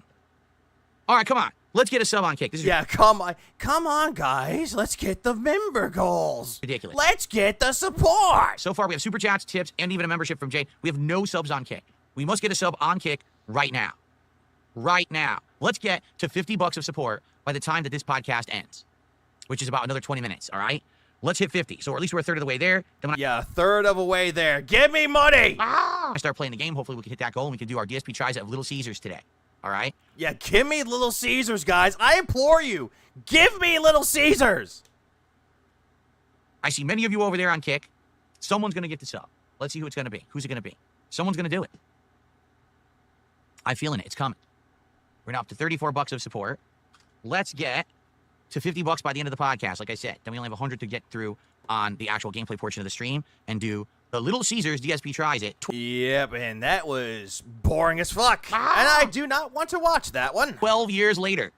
S4: All right, come on. Let's get a sub on Kick. This is
S1: come on. Come on, guys. Let's get the member goals.
S4: Ridiculous.
S1: Let's get the support.
S4: So far, we have super chats, tips, and even a membership from Jade. We have no subs on Kick. We must get a sub on Kick right now. Right now. Let's get to $50 of support by the time that this podcast ends, which is about another 20 minutes, all right? Let's hit 50. So at least we're a third of the way there. Then
S1: a third of a way there. Give me money.
S4: I start playing the game. Hopefully we can hit that goal and we can do our DSP Tries It of Little Caesars today. All right?
S1: Yeah, give me Little Caesars, guys. I implore you. Give me Little Caesars.
S4: I see many of you over there on Kick. Someone's going to get this up. Let's see who it's going to be. Who's it going to be? Someone's going to do it. I'm feeling it. It's coming. We're now up to $34 of support. Let's get to $50 by the end of the podcast, like I said. Then we only have 100 to get through on the actual gameplay portion of the stream and do the Little Caesars DSP Tries It.
S1: Yep, and that was boring as fuck. And I do not want to watch that one.
S4: 12 years later.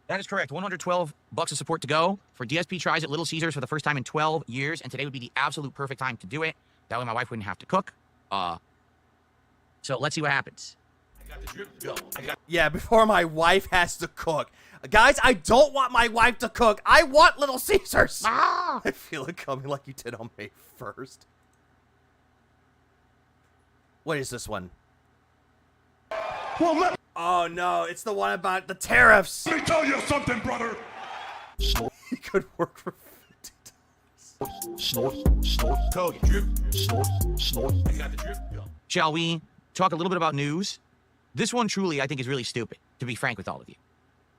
S4: That is correct. $112 of support to go for DSP Tries It Little Caesars for the first time in 12 years, and today would be the absolute perfect time to do it. That way my wife wouldn't have to cook. So let's see what happens.
S1: Yeah, before my wife has to cook. Guys, I don't want my wife to cook. I want Little Caesars. I feel it coming like you did on May 1st. What is this one?
S2: Well,
S1: Oh, no. It's the one about the tariffs.
S2: let me tell you something, brother. Snort,
S1: He could work for $50.
S2: snort, snort, Cody. Drip, snort, snort. I got the drip.
S4: Shall we talk a little bit about news? This one truly, I think, is really stupid, to be frank with all of you.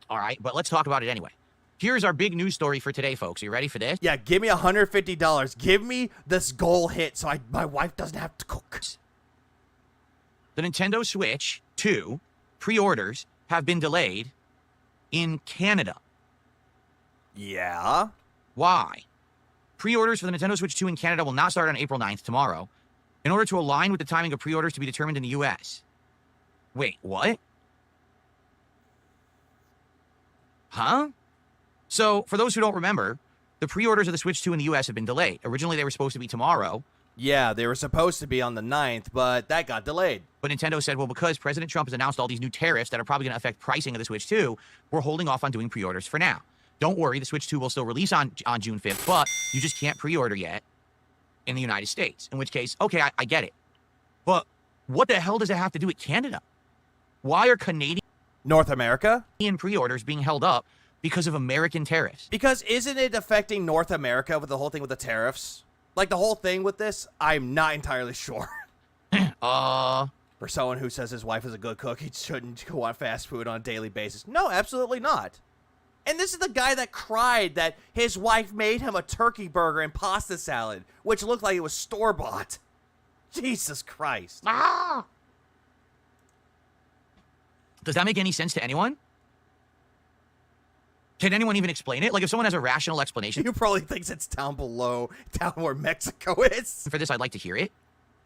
S4: All right, but let's talk about it anyway. Here's our big news story for today, folks. Are you ready for this?
S1: Yeah, give me $150. Give me this goal hit so my wife doesn't have to cook.
S4: The Nintendo Switch 2 pre-orders have been delayed in Canada.
S1: Yeah?
S4: Why? Pre-orders for the Nintendo Switch 2 in Canada will not start on April 9th, tomorrow, in order to align with the timing of pre-orders to be determined in the U.S. Wait, what? Huh? So, for those who don't remember, the pre-orders of the Switch 2 in the U.S. have been delayed. Originally, they were supposed to be tomorrow.
S1: Yeah, they were supposed to be on the 9th, but that got delayed.
S4: But Nintendo said, well, because President Trump has announced all these new tariffs that are probably going to affect pricing of the Switch 2, we're holding off on doing pre-orders for now. Don't worry, the Switch 2 will still release on June 5th, but you just can't pre-order yet in the United States. In which case, okay, I get it. But what the hell does it have to do with Canada? Why are Canadian
S1: North America?
S4: pre-orders being held up because of American tariffs?
S1: Because isn't it affecting North America with the whole thing with the tariffs? Like the whole thing with this? I'm not entirely sure. For someone who says his wife is a good cook, he shouldn't go on fast food on a daily basis. No, absolutely not. And this is the guy that cried that his wife made him a turkey burger and pasta salad, which looked like it was store-bought. Jesus Christ.
S4: Does that make any sense to anyone? Can anyone even explain it? Like, if someone has a rational explanation
S1: You probably thinks it's down below, down where Mexico is.
S4: for this, I'd like to hear it.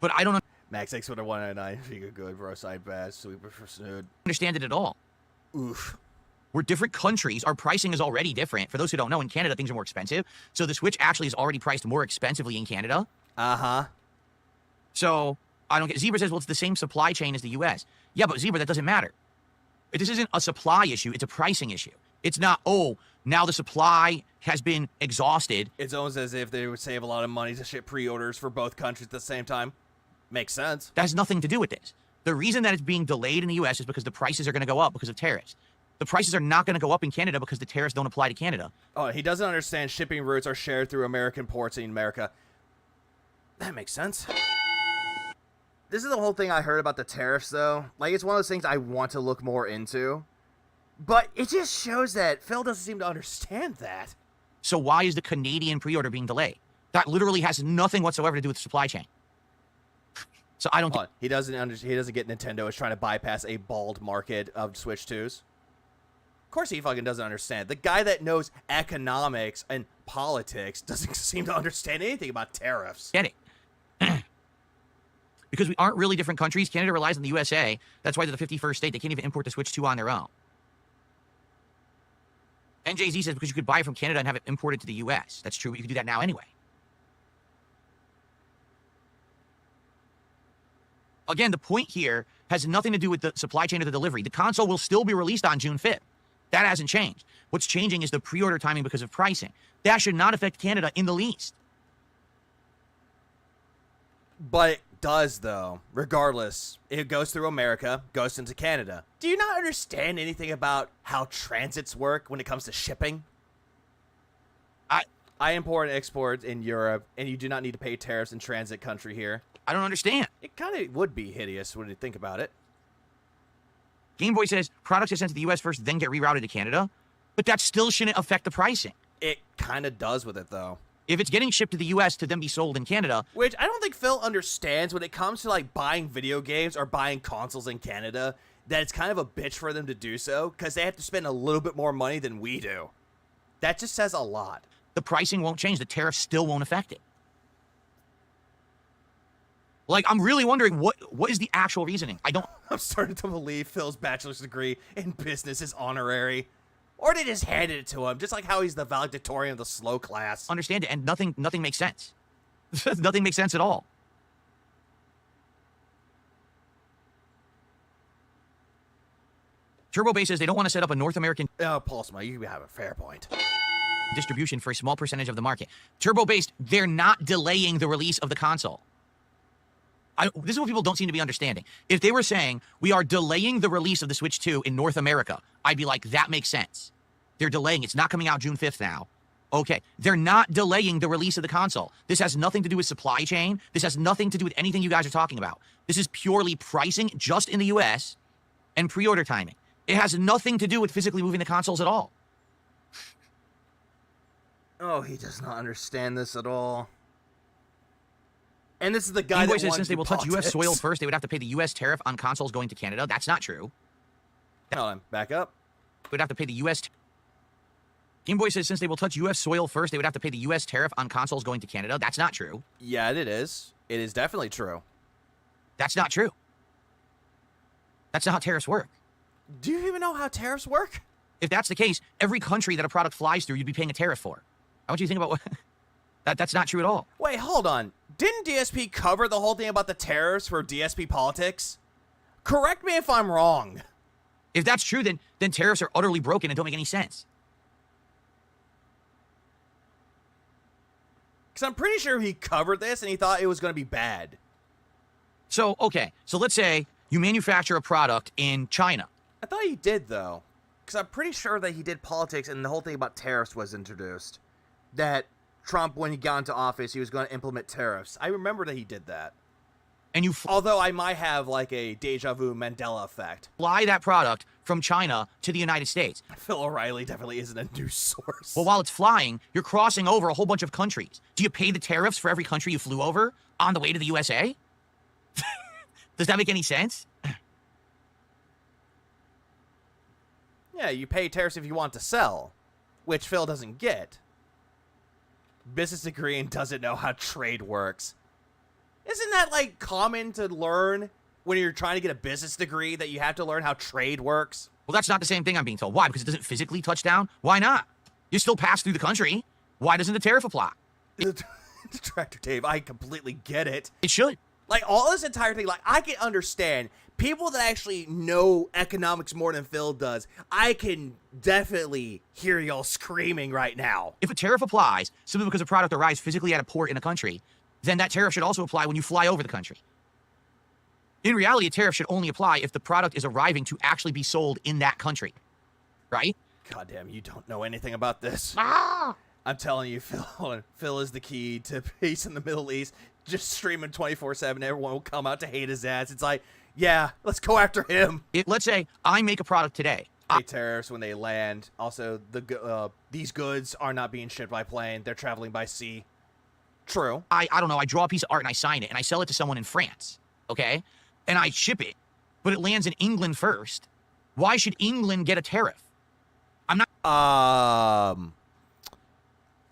S4: But I don't
S1: Max 6 with a 199, figure good, bro, side bass, sweeper for snood.
S4: understand it at all.
S1: Oof.
S4: We're different countries. Our pricing is already different. For those who don't know, in Canada, things are more expensive. So the Switch actually is already priced more expensively in Canada.
S1: Uh-huh.
S4: So I don't get. Zebra says, well, it's the same supply chain as the U.S. Yeah, but Zebra, that doesn't matter. This isn't a supply issue. It's a pricing issue. It's not, oh, now the supply has been exhausted.
S1: It's almost as if they would save a lot of money to ship pre-orders for both countries at the same time. Makes sense.
S4: That has nothing to do with this. The reason that it's being delayed in the U.S. is because the prices are going to go up because of tariffs. The prices are not going to go up in Canada because the tariffs don't apply to Canada.
S1: Oh, he doesn't understand shipping routes are shared through American ports in America. That makes sense. This is the whole thing I heard about the tariffs, though. Like, it's one of those things I want to look more into. But it just shows that Phil doesn't seem to understand that.
S4: So why is the Canadian pre-order being delayed? That literally has nothing whatsoever to do with the supply chain. So I don't.
S1: He doesn't get Nintendo is trying to bypass a bald market of Switch 2s. Of course he fucking doesn't understand. The guy that knows economics and politics doesn't seem to understand anything about tariffs.
S4: Get it. Because we aren't really different countries. Canada relies on the USA. That's why they're the 51st state. They can't even import the Switch 2 on their own. NJZ says because you could buy it from Canada and have it imported to the US. That's true, but you can do that now anyway. Again, the point here has nothing to do with the supply chain or the delivery. The console will still be released on June 5th. That hasn't changed. What's changing is the pre-order timing because of pricing. That should not affect Canada in the least.
S1: But it does, though. Regardless, it goes through America, goes into Canada. Do you not understand anything about how transits work when it comes to shipping? I import and export in Europe, and you do not need to pay tariffs in transit country here.
S4: I don't understand.
S1: It kind of would be hideous when you think about it.
S4: Game Boy says products are sent to the U.S. first, then get rerouted to Canada. But that still shouldn't affect the pricing.
S1: It kind of does with it, though.
S4: If it's getting shipped to the U.S. to then be sold in Canada.
S1: Which I don't think Phil understands when it comes to, like, buying video games or buying consoles in Canada, that it's kind of a bitch for them to do so, because they have to spend a little bit more money than we do. That just says a lot.
S4: The pricing won't change. The tariff still won't affect it. Like, I'm really wondering, what is the actual reasoning?
S1: I'm starting to believe Phil's bachelor's degree in business is honorary. Or they just handed it to him, just like how he's the valedictorian of the slow class.
S4: Understand it, and nothing makes sense. Nothing makes sense at all. Turbo Base says they don't want to set up a North American
S1: Pulsma, you have a fair point.
S4: distribution for a small percentage of the market. Turbo Based, they're not delaying the release of the console. This is what people don't seem to be understanding. If they were saying, we are delaying the release of the Switch 2 in North America, I'd be like, that makes sense. They're delaying. It's not coming out June 5th now. Okay, they're not delaying the release of the console. This has nothing to do with supply chain. This has nothing to do with anything you guys are talking about. This is purely pricing just in the US and pre-order timing. It has nothing to do with physically moving the consoles at all.
S1: Oh, he does not understand this at all. And this is the guy
S4: Game Boy
S1: that
S4: says since they will touch
S1: politics.
S4: U.S. soil first, they would have to pay the U.S. tariff on consoles going to Canada. That's not true.
S1: Hold on, back up.
S4: Would have to pay the U.S. Game Boy says since they will touch U.S. soil first, they would have to pay the U.S. tariff on consoles going to Canada. That's not true.
S1: Yeah, it is. It is definitely true.
S4: That's not true. That's not how tariffs work.
S1: Do you even know how tariffs work?
S4: If that's the case, every country that a product flies through, you'd be paying a tariff for. I want you to think about what... That's not true at all.
S1: Wait, hold on. Didn't DSP cover the whole thing about the tariffs for DSP politics? Correct me if I'm wrong.
S4: If that's true, then tariffs are utterly broken and don't make any sense.
S1: Because I'm pretty sure he covered this and he thought it was going to be bad.
S4: So, okay. So let's say you manufacture a product in China.
S1: I thought he did, though. Because I'm pretty sure that he did politics and the whole thing about tariffs was introduced. That Trump, when he got into office, he was going to implement tariffs. I remember that he did that.
S4: And you
S1: although I might have like a deja vu Mandela effect.
S4: Fly that product from China to the United States.
S1: Phil O'Reilly definitely isn't a news source.
S4: Well, while it's flying, you're crossing over a whole bunch of countries. Do you pay the tariffs for every country you flew over on the way to the USA? Does that make any sense?
S1: Yeah, you pay tariffs if you want to sell, which Phil doesn't get. Business degree and doesn't know how trade works. Isn't that, like, common to learn when you're trying to get a business degree, that you have to learn how trade works?
S4: Well, that's not the same thing I'm being told. Why? Because it doesn't physically touch down? Why not? You still pass through the country. Why doesn't the tariff apply?
S1: Detractor Dave, I completely get it.
S4: It should.
S1: Like, all this entire thing, like, I can understand. People that actually know economics more than Phil does, I can definitely hear y'all screaming right now.
S4: If a tariff applies simply because a product arrives physically at a port in a country, then that tariff should also apply when you fly over the country. In reality, a tariff should only apply if the product is arriving to actually be sold in that country, right?
S1: Goddamn, you don't know anything about this.
S4: Ah!
S1: I'm telling you, Phil is the key to peace in the Middle East. Just streaming 24/7, everyone will come out to hate his ass. It's like, yeah, let's go after him.
S4: Let's say I make a product today.
S1: Pay tariffs when they land. Also, these goods are not being shipped by plane. They're traveling by sea. True.
S4: I don't know. I draw a piece of art and I sign it and I sell it to someone in France, okay? And I ship it, but it lands in England first. Why should England get a tariff? I'm not...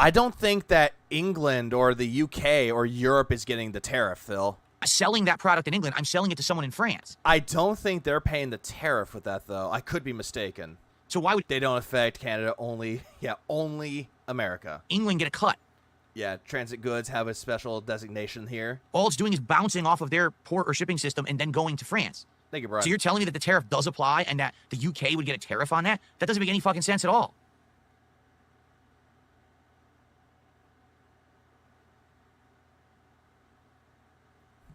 S1: I don't think that England or the UK or Europe is getting the tariff, Phil.
S4: Selling that product in England, I'm selling it to someone in France.
S1: I don't think they're paying the tariff with that, though. I could be mistaken.
S4: So why would...
S1: They don't affect Canada, only America.
S4: England get a cut.
S1: Yeah, transit goods have a special designation here.
S4: All it's doing is bouncing off of their port or shipping system and then going to France.
S1: Thank you, Brian.
S4: So you're telling me that the tariff does apply and that the UK would get a tariff on that? That doesn't make any fucking sense at all.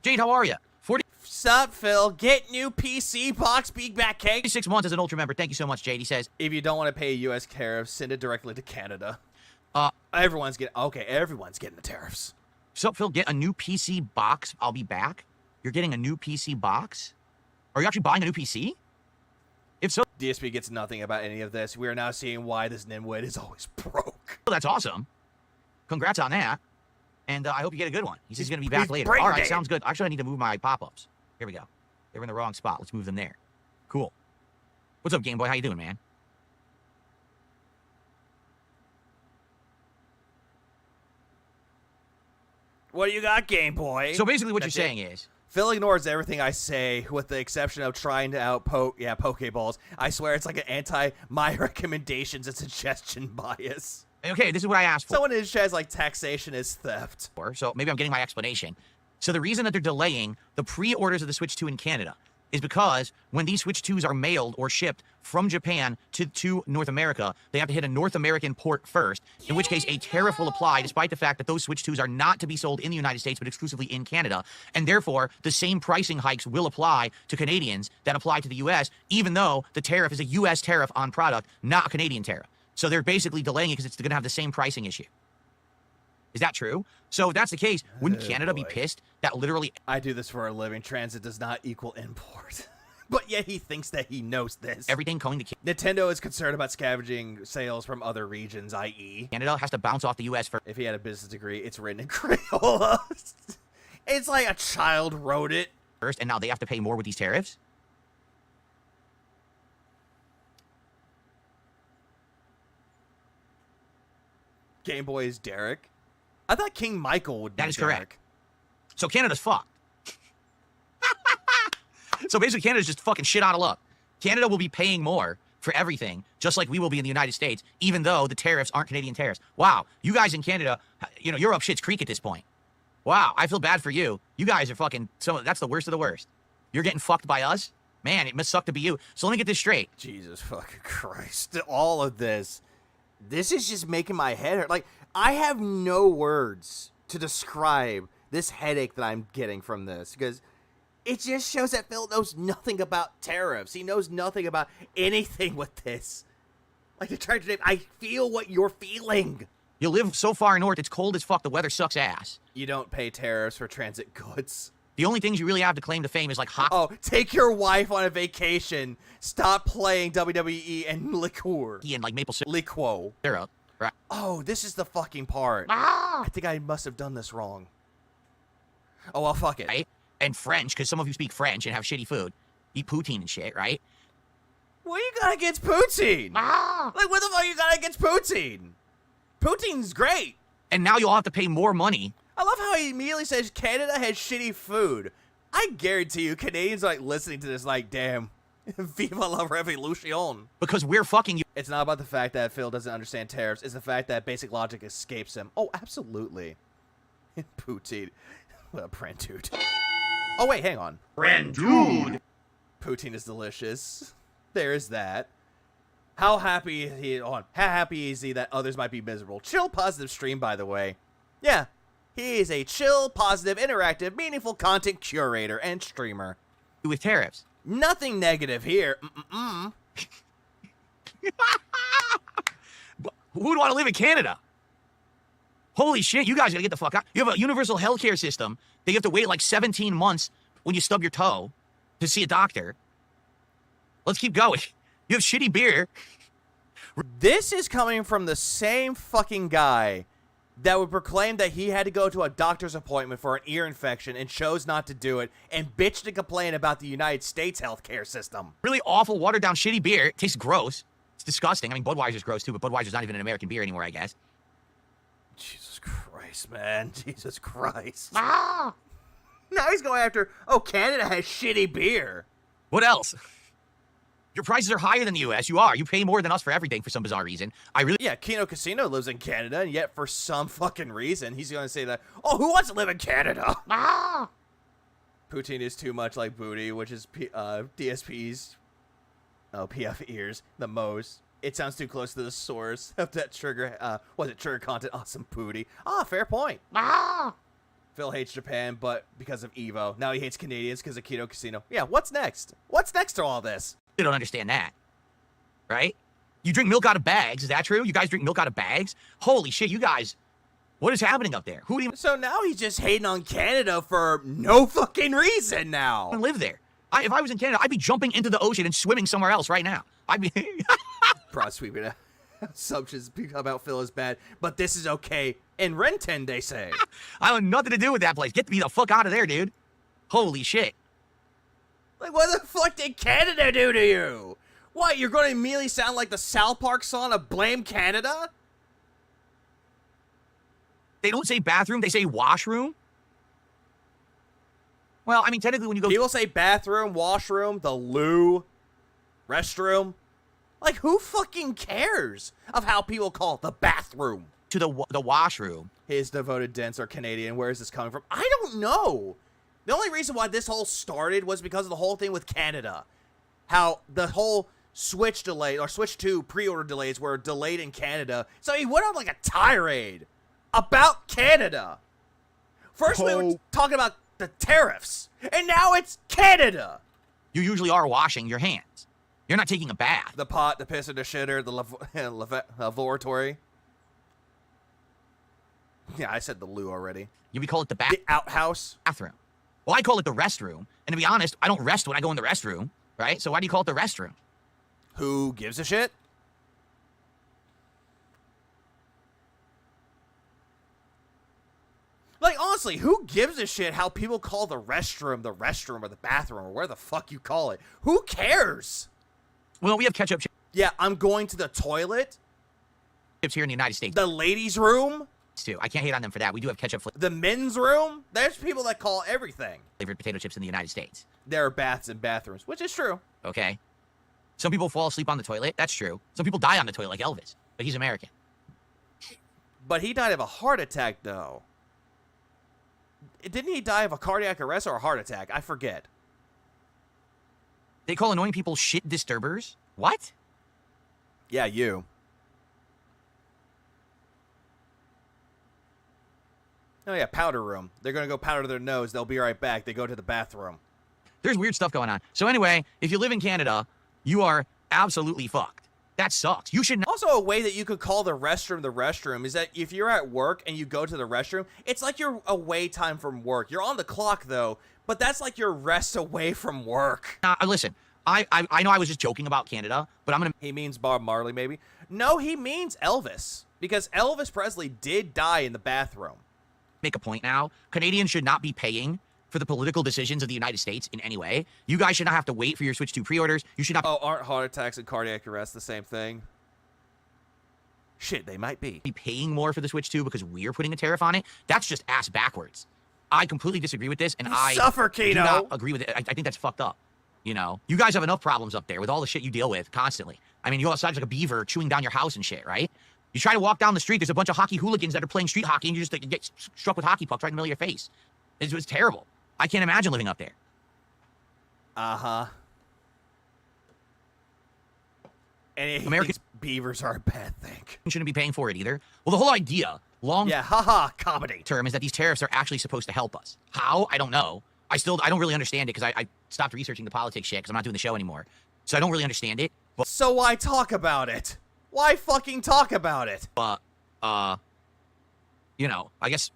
S4: Jade, how are you?
S1: Sup, Phil? Get new PC box, big back cake.
S4: 46 months as an ultra member. Thank you so much, Jade. He says,
S1: if you don't want to pay a U.S. tariff, send it directly to Canada. Everyone's getting the tariffs.
S4: Sup, Phil? Get a new PC box. I'll be back. You're getting a new PC box? Are you actually buying a new PC? If so,
S1: DSP gets nothing about any of this. We are now seeing why this Nimwit is always broke.
S4: Well, that's awesome. Congrats on that. And I hope you get a good one. He's going to be back later.
S1: brain
S4: All right,
S1: dead.
S4: sounds good. Actually, I need to move my pop-ups. Here we go. They were in the wrong spot. Let's move them there. Cool. What's up, Game Boy? How you doing, man?
S1: What do you got, Game Boy?
S4: So basically what
S1: That's
S4: you're
S1: it.
S4: saying is,
S1: Phil ignores everything I say, with the exception of trying to Pokeballs. I swear it's like an anti-my recommendations and suggestion bias.
S4: okay, this is what I asked for.
S1: Someone in chat is like taxation is theft.
S4: So maybe I'm getting my explanation. So the reason that they're delaying the pre-orders of the Switch 2 in Canada is because when these Switch 2s are mailed or shipped from Japan to North America, they have to hit a North American port first, in which case a tariff will apply despite the fact that those Switch 2s are not to be sold in the United States but exclusively in Canada, and therefore the same pricing hikes will apply to Canadians that apply to the US, even though the tariff is a US tariff on product, not a Canadian tariff. So they're basically delaying it because it's going to have the same pricing issue. Is that true? So if that's the case, wouldn't Canada be pissed that literally...
S1: I do this for a living. Transit does not equal import. But yet he thinks that he knows this.
S4: everything going to
S1: Nintendo is concerned about scavenging sales from other regions, i.e.
S4: Canada has to bounce off the US first?
S1: If he had a business degree, it's written in Crayola. It's like a child wrote it.
S4: And now they have to pay more with these tariffs?
S1: Game Boy is Derek. I thought King Michael would be
S4: That is
S1: Derek.
S4: correct. So Canada's fucked. So basically Canada's just fucking shit out of luck. Canada will be paying more for everything, just like we will be in the United States, even though the tariffs aren't Canadian tariffs. Wow, you guys in Canada, you know, you're up shit's creek at this point. Wow, I feel bad for you. You guys are fucking, that's the worst of the worst. You're getting fucked by us? Man, it must suck to be you. So let me get this straight.
S1: Jesus fucking Christ. All of this is just making my head hurt. Like, I have no words to describe this headache that I'm getting from this, because it just shows that Phil knows nothing about tariffs. He knows nothing about anything with this. Like the tractor Dave, I feel what you're feeling.
S4: You live so far north, it's cold as fuck, the weather sucks ass.
S1: You don't pay tariffs for transit goods.
S4: The only things you really have to claim to fame is like hockey.
S1: Oh, take your wife on a vacation. Stop playing WWE and liqueur.
S4: And like maple
S1: Liquo.
S4: syrup. Right.
S1: Oh, this is the fucking part. I think I must have done this wrong. Oh, well, fuck it.
S4: Right? And French, because some of you speak French and have shitty food. Eat poutine and shit, right?
S1: What you got against poutine? Like, what the fuck you got against poutine? Poutine's great.
S4: And now you'll have to pay more money.
S1: I love how he immediately says Canada has shitty food. I guarantee you, Canadians are like listening to this like, damn, viva la revolution.
S4: Because we're fucking you.
S1: It's not about the fact that Phil doesn't understand tariffs. It's the fact that basic logic escapes him. Oh, absolutely. Poutine. Well, Prantude. Oh, wait, hang on.
S2: Dude.
S1: Poutine is delicious. There is that. How happy is he? How happy is he that others might be miserable? Chill, positive stream, by the way. Yeah, he is a chill, positive, interactive, meaningful content curator and streamer.
S4: With tariffs.
S1: Nothing negative here.
S4: Who would want to live in Canada? Holy shit, you guys gotta get the fuck out. You have a universal healthcare system that you have to wait like 17 months when you stub your toe to see a doctor. Let's keep going. You have shitty beer.
S1: This is coming from the same fucking guy that would proclaim that he had to go to a doctor's appointment for an ear infection and chose not to do it, and bitched and complained about the United States healthcare system.
S4: Really awful, watered down shitty beer. It tastes gross. It's disgusting. I mean, Budweiser's gross too, but Budweiser's not even an American beer anymore, I guess.
S1: Jesus Christ, man. Jesus Christ. Now he's going after, oh, Canada has shitty beer.
S4: What else? Your prices are higher than the U.S. You are. You pay more than us for everything for some bizarre reason.
S1: Yeah, Kino Casino lives in Canada, and yet for some fucking reason, he's going to say that, oh, who wants to live in Canada? Poutine is too much like booty, which is DSP's, PF ears, the most. It sounds too close to the source of that trigger, trigger content, awesome booty. Fair point. Phil hates Japan, but because of Evo. Now he hates Canadians because of Kino Casino. Yeah, what's next? What's next to all this?
S4: You don't understand that, right? You drink milk out of bags. Is that true? You guys drink milk out of bags? Holy shit, you guys. What is happening up there? Who would even
S1: So now he's just hating on Canada for no fucking reason now.
S4: live there? If I was in Canada, I'd be jumping into the ocean and swimming somewhere else right now. I'd be...
S1: Broad sweeping Assumptions about Phil is bad, but this is okay. In Renton, they say.
S4: I have nothing to do with that place. Get me the fuck out of there, dude. Holy shit.
S1: Like, what the fuck did Canada do to you? What, you're going to immediately sound like the South Park song of Blame Canada?
S4: They don't say bathroom, they say washroom. Well, I mean, technically when you go...
S1: People say bathroom, washroom, the loo, restroom. Like, who fucking cares of how people call it the bathroom?
S4: To the washroom.
S1: His devoted dents are Canadian. Where is this coming from? I don't know. The only reason why this whole started was because of the whole thing with Canada. How the whole Switch delay, or Switch 2 pre-order delays were delayed in Canada. So he went on like a tirade about Canada. First we were talking about the tariffs, and now it's Canada.
S4: You usually are washing your hands. You're not taking a bath.
S1: The pot, the piss, and the shitter, the laboratory. Yeah, I said the loo already.
S4: We call it the
S1: The outhouse.
S4: bathroom. Well, I call it the restroom. And to be honest, I don't rest when I go in the restroom, right? So why do you call it the restroom?
S1: Who gives a shit? Like, honestly, who gives a shit how people call the restroom, or the bathroom, or where the fuck you call it? Who cares?
S4: Well, we have ketchup
S1: Yeah, I'm going to the toilet.
S4: chips here in the United States.
S1: The ladies' room.
S4: Too. I can't hate on them for that. We do have ketchup
S1: The men's room. There's people that call everything.
S4: flavored potato chips in the United States.
S1: There are baths and bathrooms, which is true.
S4: Okay? Some people fall asleep on the toilet. That's true. Some people die on the toilet like Elvis. But he's American.
S1: But he died of a heart attack, though. Didn't he die of a cardiac arrest or a heart attack? I forget.
S4: They call annoying people shit disturbers? What?
S1: Yeah, you. Oh, yeah, powder room. They're going to go powder their nose. They'll be right back. They go to the bathroom.
S4: There's weird stuff going on. So anyway, if you live in Canada, you are absolutely fucked. That sucks. You should not.
S1: Also, a way that you could call the restroom is that if you're at work and you go to the restroom, it's like your away time from work. You're on the clock, though, but that's like your rest away from work.
S4: Listen, I know I was just joking about Canada, but I'm going to...
S1: He means Bob Marley, maybe? No, he means Elvis, because Elvis Presley did die in the bathroom.
S4: make a point now. Canadians should not be paying for the political decisions of the United States in any way. You guys should not have to wait for your Switch 2 pre-orders. You should not...
S1: Oh, aren't heart attacks and cardiac arrest the same thing? Shit, they might be.
S4: ...be paying more for the Switch 2 because we're putting a tariff on it. That's just ass backwards. I completely disagree with this, and I
S1: suffer, Kino.
S4: do not agree with it. I think that's fucked up. You know, you guys have enough problems up there with all the shit you deal with constantly. I mean, you go outside like a beaver chewing down your house and shit, right? You try to walk down the street, there's a bunch of hockey hooligans that are playing street hockey, and you just like, get struck with hockey pucks right in the middle of your face. It's terrible. I can't imagine living up there.
S1: Uh-huh. And
S4: American
S1: beavers are a bad thing.
S4: Shouldn't be paying for it either. Well, the whole idea,
S1: yeah, haha, comedy
S4: term, is that these tariffs are actually supposed to help us. How? I don't know. I don't really understand it because I stopped researching the politics shit because I'm not doing the show anymore. So I don't really understand it. But,
S1: so why talk about it? Why fucking talk about it?
S4: You know, I guess,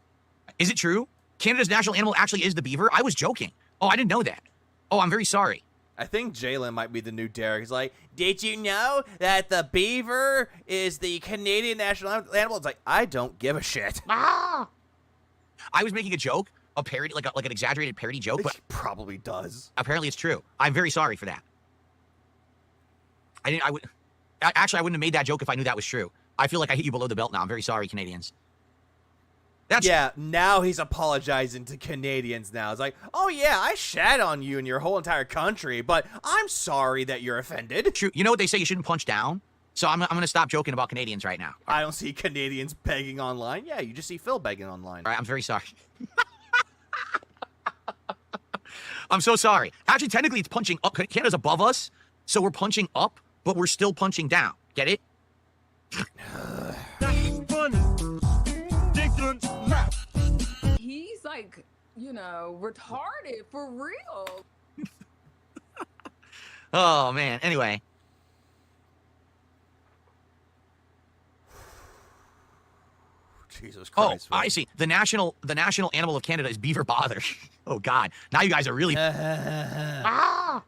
S4: is it true? Canada's national animal actually is the beaver? I was joking. Oh, I didn't know that. Oh, I'm very sorry.
S1: I think Jalen might be the new Derek. He's like, did you know that the beaver is the Canadian national animal? It's like, I don't give a shit.
S4: Ah! I was making a joke, a parody, like an exaggerated parody joke, but
S1: he probably does.
S4: Apparently it's true. I'm very sorry for that. I wouldn't have made that joke if I knew that was true. I feel like I hit you below the belt now. I'm very sorry, Canadians.
S1: Yeah, now he's apologizing to Canadians now. It's like, oh yeah, I shat on you and your whole entire country, but I'm sorry that you're offended.
S4: True. You know what they say, you shouldn't punch down? So I'm going to stop joking about Canadians right now.
S1: I don't see Canadians begging online. Yeah, you just see Phil begging online.
S4: All right, I'm very sorry. I'm so sorry. Actually, technically, it's punching up. Canada's above us, so we're punching up, but we're still punching down. Get it?
S10: He's like, you know, retarded for real.
S4: Oh, man. Anyway.
S1: Jesus Christ.
S4: Oh, I see. The national animal of Canada is beaver bother. Oh, God. Now you guys are really...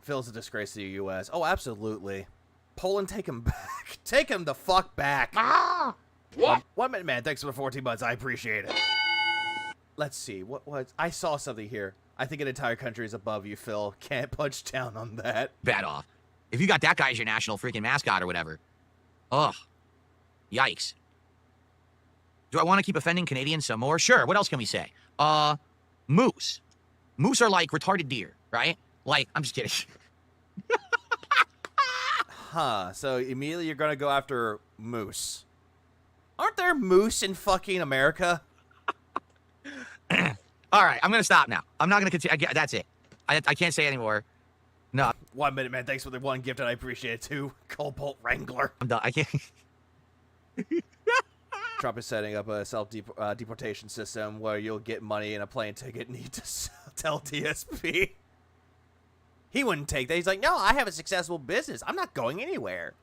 S1: Phil's a disgrace to the U.S. Oh, absolutely. Poland, take him back. Take him the fuck back.
S3: What?
S1: 1 minute, man. Thanks for the 14 months. I appreciate it. Let's see. What was... I saw something here. I think an entire country is above you, Phil. Can't punch down on that.
S4: Bad off. If you got that guy as your national freaking mascot or whatever. Ugh. Yikes. Do I want to keep offending Canadians some more? Sure. What else can we say? Moose. Moose are like retarded deer, right? Like, I'm just kidding.
S1: Huh. So immediately you're going to go after moose. Aren't there moose in fucking America?
S4: All right. I'm going to stop now. I'm not going to continue. That's it. I can't say anymore. No.
S1: 1 minute, man. Thanks for the one gift, and I appreciate it too. Cobalt Wrangler.
S4: I'm done. I can't.
S1: Trump is setting up a self-deportation system where you'll get money and a plane ticket and need to tell DSP. He wouldn't take that. He's like, no, I have a successful business. I'm not going anywhere.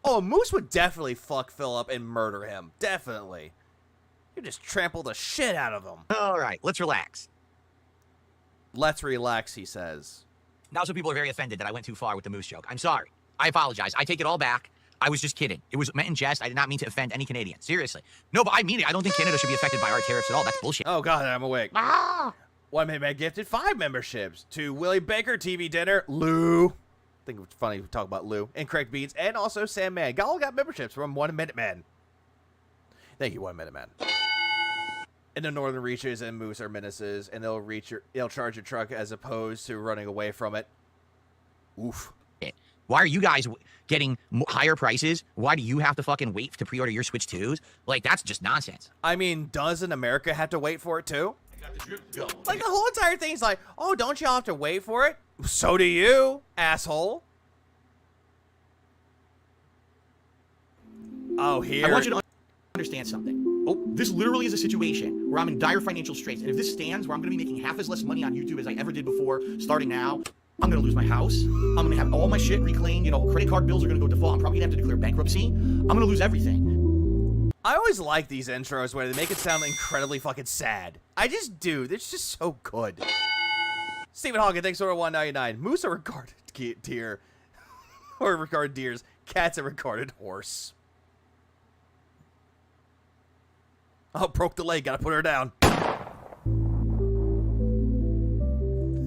S1: Oh, Moose would definitely fuck Phil up and murder him. Definitely. You just trample the shit out of him.
S4: All right. Let's relax.
S1: Let's relax, he says.
S4: Now some people are very offended that I went too far with the moose joke. I'm sorry. I apologize. I take it all back. I was just kidding. It was meant in jest. I did not mean to offend any Canadian. Seriously. No, but I mean it. I don't think Canada should be affected by our tariffs at all. That's bullshit.
S1: Oh, God, I'm awake. 1 minute, man gifted 5 memberships to Willie Baker, TV Dinner, Lou. I think it's funny to talk about Lou. Incorrect Beats, and also Sam Man. All got memberships from 1 Minute Man. Thank you, 1 Minute Man. In the northern reaches and moose are menaces, and they'll charge your truck as opposed to running away from it. Oof.
S4: Why are you guys getting higher prices? Why do you have to fucking wait to pre-order your Switch 2s? Like, that's just nonsense.
S1: I mean, doesn't America have to wait for it too? Like, the whole entire thing's like, oh, don't y'all have to wait for it? So do you, asshole. Oh, here.
S4: I want you to understand something. Oh, this literally is a situation where I'm in dire financial straits. And if this stands where I'm going to be making half as less money on YouTube as I ever did before, starting now, I'm going to lose my house. I'm going to have all my shit reclaimed. You know, credit card bills are going to go default. I'm probably going to have to declare bankruptcy. I'm going to lose everything.
S1: I always like these intros where they make it sound incredibly fucking sad. I just do. It's just so good. Stephen Hawking, thanks for $1.99. Moose are regarded deer. Or regarded deers. Cat's a regarded horse. Oh, broke the leg. Gotta put her down.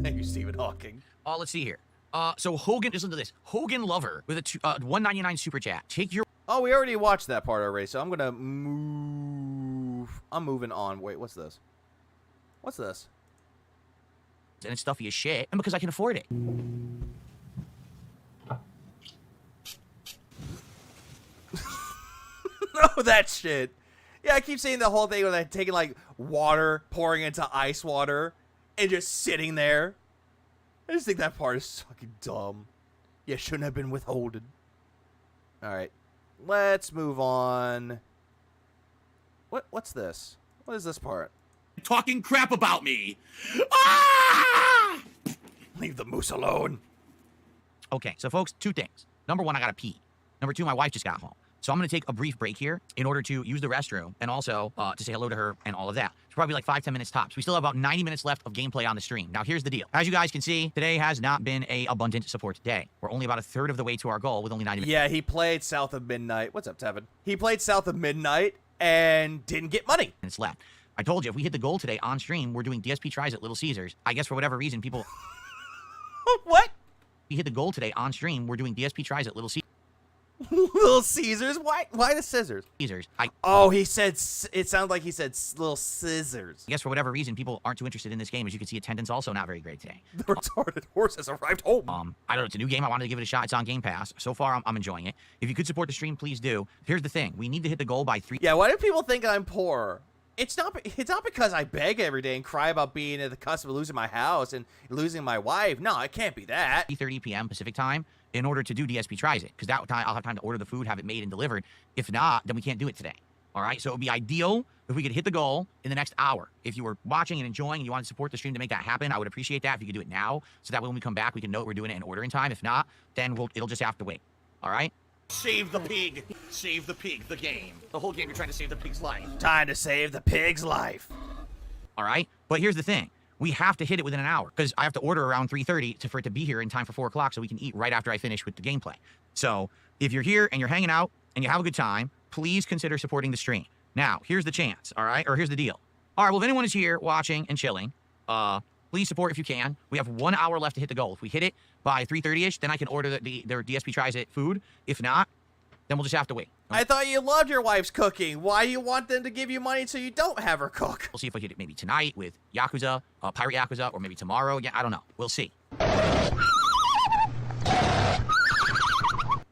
S1: Thank you, Stephen Hawking.
S4: Let's see here. So Hogan, listen to this. Hogan Lover with a $1.99 super chat. Take your...
S1: Oh, we already watched that part already, so I'm gonna move. I'm moving on. Wait, what's this? What's this?
S4: And it's stuffy as shit, and because I can afford it.
S1: Oh, that shit. Yeah, I keep seeing the whole thing where they're taking, like, water, pouring into ice water, and just sitting there. I just think that part is fucking dumb. Yeah, shouldn't have been withholden. Alright. Let's move on. What's this? What is this part?
S7: Talking crap about me.
S1: Ah! Leave the moose alone.
S4: Okay, so folks, 2 things. Number 1, I gotta pee. Number 2, my wife just got home. So I'm going to take a brief break here in order to use the restroom and also to say hello to her and all of that. It's probably like 5-10 minutes tops. We still have about 90 minutes left of gameplay on the stream. Now, here's the deal. As you guys can see, today has not been a abundant support day. We're only about a third of the way to our goal with only 90 minutes.
S1: Yeah, he played South of Midnight. What's up, Tevin? He played South of Midnight and didn't get money.
S4: Minutes left. I told you, if we hit the goal today on stream, we're doing DSP tries at Little Caesars. I guess for whatever reason, people...
S1: What?
S4: We hit the goal today on stream, we're doing DSP tries at Little Caesars.
S1: Little Caesars? Why the scissors?
S4: Caesars.
S1: Oh, he said, it sounded like he said Little Scissors.
S4: I guess for whatever reason, people aren't too interested in this game. As you can see, attendance also not very great today.
S1: The retarded horse has arrived home.
S4: I don't know, it's a new game. I wanted to give it a shot. It's on Game Pass. So far, I'm enjoying it. If you could support the stream, please do. Here's the thing. We need to hit the goal by 3.
S1: Yeah, why do people think I'm poor? It's not because I beg every day and cry about being at the cusp of losing my house and losing my wife. No, it can't be that.
S4: 3:30 p.m. Pacific time in order to do DSP Tries It, because that time I'll have time to order the food, have it made and delivered. If not, then we can't do it today. All right? So it would be ideal if we could hit the goal in the next hour. If you were watching and enjoying and you want to support the stream to make that happen, I would appreciate that if you could do it now, so that when we come back, we can know we're doing it in order in time. If not, then it'll just have to wait. All right?
S7: Save the pig. Save the pig, the game. The whole game you're trying to save the pig's life.
S1: Time to save the pig's life.
S4: All right? But here's the thing. we have to hit it within an hour because I have to order around 3:30 for it to be here in time for 4 o'clock so we can eat right after I finish with the gameplay. So if you're here and you're hanging out and you have a good time, please consider supporting the stream. Now, here's the chance, all right? Or here's the deal. All right, well, if anyone is here watching and chilling, please support if you can. We have 1 hour left to hit the goal. If we hit it by 3:30-ish, then I can order their DSP Tries It food. If not, then we'll just have to wait.
S1: I thought you loved your wife's cooking. Why do you want them to give you money so you don't have her cook?
S4: We'll see if we hit it maybe tonight with Yakuza, Pirate Yakuza, or maybe tomorrow again. I don't know. We'll see.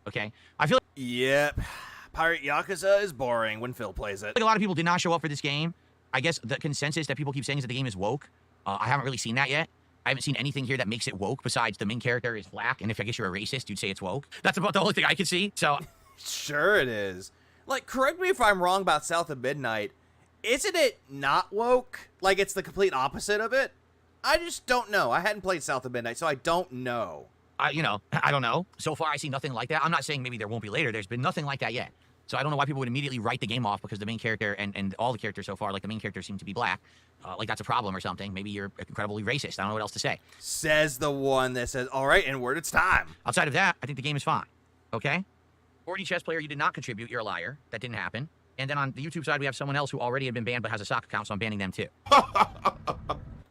S4: Okay? I feel
S1: Yep. Pirate Yakuza is boring when Phil plays it.
S4: like a lot of people did not show up for this game. I guess the consensus that people keep saying is that the game is woke. I haven't really seen that yet. I haven't seen anything here that makes it woke besides the main character is black, and if I guess you're a racist, you'd say it's woke. That's about the only thing I can see, so...
S1: Sure it is. Like, correct me if I'm wrong about South of Midnight. Isn't it not woke? Like, it's the complete opposite of it? I just don't know. I hadn't played South of Midnight, so I don't know.
S4: I don't know. So far, I see nothing like that. I'm not saying maybe there won't be later. There's been nothing like that yet. So I don't know why people would immediately write the game off because the main character and all the characters so far, like the main character seem to be black. Like that's a problem or something. Maybe you're incredibly racist. I don't know what else to say.
S1: Says the one that says, all right, N-word, it's time.
S4: Outside of that, I think the game is fine. Okay? 40 chess player, you did not contribute. You're a liar. That didn't happen. And then on the YouTube side, we have someone else who already had been banned but has a sock account, so I'm banning them too.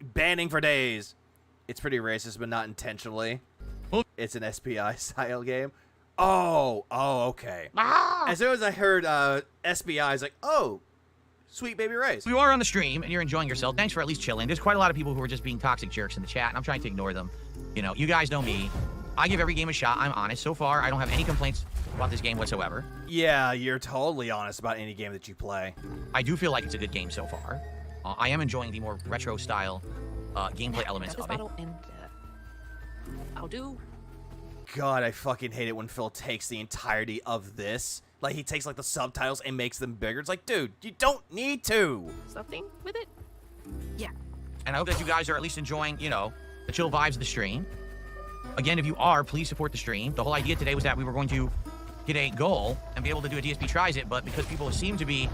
S1: Banning for days. It's pretty racist, but not intentionally. It's an SPI style game. Oh, okay. As soon as I heard SBI, I was like, oh, sweet baby Rays.
S4: You are on the stream and you're enjoying yourself. Thanks for at least chilling. There's quite a lot of people who are just being toxic jerks in the chat, and I'm trying to ignore them. You know, you guys know me. I give every game a shot. I'm honest. So far, I don't have any complaints about this game whatsoever.
S1: Yeah, you're totally honest about any game that you play.
S4: I do feel like it's a good game so far. I am enjoying the more retro style gameplay elements of it.
S10: And, I'll do.
S1: God, I fucking hate it when Phil takes the entirety of this. Like, he takes, like, the subtitles and makes them bigger. It's like, dude, you don't need to.
S10: Something with it? Yeah.
S4: And I hope that you guys are at least enjoying, you know, the chill vibes of the stream. Again, if you are, please support the stream. The whole idea today was that we were going to get a goal and be able to do a DSP Tries It, but because people seem to be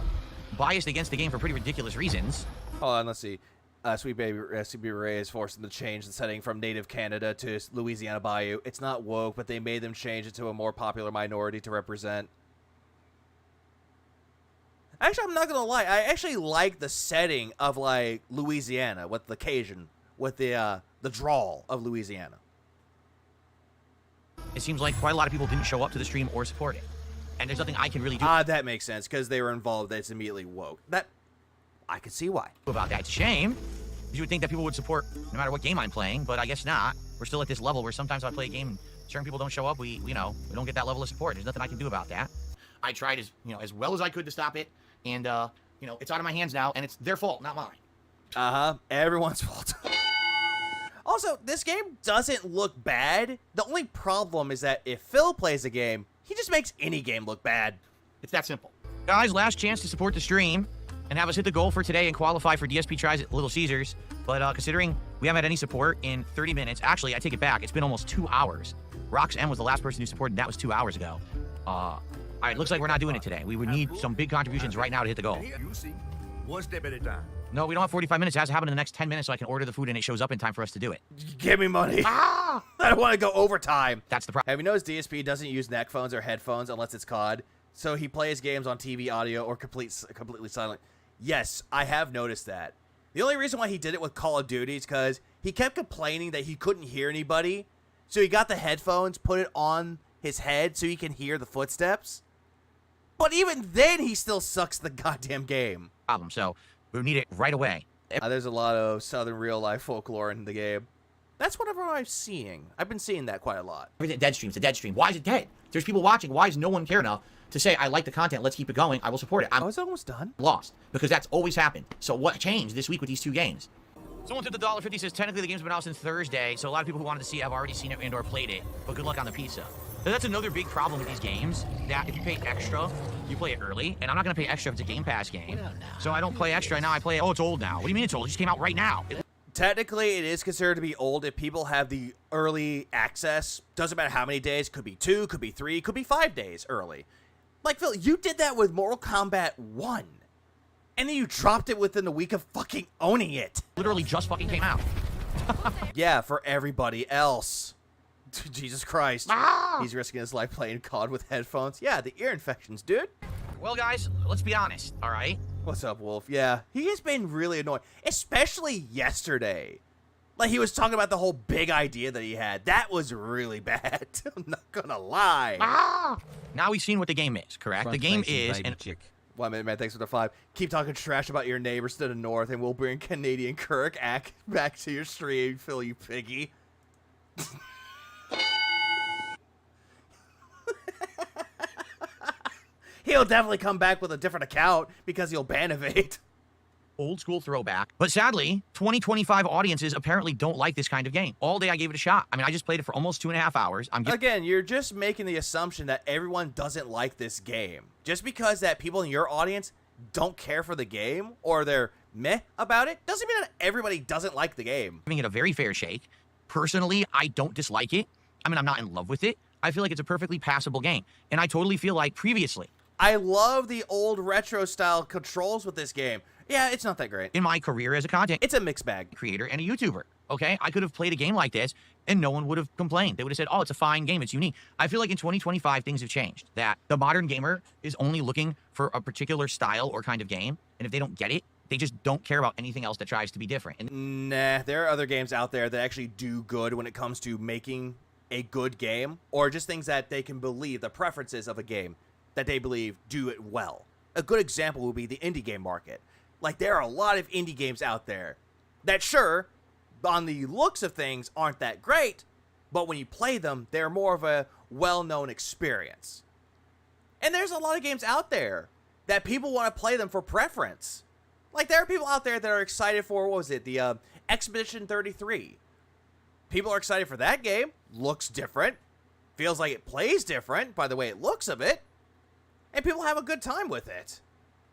S4: biased against the game for pretty ridiculous reasons.
S1: Hold on, let's see. Sweet Baby Ray is forcing to change the setting from native Canada to Louisiana Bayou. It's not woke, but they made them change it to a more popular minority to represent. Actually, I'm not gonna lie. I actually like the setting of like Louisiana with the Cajun, with the drawl of Louisiana.
S4: It seems like quite a lot of people didn't show up to the stream or support it, and there's nothing I can really do.
S1: That makes sense because they were involved. That's immediately woke. That I can see why.
S4: About that. It's a shame. You would think that people would support no matter what game I'm playing, but I guess not. We're still at this level where sometimes I play a game and certain people don't show up. We don't get that level of support. There's nothing I can do about that. I tried as well as I could to stop it, and it's out of my hands now, and it's their fault, not mine.
S1: Everyone's fault. Also, this game doesn't look bad. The only problem is that if Phil plays a game, he just makes any game look bad.
S4: It's that simple. Guys, last chance to support the stream and have us hit the goal for today and qualify for DSP Tries at Little Caesars. But considering we haven't had any support in 30 minutes, actually, I take it back. It's been almost 2 hours. RoxM was the last person who supported, and that was 2 hours ago. All right, looks like we're not doing it today. We would need some big contributions right now to hit the goal.
S2: You see, one step at a time.
S4: No, we don't have 45 minutes. It has to happen in the next 10 minutes so I can order the food and it shows up in time for us to do it.
S1: Give me money. I don't want to go overtime.
S4: That's the problem.
S1: Have you noticed DSP doesn't use neck phones or headphones unless it's COD? So he plays games on TV audio or completely silent. Yes, I have noticed that. The only reason why he did it with Call of Duty is because he kept complaining that he couldn't hear anybody. So he got the headphones, put it on his head so he can hear the footsteps. But even then, he still sucks the goddamn game.
S4: So we need it right away.
S1: There's a lot of Southern real-life folklore in the game. That's what I'm seeing. I've been seeing that quite a lot.
S4: Dead stream's a dead stream. Why is it dead? There's people watching. Why does no one care enough to say, I like the content, let's keep it going, I will support it?
S1: It's almost done.
S4: Lost, because that's always happened. So what changed this week with these two games? Someone threw the $1.50 says, technically the game's been out since Thursday, so a lot of people who wanted to see it have already seen it and or played it, but good luck on the pizza. So that's another big problem with these games, that if you pay extra, you play it early, and I'm not going to pay extra if it's a Game Pass game. So I don't play extra, now I play it. Oh, it's old now. What do you mean it's old? It just came out right now.
S1: Technically, it is considered to be old if people have the early access. Doesn't matter how many days. Could be 2, could be 3, could be 5 days early. Like, Phil, you did that with Mortal Kombat 1. And then you dropped it within a week of fucking owning it.
S4: Literally just fucking came out.
S1: Yeah, for everybody else. Jesus Christ. He's risking his life playing COD with headphones. Yeah, the ear infections, dude.
S4: Well, guys, let's be honest, all right?
S1: What's up, Wolf? Yeah, he has been really annoying, especially yesterday. Like, he was talking about the whole big idea that he had. That was really bad. I'm not gonna lie.
S4: Now we've seen what the game is, correct? The game is...
S1: One minute, man. Thanks for the 5. Keep talking trash about your neighbors to the north, and we'll bring Canadian Kirk back to your stream, Phil, you piggy. He'll definitely come back with a different account because he'll ban evade.
S4: Old school throwback. But sadly, 2025 audiences apparently don't like this kind of game. All day I gave it a shot. I mean, I just played it for almost 2.5 hours.
S1: Again, you're just making the assumption that everyone doesn't like this game. Just because that people in your audience don't care for the game or they're meh about it, doesn't mean that everybody doesn't like the game.
S4: Giving it a very fair shake. Personally, I don't dislike it. I mean, I'm not in love with it. I feel like it's a perfectly passable game. And I totally feel like previously,
S1: I love the old retro style controls with this game. Yeah, it's not that great.
S4: in my career as a content
S1: It's a mixed bag.
S4: creator and a YouTuber, okay? I could have played a game like this and no one would have complained. They would have said, oh, it's a fine game, it's unique. I feel like in 2025, things have changed. That the modern gamer is only looking for a particular style or kind of game. And if they don't get it, they just don't care about anything else that tries to be different. And
S1: Nah, there are other games out there that actually do good when it comes to making a good game, or just things that they can believe, the preferences of a game that they believe do it well. A good example would be the indie game market. Like, there are a lot of indie games out there that, sure, on the looks of things, aren't that great, but when you play them, they're more of a well-known experience. And there's a lot of games out there that people want to play them for preference. Like, there are people out there that are excited for, what was it, the Expedition 33. People are excited for that game. Looks different. Feels like it plays different by the way it looks of it. And people have a good time with it.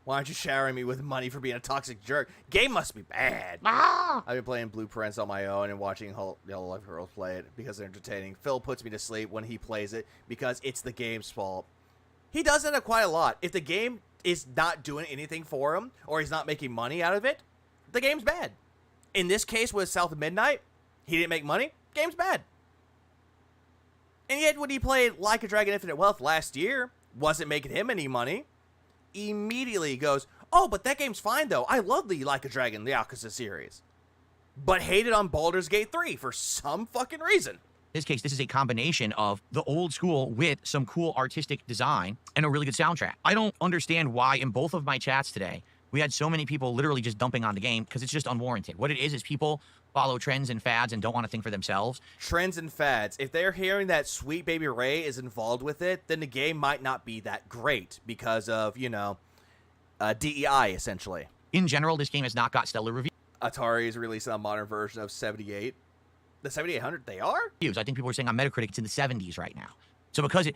S1: Why aren't you showering me with money for being a toxic jerk? Game must be bad. I've been playing Blueprints on my own and watching Yellow Life Girls play it because they're entertaining. Phil puts me to sleep when he plays it because it's the game's fault. He does it quite a lot. If the game is not doing anything for him or he's not making money out of it, the game's bad. In this case with South of Midnight, he didn't make money, game's bad. And yet when he played Like a Dragon Infinite Wealth last year, wasn't making him any money, immediately goes, oh, but that game's fine though. I love the Like a Dragon, the Yakuza series. But hated on Baldur's Gate 3 for some fucking reason.
S4: in this case, this is a combination of the old school with some cool artistic design and a really good soundtrack. I don't understand why in both of my chats today, we had so many people literally just dumping on the game because it's just unwarranted. What it is people follow trends and fads and don't want to think for themselves.
S1: Trends and fads. If they're hearing that Sweet Baby Ray is involved with it, then the game might not be that great because of, you know, DEI, essentially.
S4: In general, this game has not got stellar reviews.
S1: Atari is releasing a modern version of 78. The 7800, they are?
S4: I think people are saying on Metacritic it's in the 70s right now. So because,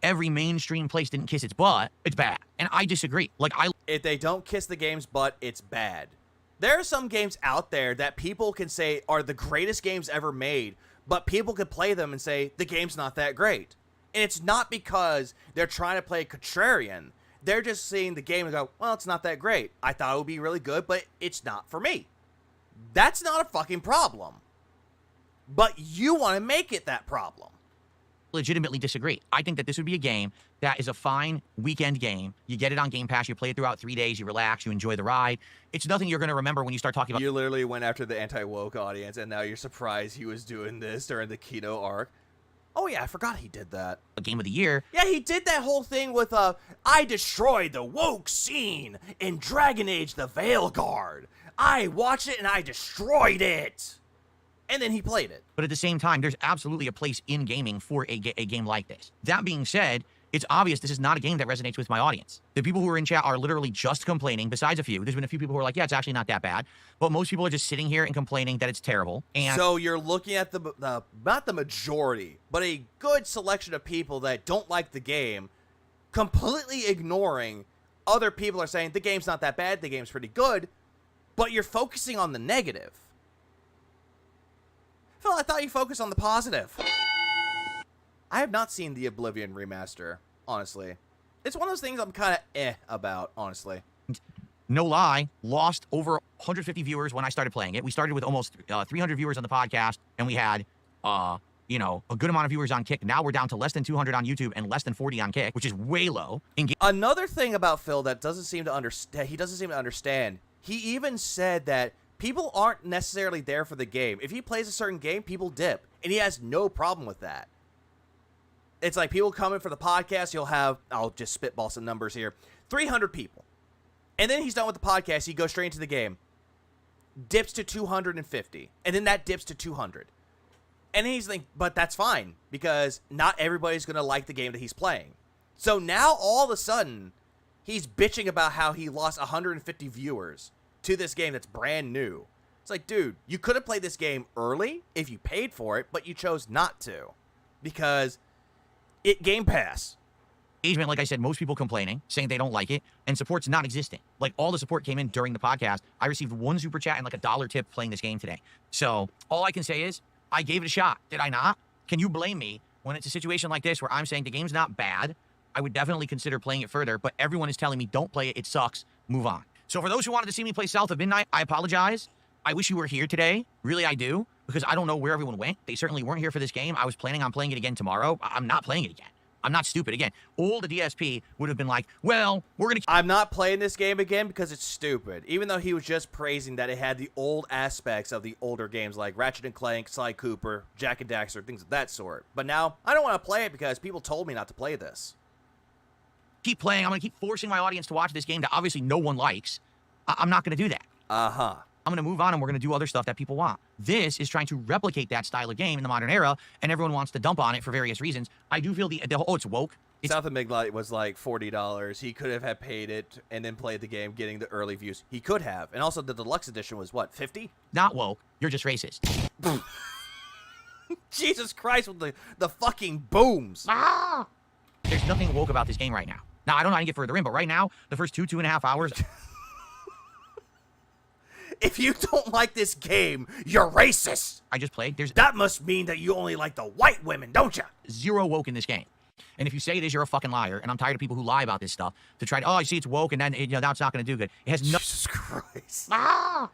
S4: every mainstream place didn't kiss its butt, it's bad. And I disagree.
S1: If they don't kiss the game's butt, it's bad. There are some games out there that people can say are the greatest games ever made, but people could play them and say the game's not that great. And it's not because they're trying to play contrarian. They're just seeing the game and go, well, it's not that great. I thought it would be really good, but it's not for me. That's not a fucking problem. But you want to make it that problem.
S4: Legitimately disagree. I think that this would be a game that is a fine weekend game. You get it on Game Pass, you play it throughout 3 days, you relax, you enjoy the ride. It's nothing you're going to remember when you start talking about...
S1: You literally went after the anti-woke audience, and now you're surprised he was doing this during the Kino arc. Oh yeah, I forgot he did that.
S4: A game of the year.
S1: Yeah, he did that whole thing with, I destroyed the woke scene in Dragon Age the Veilguard. I watched it and I destroyed it. And then he played it.
S4: But at the same time, there's absolutely a place in gaming for a game like this. That being said, it's obvious this is not a game that resonates with my audience. The people who are in chat are literally just complaining, besides a few. There's been a few people who are like, yeah, it's actually not that bad. But most people are just sitting here and complaining that it's terrible. And
S1: so you're looking at the not the majority, but a good selection of people that don't like the game, completely ignoring other people are saying the game's not that bad, the game's pretty good, but you're focusing on the negative. Phil, I thought you focused on the positive. I have not seen the Oblivion remaster, honestly. It's one of those things I'm kind of about, honestly.
S4: no lie, lost over 150 viewers when I started playing it. We started with almost 300 viewers on the podcast, and we had, you know, a good amount of viewers on Kick. Now we're down to less than 200 on YouTube and less than 40 on Kick, which is way low.
S1: Another thing about Phil that doesn't seem to understand, he even said that people aren't necessarily there for the game. If he plays a certain game, people dip, and he has no problem with that. It's like people coming for the podcast, you'll have, I'll just spitball some numbers here, 300 people. And then he's done with the podcast, he goes straight into the game. Dips to 250. And then that dips to 200. And he's like, but that's fine, because not everybody's going to like the game that he's playing. So now, all of a sudden, he's bitching about how he lost 150 viewers to this game that's brand new. It's like, dude, you could have played this game early if you paid for it, but you chose not to. Because it Game Pass.
S4: Engagement, like I said, most people complaining, saying they don't like it, and support's not existing. Like, all the support came in during the podcast. I received one super chat and like $1 tip playing this game today. So all I can say is, I gave it a shot. Did I not? Can you blame me when it's a situation like this where I'm saying the game's not bad? I would definitely consider playing it further, but everyone is telling me, don't play it, it sucks, move on. So for those who wanted to see me play South of Midnight, I apologize. I wish you were here today. Really, I do. Because I don't know where everyone went. They certainly weren't here for this game. I was planning on playing it again tomorrow. I'm not playing it again. I'm not stupid. Again, old DSP would have been like, well, we're going to...
S1: I'm not playing this game again because it's stupid. Even though he was just praising that it had the old aspects of the older games like Ratchet & Clank, Sly Cooper, Jak and Daxter, things of that sort. But now, I don't want to play it because people told me not to play this.
S4: Keep playing. I'm going to keep forcing my audience to watch this game that obviously no one likes. I'm not going to do that.
S1: Uh-huh.
S4: I'm going to move on and we're going to do other stuff that people want. This is trying to replicate that style of game in the modern era, and everyone wants to dump on it for various reasons. I do feel the oh, it's woke.
S1: South of Midnight was like $40. He could have had paid it and then played the game, getting the early views. He could have. And also the deluxe edition was what, 50?
S4: Not woke. You're just racist.
S1: Jesus Christ with the fucking booms.
S4: Ah! There's nothing woke about this game right now. Now, I don't know how to get further in, but right now, the first 2.5 hours...
S1: If you don't like this game, you're racist.
S4: I just played.
S1: That must mean that you only like the white women, don't you?
S4: Zero woke in this game. And if you say it is, you're a fucking liar. And I'm tired of people who lie about this stuff to try to, oh, you see, it's woke, and then, you know, now it's not going to do good. It has no...
S1: Jesus Christ.
S4: Ah!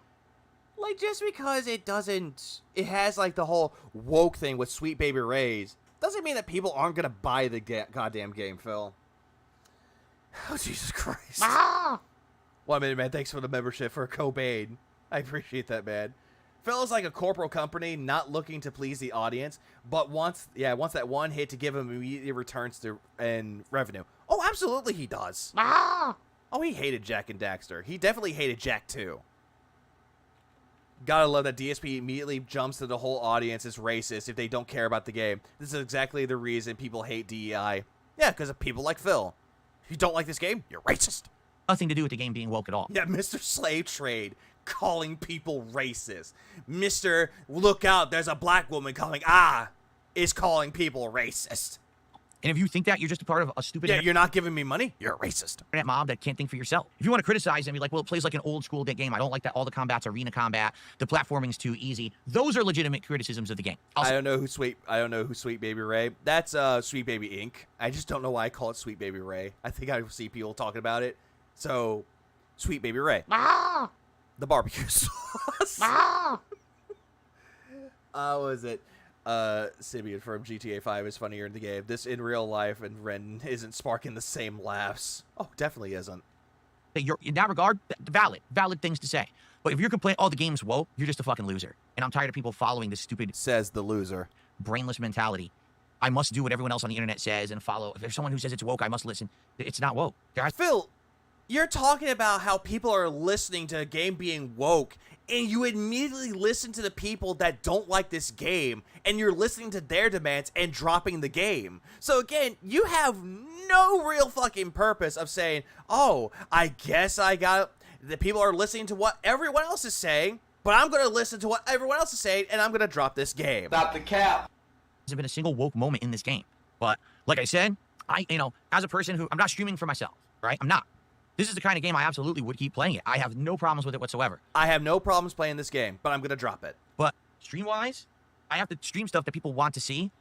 S1: Like, just because it doesn't... It has, like, the whole woke thing with Sweet Baby Ray's, doesn't mean that people aren't going to buy the goddamn game, Phil. Oh, Jesus Christ.
S4: Ah!
S1: 1 minute, man. Thanks for the membership for Cobain. I appreciate that, man. Phil is like a corporate company, not looking to please the audience, but wants that one hit to give him immediate returns and revenue. Oh, absolutely he does.
S4: Ah!
S1: Oh, he hated Jak and Daxter. He definitely hated Jak too. Gotta love that DSP immediately jumps to the whole audience as racist if they don't care about the game. This is exactly the reason people hate DEI. Yeah, because of people like Phil. If you don't like this game, you're racist.
S4: Nothing to do with the game being woke at all.
S1: Yeah, Mr. Slave Trade calling people racist. Mr. Look out, there's a black woman coming. Is calling people racist.
S4: And if you think that, you're just a part of a stupid...
S1: Yeah, you're not giving me money? You're a racist.
S4: ...internet mob that can't think for yourself. If you want to criticize them, be like, well, it plays like an old school game. I don't like that all the combat's arena combat. The platforming's too easy. Those are legitimate criticisms of the game.
S1: I don't know who Sweet Baby Ray. That's Sweet Baby Inc. I just don't know why I call it Sweet Baby Ray. I think I see people talking about it. So, Sweet Baby Ray.
S4: Ah!
S1: The barbecue sauce.
S4: Ah!
S1: Was it? Simeon from GTA 5 is funnier in the game. This in real life, and Ren isn't sparking the same laughs. Oh, definitely isn't.
S4: You're, in that regard, valid things to say. But if you're complaining, oh, the game's woke, you're just a fucking loser. And I'm tired of people following this stupid...
S1: Says the loser.
S4: ...brainless mentality. I must do what everyone else on the internet says and follow. If there's someone who says it's woke, I must listen. It's not woke.
S1: Phil, you're talking about how people are listening to a game being woke, and you immediately listen to the people that don't like this game, and you're listening to their demands and dropping the game. So again, you have no real fucking purpose of saying, oh, I guess the people are listening to what everyone else is saying, but I'm going to listen to what everyone else is saying, and I'm going to drop this game.
S5: Stop the cap.
S4: There's been a single woke moment in this game. But like I said, as a person who, I'm not streaming for myself, right? I'm not. This is the kind of game I absolutely would keep playing it. I have no problems with it whatsoever.
S1: I have no problems playing this game, but I'm going to drop it.
S4: But stream-wise, I have to stream stuff that people want to see.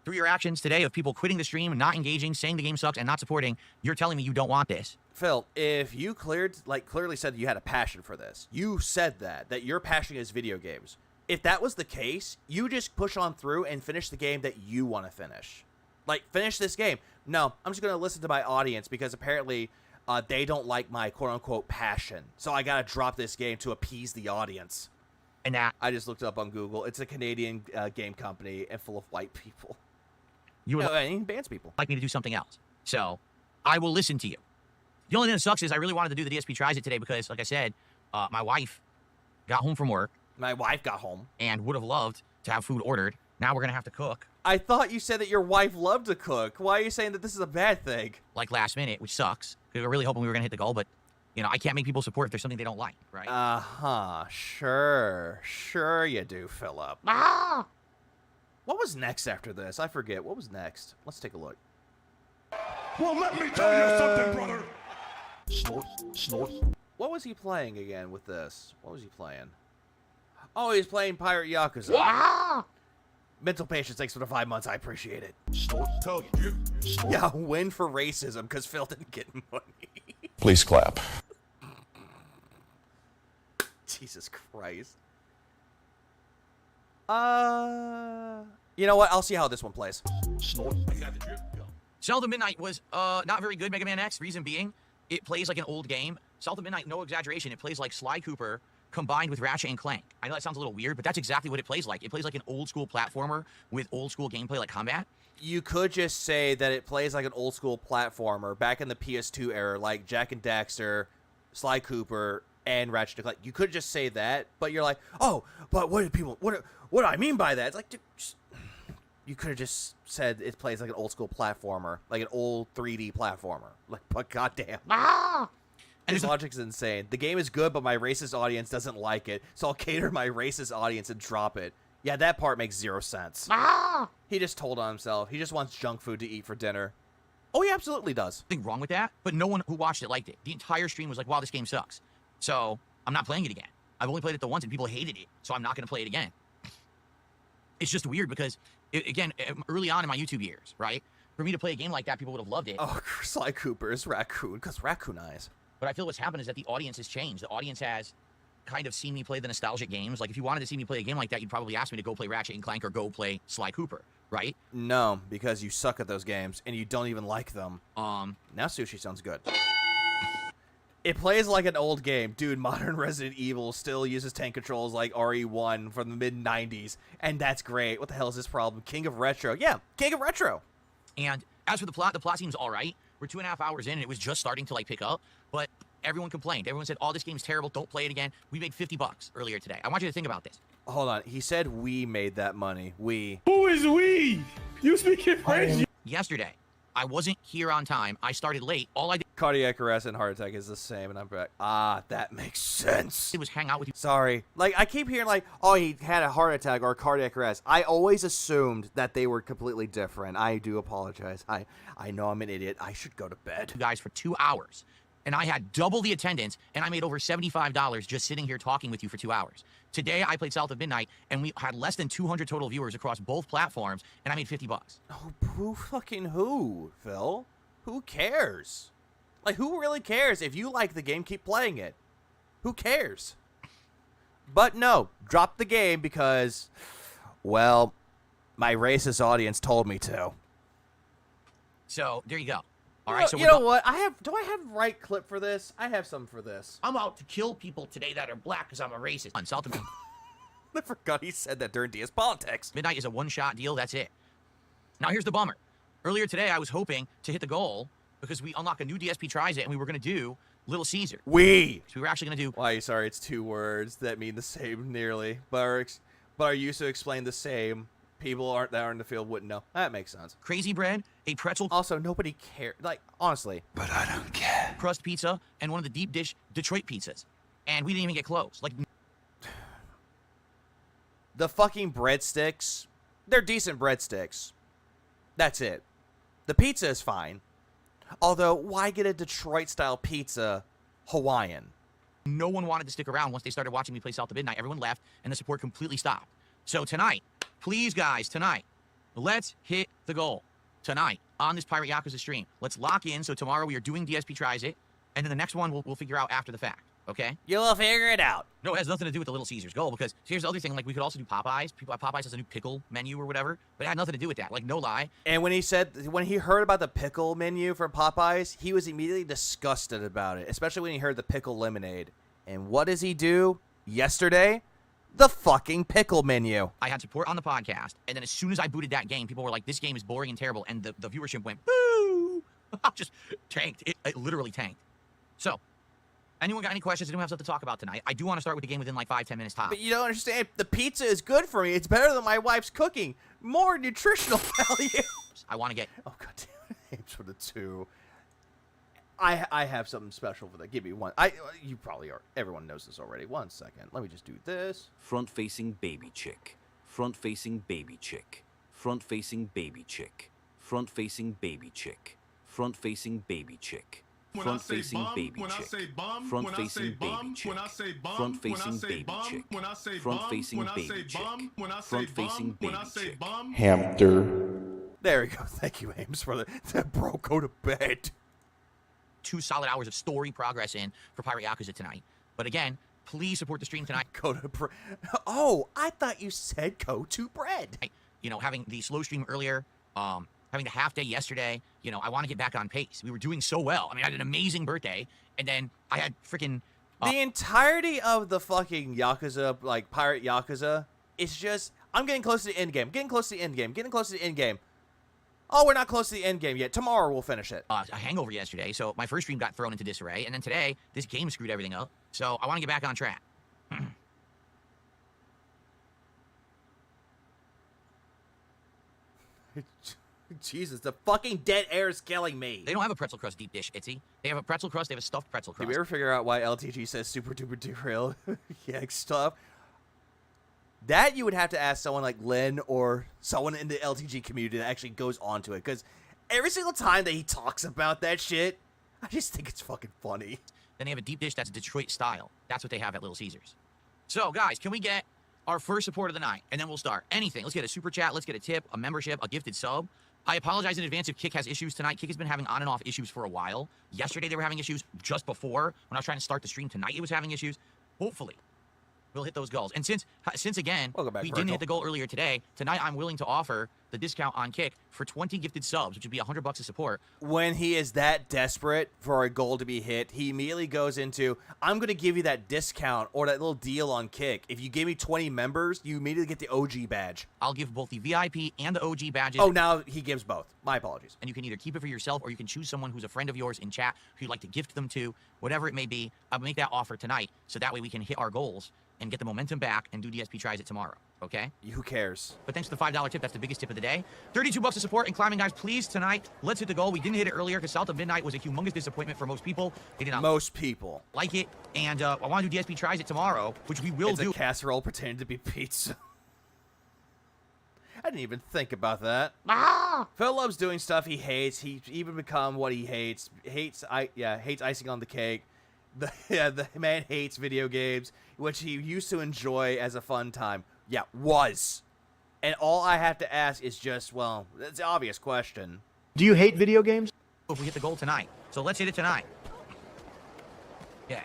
S4: through your actions today of people quitting the stream and not engaging, saying the game sucks, and not supporting, you're telling me you don't want this.
S1: Phil, if you clearly said you had a passion for this, you said that your passion is video games. If that was the case, you just push on through and finish the game that you want to finish. Like, finish this game. No, I'm just going to listen to my audience because apparently they don't like my quote-unquote passion. So I got to drop this game to appease the audience.
S4: And that
S1: I just looked it up on Google. It's a Canadian game company and full of white people.
S4: You would
S1: and bans people.
S4: like me to do something else. So I will listen to you. The only thing that sucks is I really wanted to do the DSP Tries It today because, like I said, my wife got home from work.
S1: My wife got home.
S4: And would have loved to have food ordered. Now we're going to have to cook.
S1: I thought you said that your wife loved to cook. Why are you saying that this is a bad thing?
S4: Like last minute, which sucks. We were really hoping we were going to hit the goal, but, you know, I can't make people support if there's something they don't like, right?
S1: Uh-huh. Sure. Sure you do, Philip.
S4: Ah!
S1: What was next after this? I forget. What was next? Let's take a look.
S2: Well, let me tell you something, brother. Snort, snort.
S1: What was he playing again with this? What was he playing? Oh, he's playing Pirate Yakuza.
S4: Ah!
S1: Mental patience. Thanks for the 5 months. I appreciate it.
S2: Snort, tell you. Snort.
S1: Yeah, win for racism because Phil didn't get money.
S2: Please clap.
S1: Jesus Christ. You know what? I'll see how this one plays.
S2: Snort. I got the drip. Go.
S4: South of Midnight was not very good, Mega Man X. Reason being, it plays like an old game. South of Midnight, no exaggeration, it plays like Sly Cooper combined with Ratchet and Clank. I know that sounds a little weird, but that's exactly what it plays like. It plays like an old school platformer with old school gameplay like combat.
S1: You could just say that it plays like an old school platformer back in the PS2 era, like Jack and Daxter, Sly Cooper, and Ratchet and Clank. You could just say that, but you're like, oh, but what do I mean by that? It's like, you could have just said it plays like an old school platformer, like an old 3D platformer. Like, but goddamn.
S4: Ah!
S1: His logic's insane. The game is good, but my racist audience doesn't like it, so I'll cater to my racist audience and drop it. Yeah, that part makes zero sense.
S4: Ah!
S1: He just told on himself. He just wants junk food to eat for dinner. Oh, he absolutely does.
S4: Nothing wrong with that, but no one who watched it liked it. The entire stream was like, wow, this game sucks. So I'm not playing it again. I've only played it the once and people hated it, so I'm not going to play it again. It's just weird because, again, early on in my YouTube years, right? For me to play a game like that, people would have loved it.
S1: Oh, Sly Cooper's Raccoon, because Raccoon eyes.
S4: But I feel what's happened is that the audience has changed. The audience has kind of seen me play the nostalgic games. Like, if you wanted to see me play a game like that, you'd probably ask me to go play Ratchet and Clank or go play Sly Cooper, right?
S1: No, because you suck at those games, and you don't even like them. Now Sushi sounds good. It plays like an old game. Dude, modern Resident Evil still uses tank controls like RE1 from the mid-90s, and that's great. What the hell is this problem? King of Retro. Yeah, King of Retro.
S4: And as for the plot seems all right. We're 2.5 hours in, and it was just starting to, like, pick up, but everyone complained. Everyone said, oh, this game's terrible. Don't play it again. We made $50 earlier today. I want you to think about this.
S1: Hold on. He said we made that money. We.
S9: Who is we? You speaking French?
S4: Yesterday, I wasn't here on time. I started late. All I did
S1: Cardiac arrest and heart attack is the same, and I'm back. Ah, that makes sense.
S4: was hang out with you.
S1: Sorry. Like, I keep hearing, like, oh, he had a heart attack or a cardiac arrest. I always assumed that they were completely different. I do apologize. I know I'm an idiot. I should go to bed.
S4: You guys for 2 hours. And I had double the attendance, and I made over $75 just sitting here talking with you for 2 hours. Today, I played South of Midnight, and we had less than 200 total viewers across both platforms, and I made $50.
S1: Oh, who, Phil? Who cares? Like, who really cares? If you like the game, keep playing it. Who cares? But no, drop the game because, well, my racist audience told me to.
S4: So, there you go. All right, so
S1: you know what? Do I have the right clip for this? I have some for this.
S4: I'm out to kill people today that are black because I'm a racist. On South of Midnight.
S1: I forgot he said that during DS Politics.
S4: Midnight is a one-shot deal. That's it. Now, here's the bummer. Earlier today, I was hoping to hit the goal because we unlock a new DSP Tries It, and we were going to do Little Caesar.
S1: So
S4: we were actually going to do...
S1: Why, sorry, it's 2 words that mean the same nearly, but are used to explain the same. People that aren't in the field wouldn't know. That makes sense.
S4: Crazy bread, a pretzel...
S1: Also, nobody cares. Like, honestly.
S2: But I don't care.
S4: Crust pizza, and one of the deep dish Detroit pizzas. And we didn't even get close. Like...
S1: The fucking breadsticks, they're decent breadsticks. That's it. The pizza is fine. Although, why get a Detroit-style pizza Hawaiian?
S4: No one wanted to stick around once they started watching me play South of Midnight. Everyone left, and the support completely stopped. So tonight, please, guys, tonight, let's hit the goal tonight on this Pirate Yakuza stream. Let's lock in. So tomorrow we are doing DSP Tries It, and then the next one we'll figure out after the fact. Okay?
S1: You'll figure it out.
S4: No, it has nothing to do with the Little Caesars goal, because here's the other thing. Like, we could also do Popeyes. Popeyes has a new pickle menu or whatever, but it had nothing to do with that. Like, no lie.
S1: And when he heard about the pickle menu from Popeyes, he was immediately disgusted about it, especially when he heard the pickle lemonade. And what does he do yesterday? The fucking pickle menu.
S4: I had support on the podcast, and then as soon as I booted that game, people were like, this game is boring and terrible, and the viewership went, boo! Just tanked. It literally tanked. So, anyone got any questions? I don't have stuff to talk about tonight. I do want to start with the game within like 5-10 minutes top.
S1: But you don't understand. The pizza is good for me. It's better than my wife's cooking. More nutritional value.
S4: I want to get...
S1: Oh, god damn it. Names for the 2. I have something special for that. Give me one. You probably are. Everyone knows this already. 1 second. Let me just do this.
S11: Front-facing baby chick. Front-facing baby chick. Front-facing baby chick. Front-facing baby chick. Front-facing baby chick. Front-facing baby chick. Front-facing baby chick. Front-facing baby chick. Front-facing baby chick. Front-facing baby chick.
S9: Hamster.
S1: There we go. Thank you, Ames, for that. Bro, go to bed.
S4: 2 solid hours of story progress in for Pirate Yakuza tonight. But again, please support the stream tonight.
S1: Go to bread. Oh, I thought you said go to bread.
S4: You know, having the slow stream earlier, having the half day yesterday, you know, I want to get back on pace. We were doing so well. I mean, I had an amazing birthday, and then I had freaking...
S1: the entirety of the fucking Yakuza, like Pirate Yakuza, is just, I'm getting close to the end game, getting close to the end game, getting close to the end game. Oh, we're not close to the end game yet. Tomorrow we'll finish it.
S4: A hangover yesterday, so my first stream got thrown into disarray, and then today, this game screwed everything up. So I want to get back on track.
S1: Jesus, the fucking dead air is killing me.
S4: They don't have a pretzel crust deep dish, Itsy. They have a pretzel crust, they have a stuffed pretzel crust.
S1: Did we ever figure out why LTG says super duper derail? Yeah, stuff. That you would have to ask someone like Lynn or someone in the LTG community that actually goes onto it. Because every single time that he talks about that shit, I just think it's fucking funny.
S4: Then they have a deep dish that's Detroit style. That's what they have at Little Caesars. So, guys, can we get our first support of the night? And then we'll start. Anything. Let's get a super chat. Let's get a tip, a membership, a gifted sub. I apologize in advance if Kick has issues tonight. Kick has been having on and off issues for a while. Yesterday they were having issues. Just before, when I was trying to start the stream tonight, it was having issues. Hopefully, we'll hit those goals. And since again, we didn't hit the goal earlier today, tonight I'm willing to offer the discount on Kick for 20 gifted subs, which would be $100 of support.
S1: When he is that desperate for a goal to be hit, he immediately goes into, I'm going to give you that discount or that little deal on Kick. If you give me 20 members, you immediately get the OG badge.
S4: I'll give both the VIP and the OG badges.
S1: Oh, now he gives both. My apologies.
S4: And you can either keep it for yourself or you can choose someone who's a friend of yours in chat who you'd like to gift them to, whatever it may be. I'll make that offer tonight so that way we can hit our goals and get the momentum back and do DSP Tries It tomorrow, okay?
S1: Who cares?
S4: But thanks to the $5 tip, that's the biggest tip of the day. $32 of support and climbing, guys. Please, tonight, let's hit the goal. We didn't hit it earlier because South of Midnight was a humongous disappointment for most people. They did not like it. And I want to do DSP Tries It tomorrow, which we will do.
S1: It's a casserole pretending to be pizza. I didn't even think about that. Phil loves doing stuff he hates. He's even become what he hates. Hates icing on the cake. The man hates video games, which he used to enjoy as a fun time. Yeah, was. And all I have to ask is just, well, it's an obvious question.
S12: Do you hate video games?
S4: If we hit the goal tonight. So let's hit it tonight. Yeah.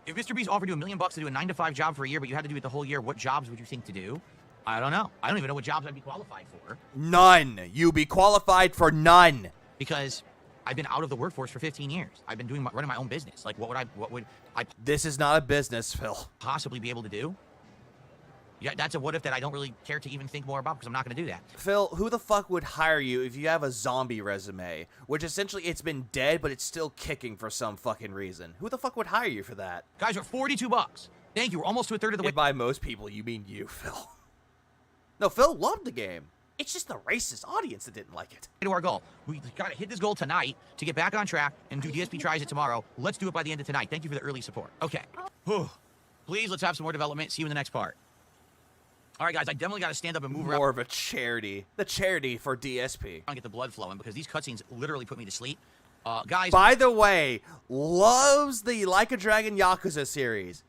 S4: If Mr. Beast offered you $1 million to do a 9-to-5 job for a year, but you had to do it the whole year, what jobs would you think to do? I don't know. I don't even know what jobs I'd be qualified for.
S1: None. You be qualified for none.
S4: Because I've been out of the workforce for 15 years. I've been running my own business. Like, what would I
S1: This is not a business, Phil.
S4: Possibly be able to do? Yeah, that's a what if that I don't really care to even think more about because I'm not going to do that.
S1: Phil, who the fuck would hire you if you have a zombie resume, which essentially it's been dead, but it's still kicking for some fucking reason? Who the fuck would hire you for that?
S4: Guys, we're $42. Thank you. We're almost to a third of the way.
S1: By most people, you mean you, Phil. No, Phil loved the game. It's just the racist audience that didn't like it.
S4: To our goal. We got to hit this goal tonight to get back on track and do DSP Tries It tomorrow. Let's do it by the end of tonight. Thank you for the early support. Okay. Whew. Please, let's have some more development. See you in the next part. All right, guys, I definitely got to stand up and move around.
S1: More of a charity. The charity for DSP.
S4: I get the blood flowing because these cutscenes literally put me to sleep. Guys.
S1: By the way, loves the Like a Dragon Yakuza series.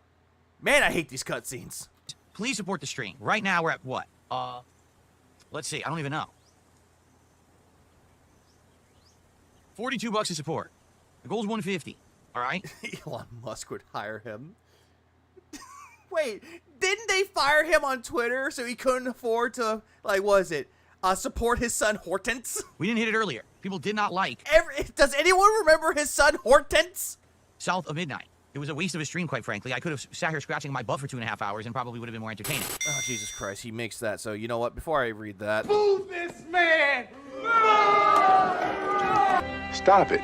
S1: Man, I hate these cutscenes.
S4: Please support the stream. Right now, we're at what? Let's see. I don't even know. $42 to support. The goal's 150. All right.
S1: Elon Musk would hire him. Wait, didn't they fire him on Twitter so he couldn't afford to, like, what was it, support his son Hortense?
S4: We didn't hit it earlier. People did not like.
S1: Does anyone remember his son Hortense?
S4: South of midnight. It was a waste of a stream, quite frankly. I could have sat here scratching my butt for 2.5 hours and probably would have been more entertaining.
S1: Oh, Jesus Christ, he makes that. So, you know what? Before I read that...
S2: Move this man! Stop it.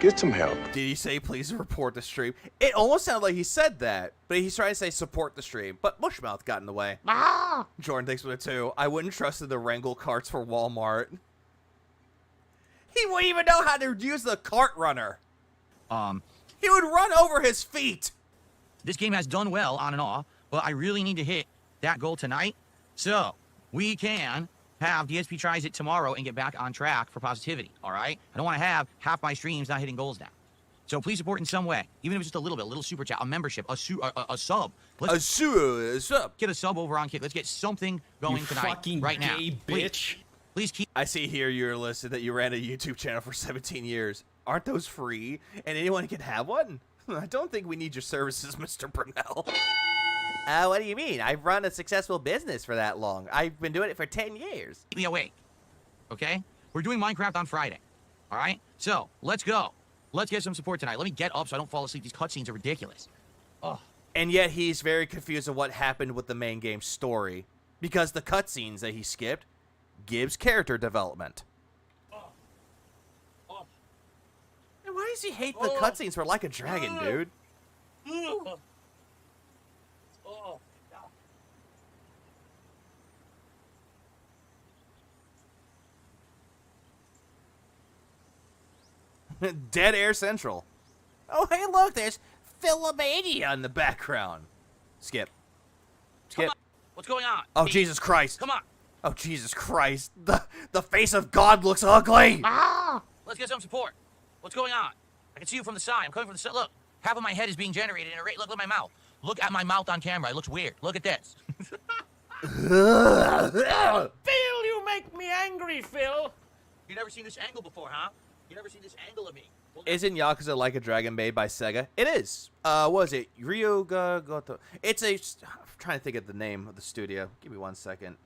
S2: Get some help.
S1: Did he say, please report the stream? It almost sounded like he said that, but he's trying to say support the stream. But Mushmouth got in the way. Jordan thinks with it too. I wouldn't trust the wrangle carts for Walmart. He wouldn't even know how to use the cart runner. He would run over his feet.
S4: This game has done well on and off, but I really need to hit that goal tonight so we can have DSP tries it tomorrow and get back on track for positivity, all right? I don't want to have half my streams not hitting goals now. So please support in some way, even if it's just a little super chat, a membership, a sub. Let's
S1: sub.
S4: Get a sub over on Kick. Let's get something going
S3: You
S4: tonight,
S3: fucking
S4: right now.
S3: gay bitch.
S4: Please keep.
S1: I see here you're listed that you ran a YouTube channel for 17 years. Aren't those free? And anyone can have one? I don't think we need your services, Mr. Brunel. What do you mean? I've run a successful business for that long. I've been doing it for 10 years.
S4: Keep me awake, okay? We're doing Minecraft on Friday, all right? So, let's go. Let's get some support tonight. Let me get up so I don't fall asleep. These cutscenes are ridiculous. Oh.
S1: And yet he's very confused of what happened with the main game story, because the cutscenes that he skipped gives character development. And why does he hate the cutscenes for Like a Dragon, dude? Dead Air Central. Oh, hey, look, there's Philomania in the background. Skip. Skip.
S4: What's going on?
S1: Oh, Jesus Christ.
S4: Come on.
S1: Oh, Jesus Christ. The face of God looks ugly.
S4: Let's get some support. What's going on? I can see you from the side. I'm coming from the side. Look, half of my head is being generated in a rate. Look at my mouth. Look at my mouth on camera. It looks weird. Look at this.
S3: Phil, you make me angry, Phil.
S4: You never seen this angle before, huh? You never seen this angle of me.
S1: Isn't Yakuza Like a Dragon made by Sega? It is. What was it? Ryuga Goto. It's a... I'm trying to think of the name of the studio. Give me 1 second.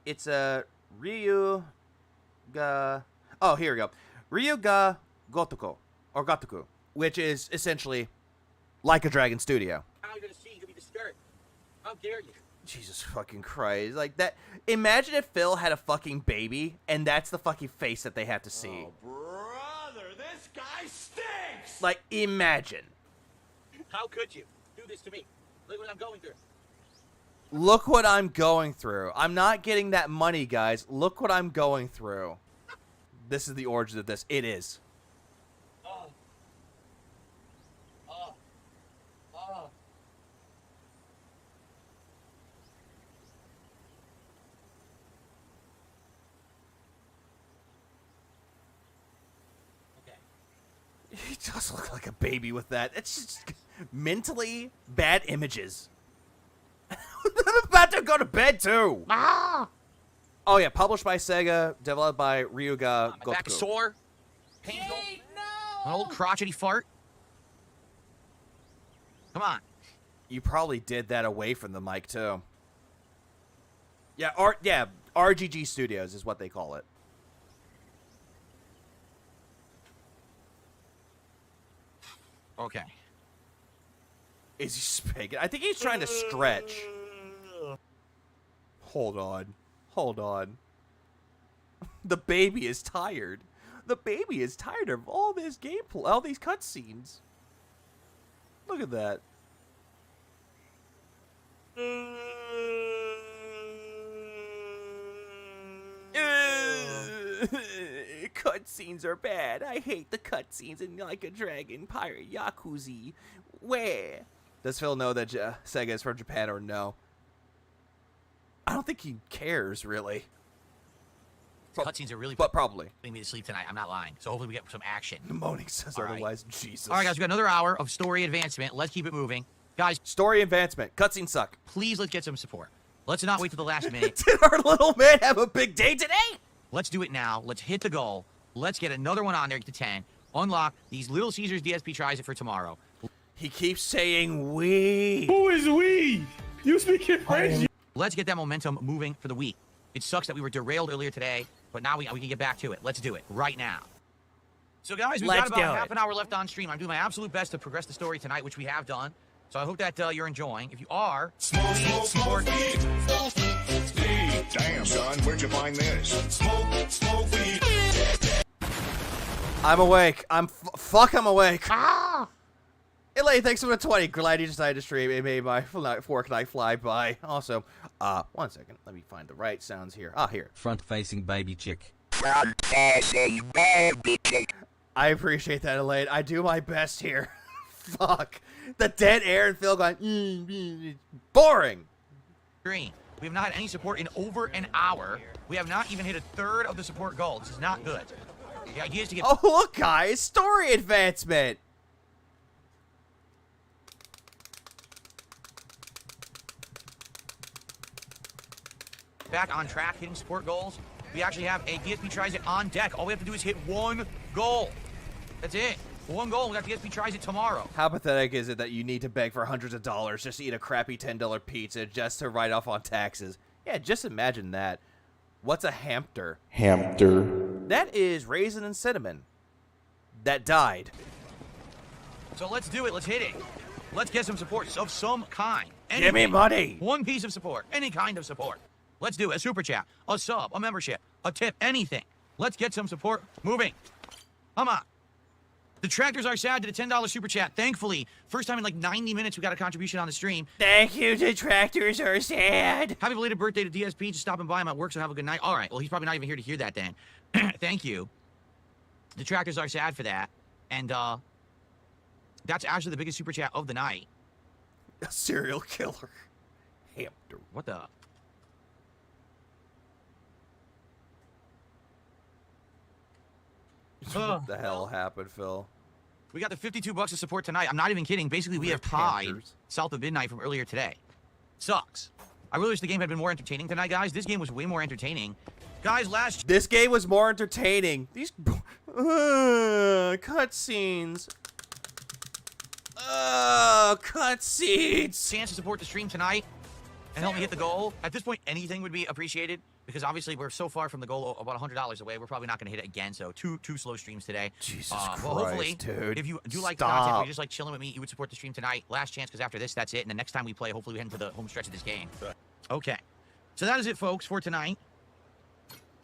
S1: It's a Ryuga... Oh, here we go. Ryuga Gotoku. Or Gotoku. Which is essentially Like a Dragon studio.
S4: How are you going to see? You're going to be disturbed. How dare you?
S1: Jesus fucking Christ. Like that. Imagine if Phil had a fucking baby, and that's the fucking face that they have to see.
S2: Oh, brother, this guy stinks!
S1: Like, imagine.
S4: How could you do this to me? Look what I'm going through.
S1: Look what I'm going through. I'm not getting that money, guys. Look what I'm going through. This is the origin of this. It is. He does look like a baby with that. It's just mentally bad images. I'm about to go to bed, too. Oh, yeah. Published by Sega. Developed by Ryuga Gotoku.
S4: My back is sore. Painful. An old crotchety fart. Come on.
S1: You probably did that away from the mic, too. Yeah, RGG Studios is what they call it.
S4: Okay.
S1: Is he spanking? I think he's trying to stretch. Hold on. Hold on. The baby is tired. The baby is tired of all this gameplay, all these cutscenes. Look at that. Cutscenes are bad. I hate the cutscenes in Like a Dragon, Pirate, Yakuza. Where? Does Phil know that Sega is from Japan or no? I don't think he cares, really.
S4: Cutscenes are really...
S1: But probably.
S4: Putting me to sleep tonight. I'm not lying. So hopefully we get some action.
S1: Moaning says
S4: All
S1: otherwise. Right. Jesus.
S4: All right, guys. We got another hour of story advancement. Let's keep it moving. Guys.
S1: Story advancement. Cutscenes suck.
S4: Please, let's get some support. Let's not wait till the last minute.
S1: Did our little man have a big day today?
S4: Let's do it now. Let's hit the goal. Let's get another one on there to 10. Unlock these Little Caesars DSP tries it for tomorrow.
S1: He keeps saying we.
S9: Who is we? You speaking French?
S4: Let's get that momentum moving for the week. It sucks that we were derailed earlier today, but now we can get back to it. Let's do it right now. So guys, we've got about half an hour left on stream. I'm doing my absolute best to progress the story tonight, which we have done. So I hope that you're enjoying. If you are, please support.
S2: Damn, son, where'd you find this? Smoke weed.
S1: I'm awake. I'm awake. Ah! Hey, Lady, thanks for the 20. Glad you decided to stream. It made my fork knife fly by. Also, 1 second. Let me find the right sounds here. Ah, here.
S12: Front-facing baby chick.
S1: Front-facing baby chick. I appreciate that, Elaine. I do my best here. Fuck. The dead air and Phil going, boring.
S4: We have not had any support in over an hour. We have not even hit a third of the support goal. This is not good. The idea is to get...
S1: Oh, look, guys. Story advancement.
S4: Back on track, hitting support goals. We actually have a DSP tries it on deck. All we have to do is hit 1 goal. That's it. 1 goal. We got DSP tries it tomorrow.
S1: How pathetic is it that you need to beg for hundreds of dollars just to eat a crappy $10 pizza just to write off on taxes? Yeah, just imagine that. What's a hamster?
S5: Hamster.
S1: That is raisin and cinnamon. That died.
S4: So let's do it. Let's hit it. Let's get some support of some kind. Anything.
S1: Give me money.
S4: 1 piece of support. Any kind of support. Let's do a super chat, a sub, a membership, a tip, anything. Let's get some support moving. Come on. Detractors are sad to the $10 super chat. Thankfully, first time in like 90 minutes we got a contribution on the stream.
S1: Thank you, Detractors are sad.
S4: Happy belated birthday to DSP. Just stopping by. I'm at work, so have a good night. All right. Well, he's probably not even here to hear that then. Thank you. Detractors are sad for that. And that's actually the biggest super chat of the night.
S1: A serial killer. Hamster.
S4: What the...
S1: What the hell happened, Phil?
S4: We got the $52 of support tonight. I'm not even kidding. Basically, we have tied South of Midnight from earlier today. Sucks. I really wish the game had been more entertaining tonight, guys. This game was way more entertaining. Guys, this
S1: game was more entertaining. These cutscenes. Cutscenes.
S4: Chance to support the stream tonight and help me hit the goal. At this point, anything would be appreciated. Because obviously we're so far from the goal, about $100 away. We're probably not going to hit it again. So two slow streams today.
S1: Jesus Christ,
S4: well, hopefully,
S1: dude.
S4: If you do like the content, or you just like chilling with me, you would support the stream tonight. Last chance, because after this, that's it. And the next time we play, hopefully we head into the home stretch of this game. Okay. So that is it, folks, for tonight.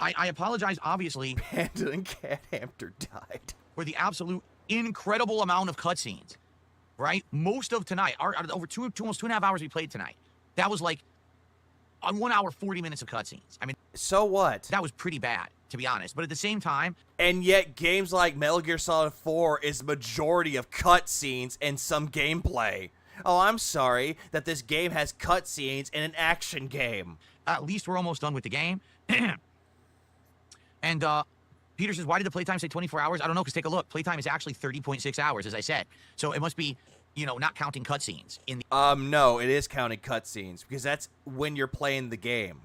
S4: I apologize, obviously.
S1: Panda and Cat Hamster died.
S4: For the absolute incredible amount of cutscenes. Right? Most of tonight, over almost 2.5 hours we played tonight. That was like 1 hour, 40 minutes of cutscenes. I mean,
S1: so what?
S4: That was pretty bad, to be honest. But at the same time...
S1: And yet, games like Metal Gear Solid 4 is majority of cutscenes and some gameplay. Oh, I'm sorry that this game has cutscenes in an action game.
S4: At least we're almost done with the game. And, Peter says, why did the playtime say 24 hours? I don't know, because take a look. Playtime is actually 30.6 hours, as I said. So it must be... you know, not counting cutscenes in the...
S1: No, it is counting cutscenes, because that's when you're playing the game.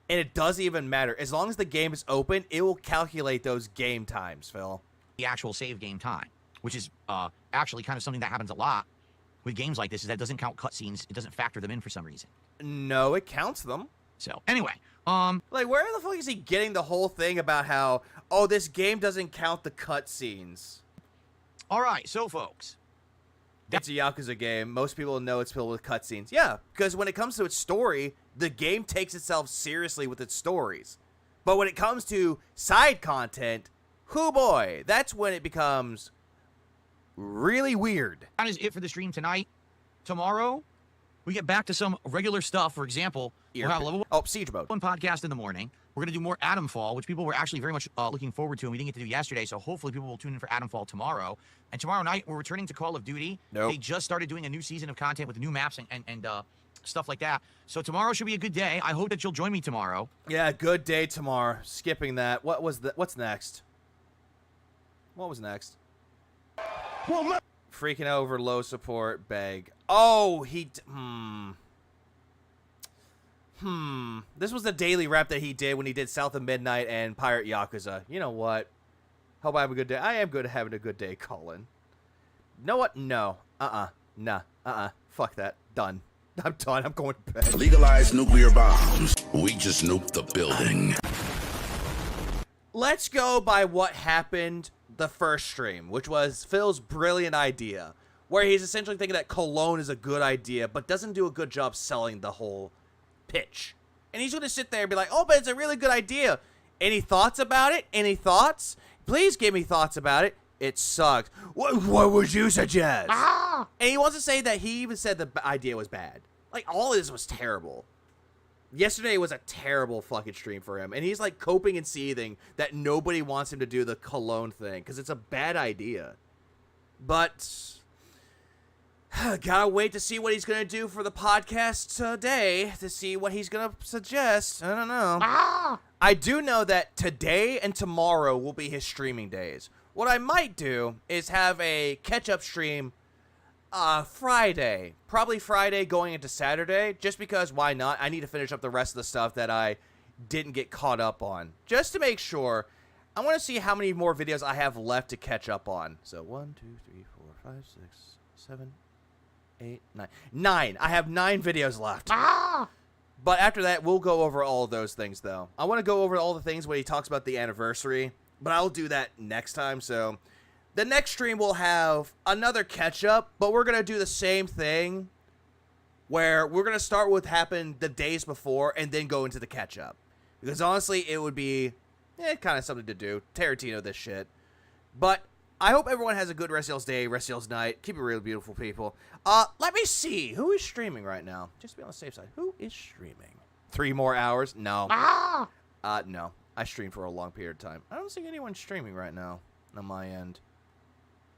S1: And it doesn't even matter. As long as the game is open, it will calculate those game times, Phil.
S4: The actual save game time, which is actually kind of something that happens a lot with games like this, is that it doesn't count cutscenes. It doesn't factor them in for some reason.
S1: No, it counts them.
S4: So, anyway,
S1: like, where the fuck is he getting the whole thing about how, oh, this game doesn't count the cutscenes?
S4: All right, so, folks...
S1: It's a Yakuza game. Most people know it's filled with cutscenes. Yeah, because when it comes to its story, the game takes itself seriously with its stories. But when it comes to side content, hoo boy, that's when it becomes really weird.
S4: That is it for the stream tonight. Tomorrow, we get back to some regular stuff. For example, we'll have a level
S1: Siege Mode
S4: 1 podcast in the morning. We're going to do more Atomfall, which people were actually very much looking forward to, and we didn't get to do yesterday, so hopefully people will tune in for Atomfall tomorrow. And tomorrow night, we're returning to Call of Duty.
S1: Nope.
S4: They just started doing a new season of content with new maps and stuff like that. So tomorrow should be a good day. I hope that you'll join me tomorrow.
S1: Yeah, good day tomorrow. Skipping that. What's next? What was next?
S2: Well,
S1: freaking over low support, beg. Oh, This was the daily rep that he did when he did South of Midnight and Pirate Yakuza. You know what? Hope I have a good day. I am good at having a good day, Colin. You know what? No. Nah. Fuck that. Done. I'm done. I'm going to bed.
S2: Legalize nuclear bombs. We just nuked the building.
S1: Let's go by what happened the first stream, which was Phil's brilliant idea, where he's essentially thinking that cologne is a good idea, but doesn't do a good job selling the whole pitch. And he's going to sit there and be like, oh, but it's a really good idea. Any thoughts about it? Any thoughts? Please give me thoughts about it. It sucks. What would you suggest? And he wants to say that he even said the idea was bad. Like, all of this was terrible. Yesterday was a terrible fucking stream for him. And he's like coping and seething that nobody wants him to do the cologne thing because it's a bad idea. But gotta wait to see what he's gonna do for the podcast today to see what he's gonna suggest. I don't know. I do know that today and tomorrow will be his streaming days. What I might do is have a catch-up stream Friday. Probably Friday going into Saturday, just because why not? I need to finish up the rest of the stuff that I didn't get caught up on. Just to make sure. I want to see how many more videos I have left to catch up on. So 1, 2, 3, 4, 5, 6, 7, 8, 9. 9. I have 9 videos left. But after that, we'll go over all of those things, though. I want to go over all the things when he talks about the anniversary, but I'll do that next time. So the next stream will have another catch-up, but we're going to do the same thing where we're going to start with what happened the days before and then go into the catch-up. Because honestly, it would be kind of something to do. Tarantino this shit. But I hope everyone has a good rest y'all's day, rest y'all's night. Keep it real, beautiful people. Let me see. Who is streaming right now? Just to be on the safe side. Who is streaming? 3 more hours? No. No. I stream for a long period of time. I don't see anyone streaming right now on my end.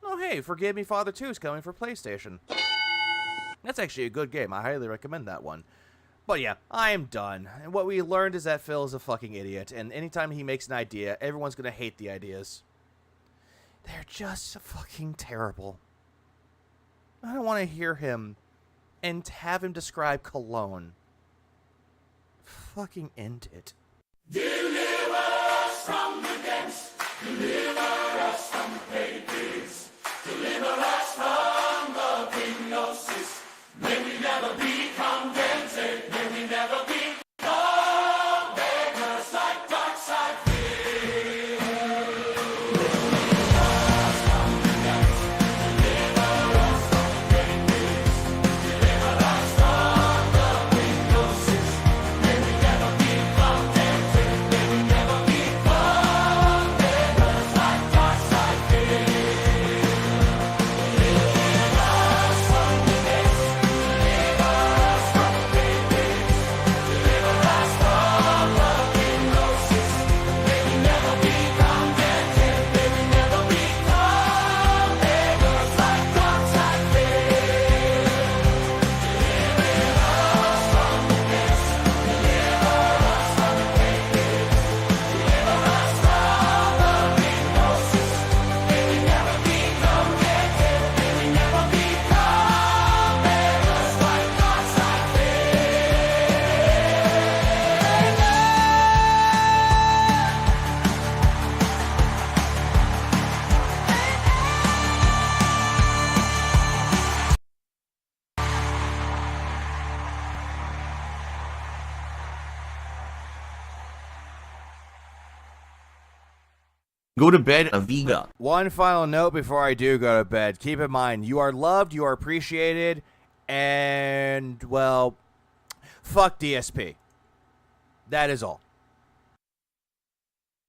S1: Oh, hey, Forgive Me Father 2 is coming for PlayStation. That's actually a good game. I highly recommend that one. But yeah, I am done. And what we learned is that Phil is a fucking idiot. And anytime he makes an idea, everyone's going to hate the ideas. They're just fucking terrible. I don't want to hear him and have him describe cologne. Fucking end it.
S2: Deliver us from the depths. Deliver us from pages. Deliver us from the hypnosis. May we never be contented. May we never become beggars like dark side fear. Deliver us from the depths. Deliver us from pages. Deliver us from the hypnosis. May we never be contented. May we never become beggars like dark side fear.
S3: Go to bed, Aviga.
S1: One final note before I do go to bed. Keep in mind, you are loved, you are appreciated, and, well, fuck DSP. That is all.